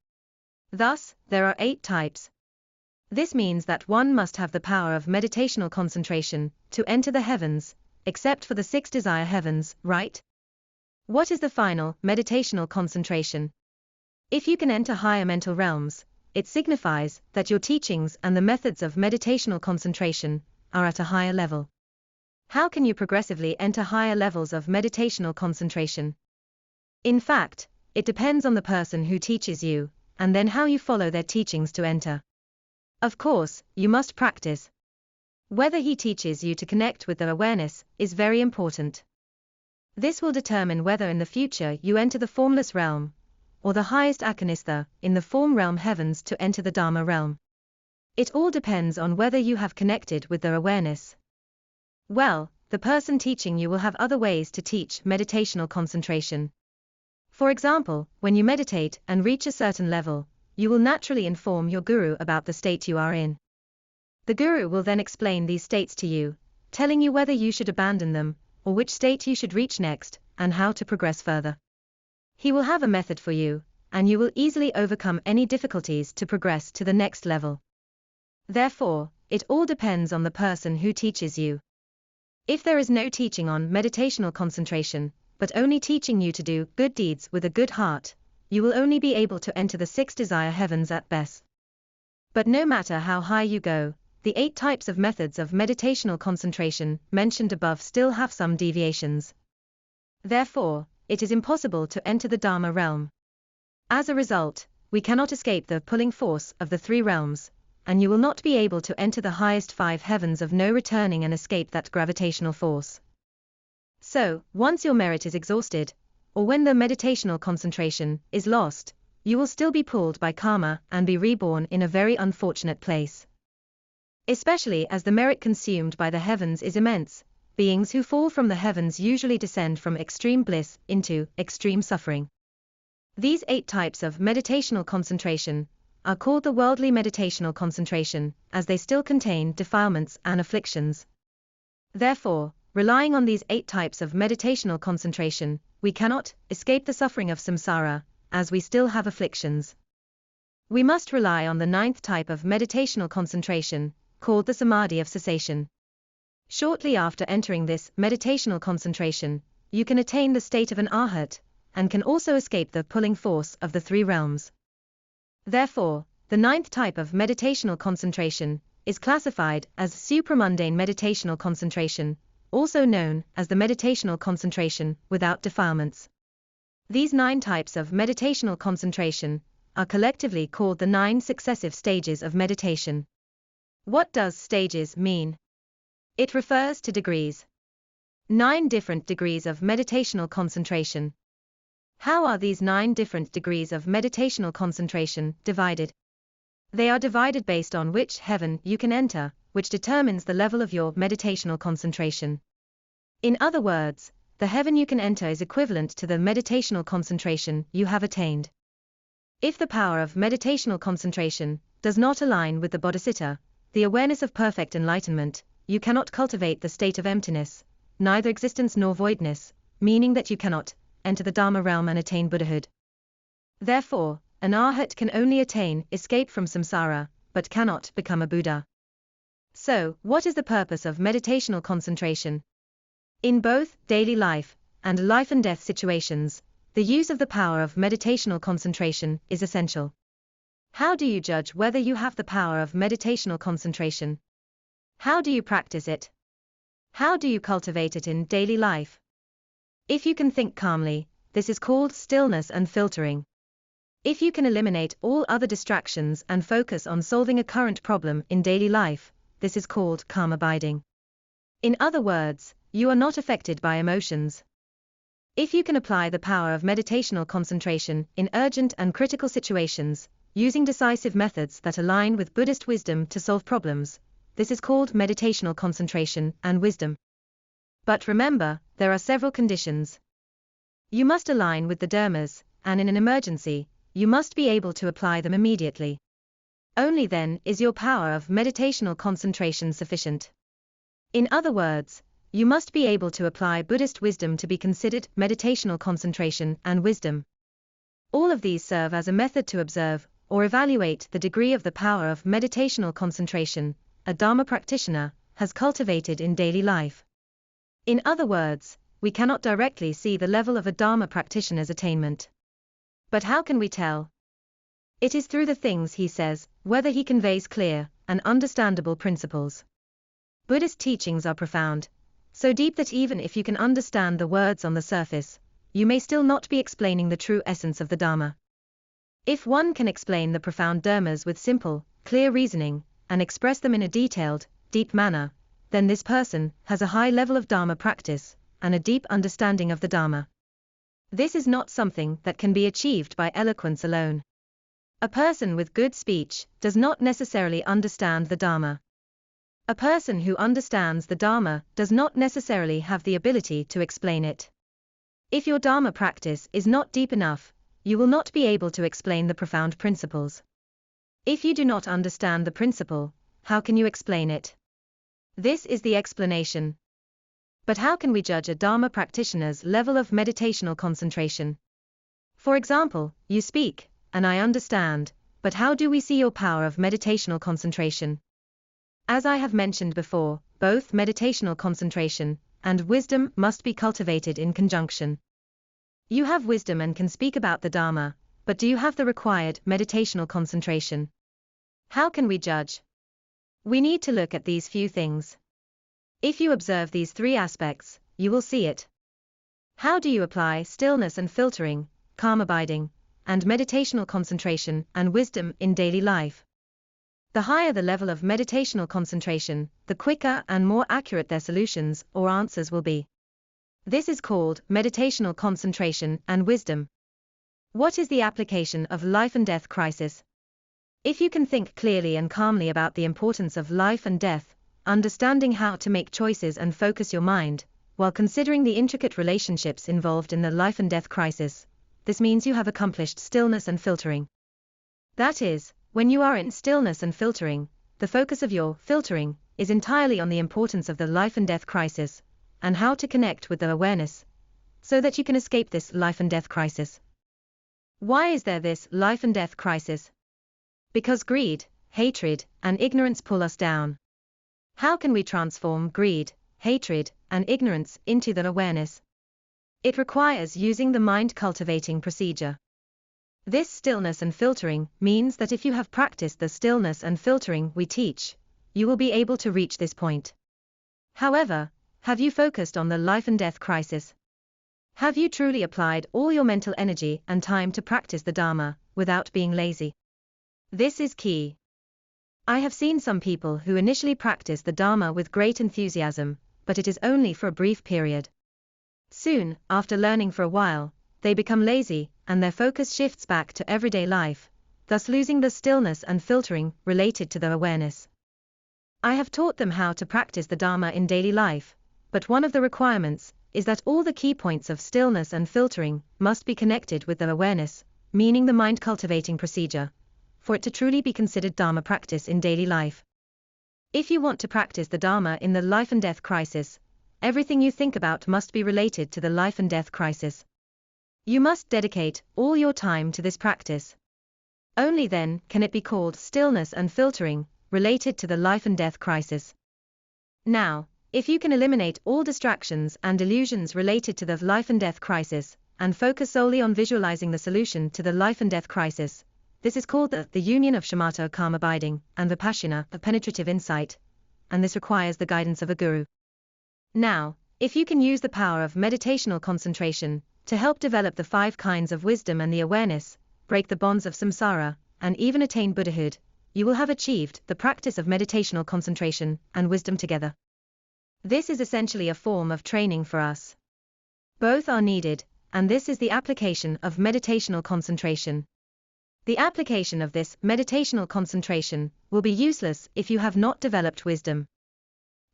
Thus, there are 8 types. This means that one must have the power of meditational concentration to enter the heavens, except for the 6 desire heavens, right? What is the final meditational concentration? If you can enter higher mental realms, it signifies that your teachings and the methods of meditational concentration are at a higher level. How can you progressively enter higher levels of meditational concentration? In fact, it depends on the person who teaches you, and then how you follow their teachings to enter. Of course, you must practice. Whether he teaches you to connect with the awareness is very important. This will determine whether in the future you enter the formless realm, or the highest Akanistha, in the form realm heavens to enter the Dharma realm. It all depends on whether you have connected with their awareness. Well, the person teaching you will have other ways to teach meditational concentration. For example, when you meditate and reach a certain level, you will naturally inform your guru about the state you are in. The guru will then explain these states to you, telling you whether you should abandon them, or which state you should reach next, and how to progress further. He will have a method for you, and you will easily overcome any difficulties to progress to the next level. Therefore, it all depends on the person who teaches you. If there is no teaching on meditational concentration, but only teaching you to do good deeds with a good heart, you will only be able to enter the 6 desire heavens at best. But no matter how high you go, the 8 types of methods of meditational concentration mentioned above still have some deviations. Therefore, it is impossible to enter the Dharma realm. As a result, we cannot escape the pulling force of the 3 realms, and you will not be able to enter the highest 5 heavens of no returning and escape that gravitational force. So, once your merit is exhausted, or when the meditational concentration is lost, you will still be pulled by karma and be reborn in a very unfortunate place. Especially as the merit consumed by the heavens is immense, beings who fall from the heavens usually descend from extreme bliss into extreme suffering. These 8 types of meditational concentration are called the worldly meditational concentration, as they still contain defilements and afflictions. Therefore, relying on these 8 types of meditational concentration, we cannot escape the suffering of samsara, as we still have afflictions. We must rely on the 9th type of meditational concentration, called the samadhi of cessation. Shortly after entering this meditational concentration, you can attain the state of an arhat, and can also escape the pulling force of the 3 realms. Therefore, the 9th type of meditational concentration is classified as supramundane meditational concentration, also known as the meditational concentration without defilements. These 9 types of meditational concentration are collectively called the 9 successive stages of meditation. What does stages mean? It refers to degrees. 9 different degrees of meditational concentration. How are these 9 different degrees of meditational concentration divided? They are divided based on which heaven you can enter, which determines the level of your meditational concentration. In other words, the heaven you can enter is equivalent to the meditational concentration you have attained. If the power of meditational concentration does not align with the bodhicitta, the awareness of perfect enlightenment, you cannot cultivate the state of emptiness, neither existence nor voidness, meaning that you cannot enter the Dharma realm and attain Buddhahood. Therefore, an arhat can only attain escape from samsara, but cannot become a Buddha. So, what is the purpose of meditational concentration? In both daily life and life and death situations, the use of the power of meditational concentration is essential. How do you judge whether you have the power of meditational concentration? How do you practice it? How do you cultivate it in daily life? If you can think calmly, this is called stillness and filtering. If you can eliminate all other distractions and focus on solving a current problem in daily life, this is called calm abiding. In other words, you are not affected by emotions. If you can apply the power of meditational concentration in urgent and critical situations, using decisive methods that align with Buddhist wisdom to solve problems, this is called meditational concentration and wisdom. But remember, there are several conditions. You must align with the dharmas, and in an emergency, you must be able to apply them immediately. Only then is your power of meditational concentration sufficient. In other words, you must be able to apply Buddhist wisdom to be considered meditational concentration and wisdom. All of these serve as a method to observe or evaluate the degree of the power of meditational concentration a Dharma practitioner has cultivated in daily life. In other words, we cannot directly see the level of a Dharma practitioner's attainment. But how can we tell? It is through the things he says, whether he conveys clear and understandable principles. Buddhist teachings are profound, so deep that even if you can understand the words on the surface, you may still not be explaining the true essence of the Dharma. If one can explain the profound dharmas with simple, clear reasoning, and express them in a detailed, deep manner, then this person has a high level of Dharma practice, and a deep understanding of the Dharma. This is not something that can be achieved by eloquence alone. A person with good speech does not necessarily understand the Dharma. A person who understands the Dharma does not necessarily have the ability to explain it. If your Dharma practice is not deep enough, you will not be able to explain the profound principles. If you do not understand the principle, how can you explain it? This is the explanation. But how can we judge a Dharma practitioner's level of meditational concentration? For example, you speak, and I understand, but how do we see your power of meditational concentration? As I have mentioned before, both meditational concentration and wisdom must be cultivated in conjunction. You have wisdom and can speak about the Dharma, but do you have the required meditational concentration? How can we judge? We need to look at these few things. If you observe these three aspects, you will see it. How do you apply stillness and filtering, calm abiding, and meditational concentration and wisdom in daily life? The higher the level of meditational concentration, the quicker and more accurate their solutions or answers will be. This is called meditational concentration and wisdom. What is the application of life and death crisis? If you can think clearly and calmly about the importance of life and death, understanding how to make choices and focus your mind, while considering the intricate relationships involved in the life and death crisis, this means you have accomplished stillness and filtering. That is, when you are in stillness and filtering, the focus of your filtering is entirely on the importance of the life and death crisis, and how to connect with the awareness, so that you can escape this life and death crisis. Why is there this life and death crisis? Because greed, hatred, and ignorance pull us down. How can we transform greed, hatred, and ignorance into the awareness? It requires using the mind-cultivating procedure. This stillness and filtering means that if you have practiced the stillness and filtering we teach, you will be able to reach this point. However, have you focused on the life and death crisis? Have you truly applied all your mental energy and time to practice the Dharma, without being lazy? This is key. I have seen some people who initially practice the Dharma with great enthusiasm, but it is only for a brief period. Soon, after learning for a while, they become lazy, and their focus shifts back to everyday life, thus losing the stillness and filtering related to their awareness. I have taught them how to practice the Dharma in daily life, but one of the requirements is that all the key points of stillness and filtering must be connected with their awareness, meaning the mind-cultivating procedure, for it to truly be considered Dharma practice in daily life. If you want to practice the Dharma in the life and death crisis, everything you think about must be related to the life and death crisis. You must dedicate all your time to this practice. Only then can it be called stillness and filtering, related to the life and death crisis. Now, if you can eliminate all distractions and illusions related to the life and death crisis, and focus solely on visualizing the solution to the life and death crisis. This is called the union of shamatha of calm abiding and vipassana of penetrative insight, and this requires the guidance of a guru. Now, if you can use the power of meditational concentration to help develop the 5 kinds of wisdom and the awareness, break the bonds of samsara, and even attain Buddhahood, you will have achieved the practice of meditational concentration and wisdom together. This is essentially a form of training for us. Both are needed, and this is the application of meditational concentration. The application of this meditational concentration will be useless if you have not developed wisdom.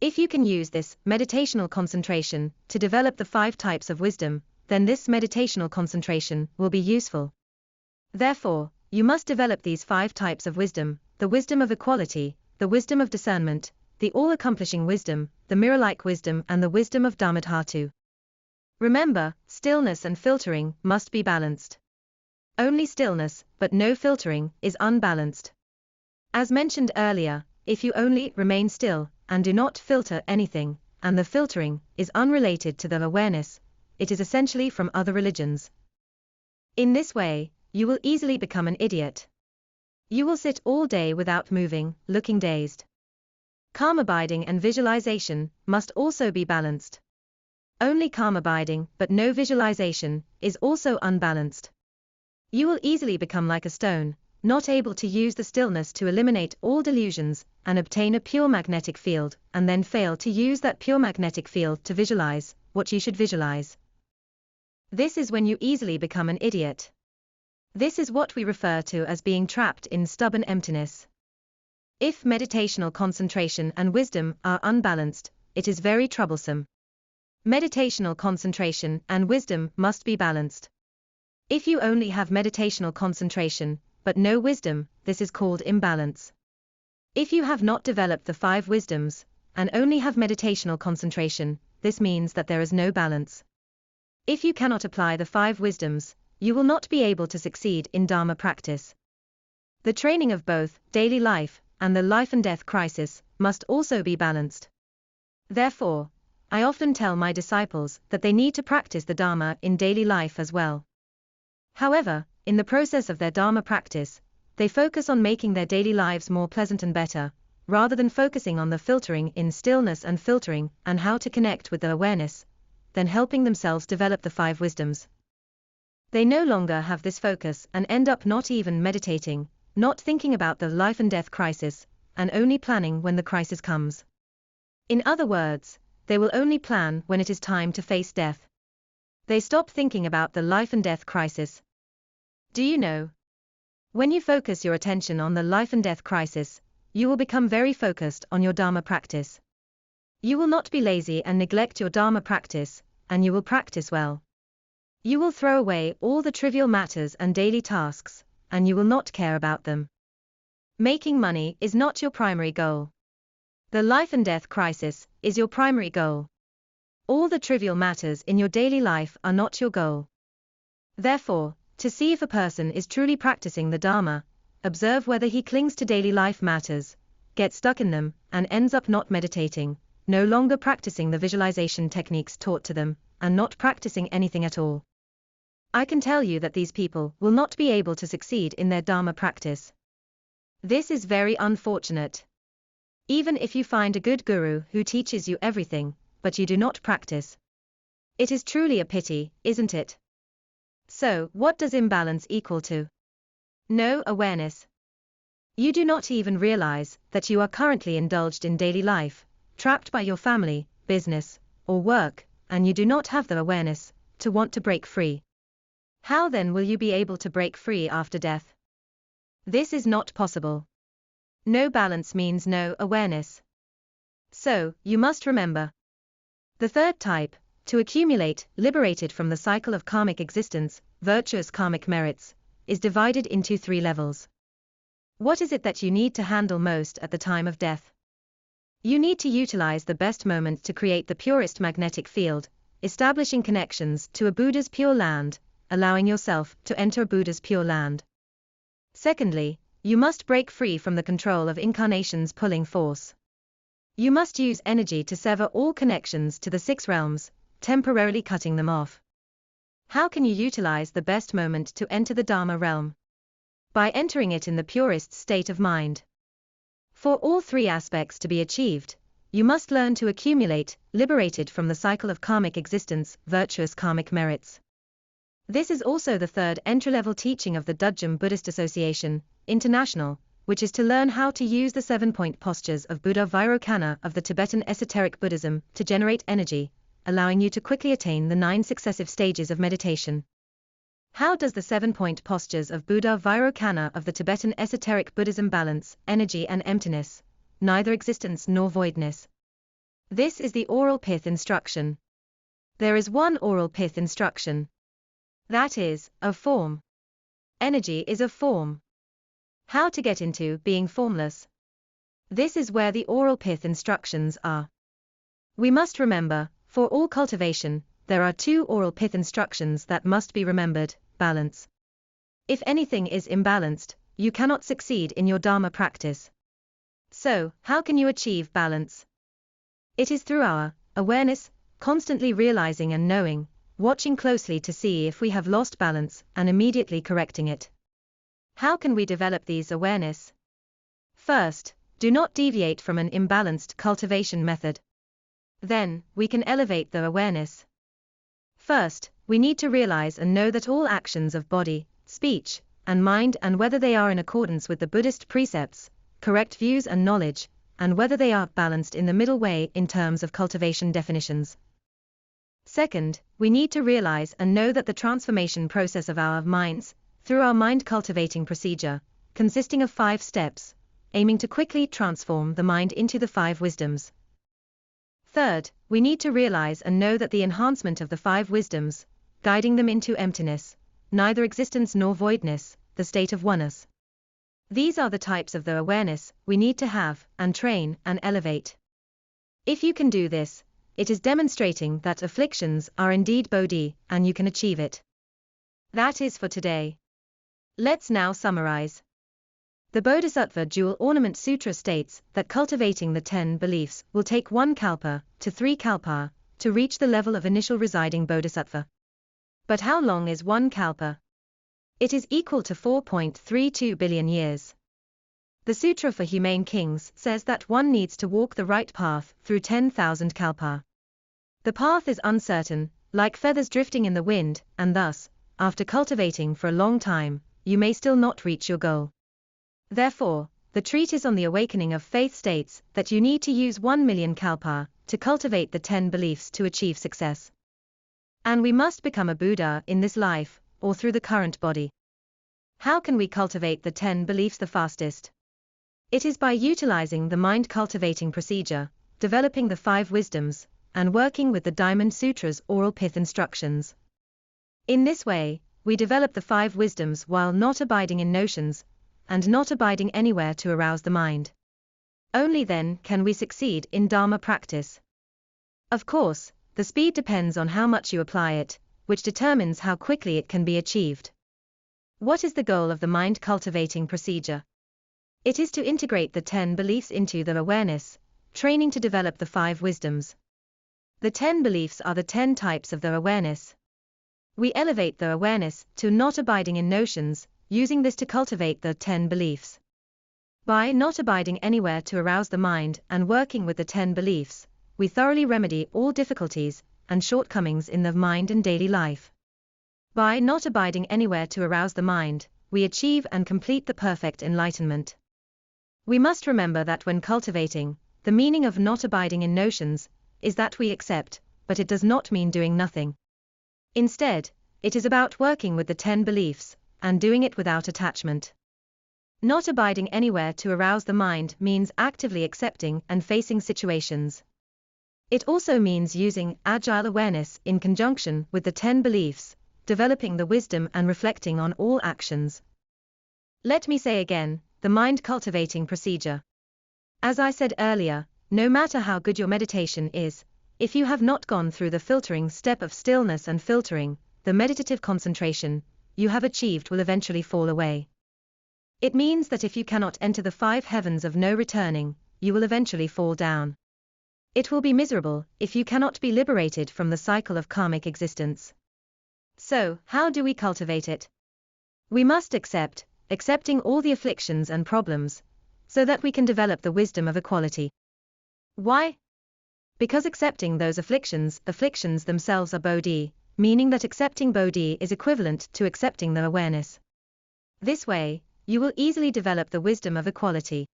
If you can use this meditational concentration to develop the 5 types of wisdom, then this meditational concentration will be useful. Therefore, you must develop these 5 types of wisdom: the wisdom of equality, the wisdom of discernment, the all-accomplishing wisdom, the mirror-like wisdom, and the wisdom of Dharmadhatu. Remember, stillness and filtering must be balanced. Only stillness, but no filtering, is unbalanced. As mentioned earlier, if you only remain still and do not filter anything, and the filtering is unrelated to the awareness, it is essentially from other religions. In this way, you will easily become an idiot. You will sit all day without moving, looking dazed. Calm abiding and visualization must also be balanced. Only calm abiding but no visualization is also unbalanced. You will easily become like a stone, not able to use the stillness to eliminate all delusions and obtain a pure magnetic field, and then fail to use that pure magnetic field to visualize what you should visualize. This is when you easily become an idiot. This is what we refer to as being trapped in stubborn emptiness. If meditational concentration and wisdom are unbalanced, it is very troublesome. Meditational concentration and wisdom must be balanced. If you only have meditational concentration, but no wisdom, this is called imbalance. If you have not developed the 5 wisdoms, and only have meditational concentration, this means that there is no balance. If you cannot apply the 5 wisdoms, you will not be able to succeed in Dharma practice. The training of both daily life and the life and death crisis must also be balanced. Therefore, I often tell my disciples that they need to practice the Dharma in daily life as well. However, in the process of their Dharma practice, they focus on making their daily lives more pleasant and better, rather than focusing on the filtering in stillness and filtering and how to connect with the awareness, then helping themselves develop the 5 wisdoms. They no longer have this focus and end up not even meditating, not thinking about the life and death crisis, and only planning when the crisis comes. In other words, they will only plan when it is time to face death. They stop thinking about the life and death crisis. Do you know? When you focus your attention on the life and death crisis, you will become very focused on your Dharma practice. You will not be lazy and neglect your Dharma practice, and you will practice well. You will throw away all the trivial matters and daily tasks, and you will not care about them. Making money is not your primary goal. The life and death crisis is your primary goal. All the trivial matters in your daily life are not your goal. Therefore, to see if a person is truly practicing the Dharma, observe whether he clings to daily life matters, gets stuck in them, and ends up not meditating, no longer practicing the visualization techniques taught to them, and not practicing anything at all. I can tell you that these people will not be able to succeed in their Dharma practice. This is very unfortunate. Even if you find a good guru who teaches you everything, but you do not practice. It is truly a pity, isn't it? So, what does imbalance equal to? No awareness. You do not even realize that you are currently indulged in daily life, trapped by your family, business, or work, and you do not have the awareness to want to break free. How then will you be able to break free after death? This is not possible. No balance means no awareness. So, you must remember. The 3rd type, to accumulate, liberated from the cycle of karmic existence, virtuous karmic merits, is divided into 3 levels. What is it that you need to handle most at the time of death? You need to utilize the best moment to create the purest magnetic field, establishing connections to a Buddha's pure land, allowing yourself to enter Buddha's pure land. Secondly, you must break free from the control of incarnation's pulling force. You must use energy to sever all connections to the 6 realms, temporarily cutting them off. How can you utilize the best moment to enter the Dharma realm? By entering it in the purest state of mind. For all three aspects to be achieved, you must learn to accumulate, liberated from the cycle of karmic existence, virtuous karmic merits. This is also the third entry-level teaching of the Dudjom Buddhist Association, International, which is to learn how to use the 7-point postures of Buddha Vairocana of the Tibetan esoteric Buddhism to generate energy, allowing you to quickly attain the 9 successive stages of meditation. How does the 7-point postures of Buddha Vairocana of the Tibetan esoteric Buddhism balance energy and emptiness, neither existence nor voidness? This is the oral pith instruction. There is one oral pith instruction. That is, of form. Energy is of form. How to get into being formless? This is where the oral pith instructions are. We must remember, for all cultivation, there are 2 oral pith instructions that must be remembered: balance. If anything is imbalanced, you cannot succeed in your Dharma practice. So, how can you achieve balance? It is through our awareness, constantly realizing and knowing, watching closely to see if we have lost balance, and immediately correcting it. How can we develop these awareness? First, do not deviate from an imbalanced cultivation method. Then, we can elevate the awareness. First, we need to realize and know that all actions of body, speech, and mind, and whether they are in accordance with the Buddhist precepts, correct views and knowledge, and whether they are balanced in the middle way in terms of cultivation definitions. Second, we need to realize and know that the transformation process of our minds, through our mind cultivating procedure, consisting of 5 steps, aiming to quickly transform the mind into the 5 wisdoms. Third, we need to realize and know that the enhancement of the 5 wisdoms, guiding them into emptiness, neither existence nor voidness, the state of oneness. These are the types of the awareness we need to have, and train, and elevate. If you can do this, it is demonstrating that afflictions are indeed bodhi, and you can achieve it. That is for today. Let's now summarize. The Bodhisattva Jewel Ornament Sutra states that cultivating the 10 beliefs will take 1 kalpa to 3 kalpa to reach the level of initial residing Bodhisattva. But how long is 1 kalpa? It is equal to 4.32 billion years. The Sutra for Humane Kings says that one needs to walk the right path through 10,000 kalpa. The path is uncertain, like feathers drifting in the wind, and thus, after cultivating for a long time, you may still not reach your goal. Therefore, the treatise on the awakening of faith states that you need to use 1 million kalpa to cultivate the 10 beliefs to achieve success. And we must become a Buddha in this life, or through the current body. How can we cultivate the 10 beliefs the fastest? It is by utilizing the mind cultivating procedure, developing the 5 wisdoms, and working with the Diamond Sutra's oral pith instructions. In this way, we develop the 5 wisdoms while not abiding in notions, and not abiding anywhere to arouse the mind. Only then can we succeed in Dharma practice. Of course, the speed depends on how much you apply it, which determines how quickly it can be achieved. What is the goal of the mind cultivating procedure? It is to integrate the 10 beliefs into the awareness, training to develop the 5 wisdoms. The 10 beliefs are the 10 types of the awareness. We elevate the awareness to not abiding in notions, using this to cultivate the 10 beliefs. By not abiding anywhere to arouse the mind and working with the 10 beliefs, we thoroughly remedy all difficulties and shortcomings in the mind and daily life. By not abiding anywhere to arouse the mind, we achieve and complete the perfect enlightenment. We must remember that when cultivating, the meaning of not abiding in notions is that we accept, but it does not mean doing nothing. Instead, it is about working with the 10 beliefs, and doing it without attachment. Not abiding anywhere to arouse the mind means actively accepting and facing situations. It also means using agile awareness in conjunction with the 10 beliefs, developing the wisdom and reflecting on all actions. Let me say again, the mind cultivating procedure. As I said earlier, no matter how good your meditation is, if you have not gone through the filtering step of stillness and filtering, the meditative concentration you have achieved will eventually fall away. It means that if you cannot enter the 5 heavens of no returning, you will eventually fall down. It will be miserable if you cannot be liberated from the cycle of karmic existence. So, how do we cultivate it? We must accepting all the afflictions and problems, so that we can develop the wisdom of equality. Why? Because accepting those afflictions themselves are bodhi, meaning that accepting bodhi is equivalent to accepting the awareness. This way, you will easily develop the wisdom of equality.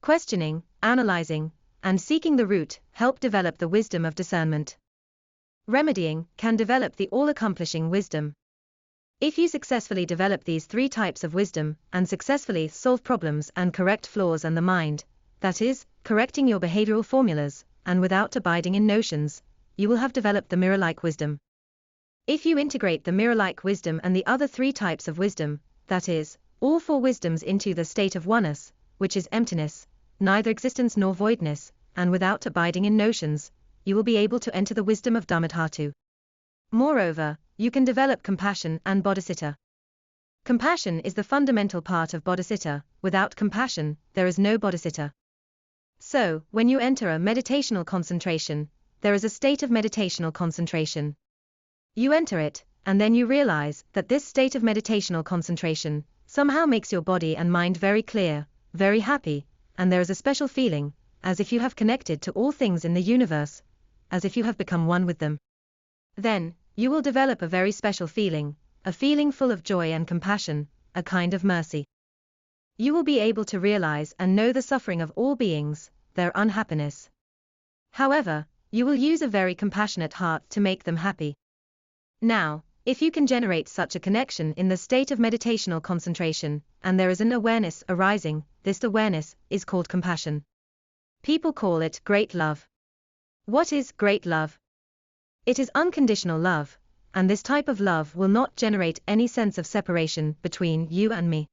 Questioning, analyzing, and seeking the root help develop the wisdom of discernment. Remedying can develop the all-accomplishing wisdom. If you successfully develop these three types of wisdom and successfully solve problems and correct flaws in the mind, that is, correcting your behavioral formulas, and without abiding in notions, you will have developed the mirror-like wisdom. If you integrate the mirror-like wisdom and the other three types of wisdom, that is, all four wisdoms into the state of oneness, which is emptiness, neither existence nor voidness, and without abiding in notions, you will be able to enter the wisdom of Dharmadhatu. Moreover, you can develop compassion and bodhicitta. Compassion is the fundamental part of bodhicitta. Without compassion, there is no bodhicitta. So, when you enter a meditational concentration, there is a state of meditational concentration. You enter it, and then you realize that this state of meditational concentration somehow makes your body and mind very clear, very happy, and there is a special feeling, as if you have connected to all things in the universe, as if you have become one with them. Then, you will develop a very special feeling, a feeling full of joy and compassion, a kind of mercy. You will be able to realize and know the suffering of all beings, their unhappiness. However, you will use a very compassionate heart to make them happy. Now, if you can generate such a connection in the state of meditational concentration, and there is an awareness arising, this awareness is called compassion. People call it great love. What is great love? It is unconditional love, and this type of love will not generate any sense of separation between you and me.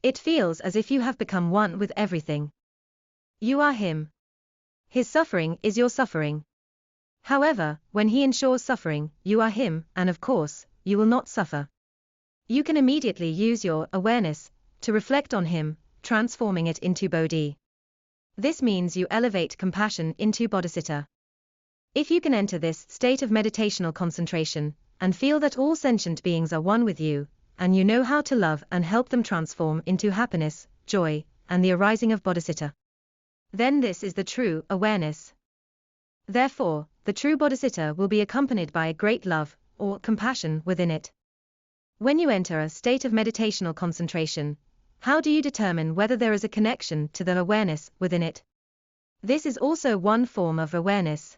It feels as if you have become one with everything. You are him. His suffering is your suffering. However, when he ensures suffering, you are him, and of course, you will not suffer. You can immediately use your awareness to reflect on him, transforming it into bodhi. This means you elevate compassion into bodhicitta. If you can enter this state of meditational concentration, and feel that all sentient beings are one with you, and you know how to love and help them transform into happiness, joy, and the arising of bodhicitta, then this is the true awareness. Therefore, the true bodhicitta will be accompanied by a great love, or compassion within it. When you enter a state of meditational concentration, how do you determine whether there is a connection to the awareness within it? This is also one form of awareness.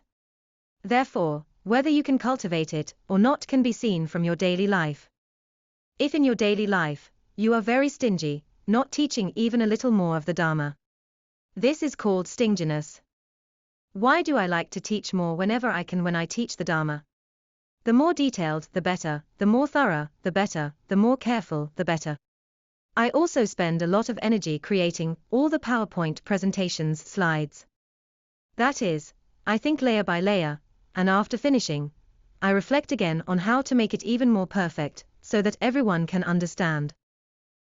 Therefore, whether you can cultivate it or not can be seen from your daily life. If in your daily life, you are very stingy, not teaching even a little more of the Dharma, this is called stinginess. Why do I like to teach more whenever I can when I teach the Dharma? The more detailed, the better, the more thorough, the better, the more careful, the better. I also spend a lot of energy creating all the PowerPoint presentations slides. That is, I think layer by layer, and after finishing, I reflect again on how to make it even more perfect, so that everyone can understand.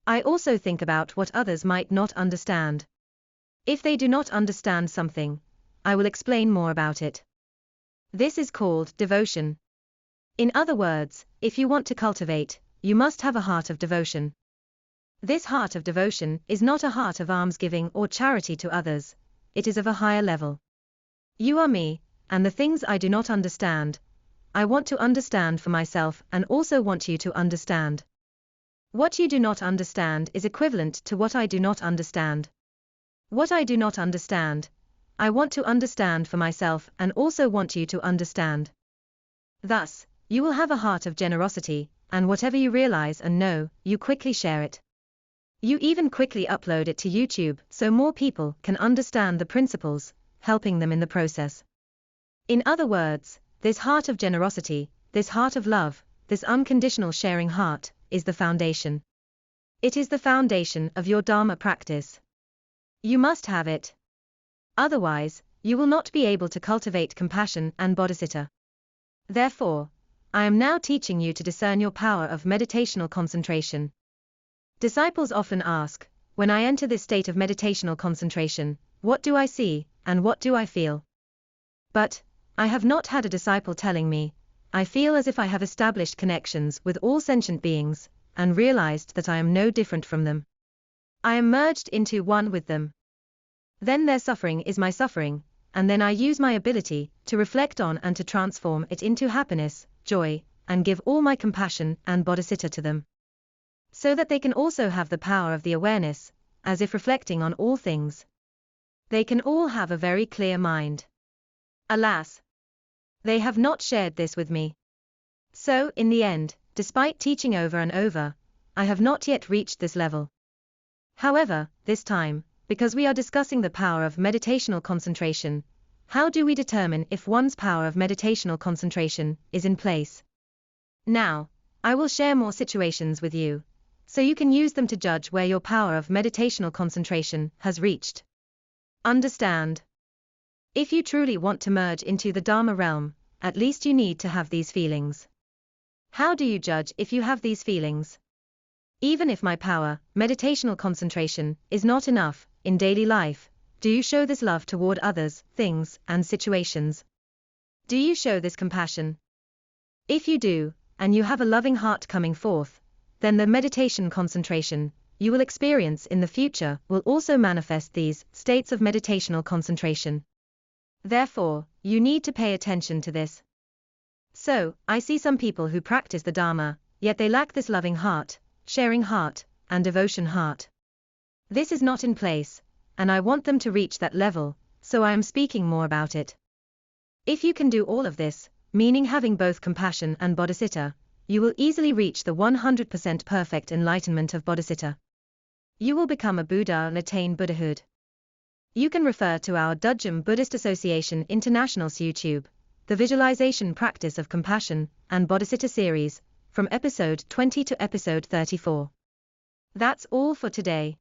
I also think about what others might not understand. If they do not understand something, I will explain more about it. This is called devotion. In other words, if you want to cultivate, you must have a heart of devotion. This heart of devotion is not a heart of almsgiving or charity to others, it is of a higher level. You are me, and the things I do not understand, I want to understand for myself and also want you to understand. What you do not understand is equivalent to what I do not understand. What I do not understand, I want to understand for myself and also want you to understand. Thus, you will have a heart of generosity, and whatever you realize and know, you quickly share it. You even quickly upload it to YouTube so more people can understand the principles, helping them in the process. In other words, this heart of generosity, this heart of love, this unconditional sharing heart, is the foundation. It is the foundation of your Dharma practice. You must have it. Otherwise, you will not be able to cultivate compassion and bodhicitta. Therefore, I am now teaching you to discern your power of meditational concentration. Disciples often ask, when I enter this state of meditational concentration, what do I see, and what do I feel? But, I have not had a disciple telling me, I feel as if I have established connections with all sentient beings, and realized that I am no different from them. I am merged into one with them. Then their suffering is my suffering, and then I use my ability to reflect on and to transform it into happiness, joy, and give all my compassion and bodhicitta to them. So that they can also have the power of the awareness, as if reflecting on all things. They can all have a very clear mind. Alas! They have not shared this with me. So, in the end, despite teaching over and over, I have not yet reached this level. However, this time, because we are discussing the power of meditational concentration, how do we determine if one's power of meditational concentration is in place? Now, I will share more situations with you, so you can use them to judge where your power of meditational concentration has reached. Understand? If you truly want to merge into the Dharma realm, at least you need to have these feelings. How do you judge if you have these feelings? Even if my power, meditational concentration, is not enough, in daily life, do you show this love toward others, things, and situations? Do you show this compassion? If you do, and you have a loving heart coming forth, then the meditation concentration you will experience in the future will also manifest these states of meditational concentration. Therefore, you need to pay attention to this. So, I see some people who practice the Dharma, yet they lack this loving heart, sharing heart, and devotion heart. This is not in place, and I want them to reach that level, so I am speaking more about it. If you can do all of this, meaning having both compassion and bodhicitta, you will easily reach the 100% perfect enlightenment of bodhicitta. You will become a Buddha and attain Buddhahood. You can refer to our Dudjom Buddhist Association International's YouTube, the Visualization Practice of Compassion and Bodhicitta series, from episode 20 to episode 34. That's all for today.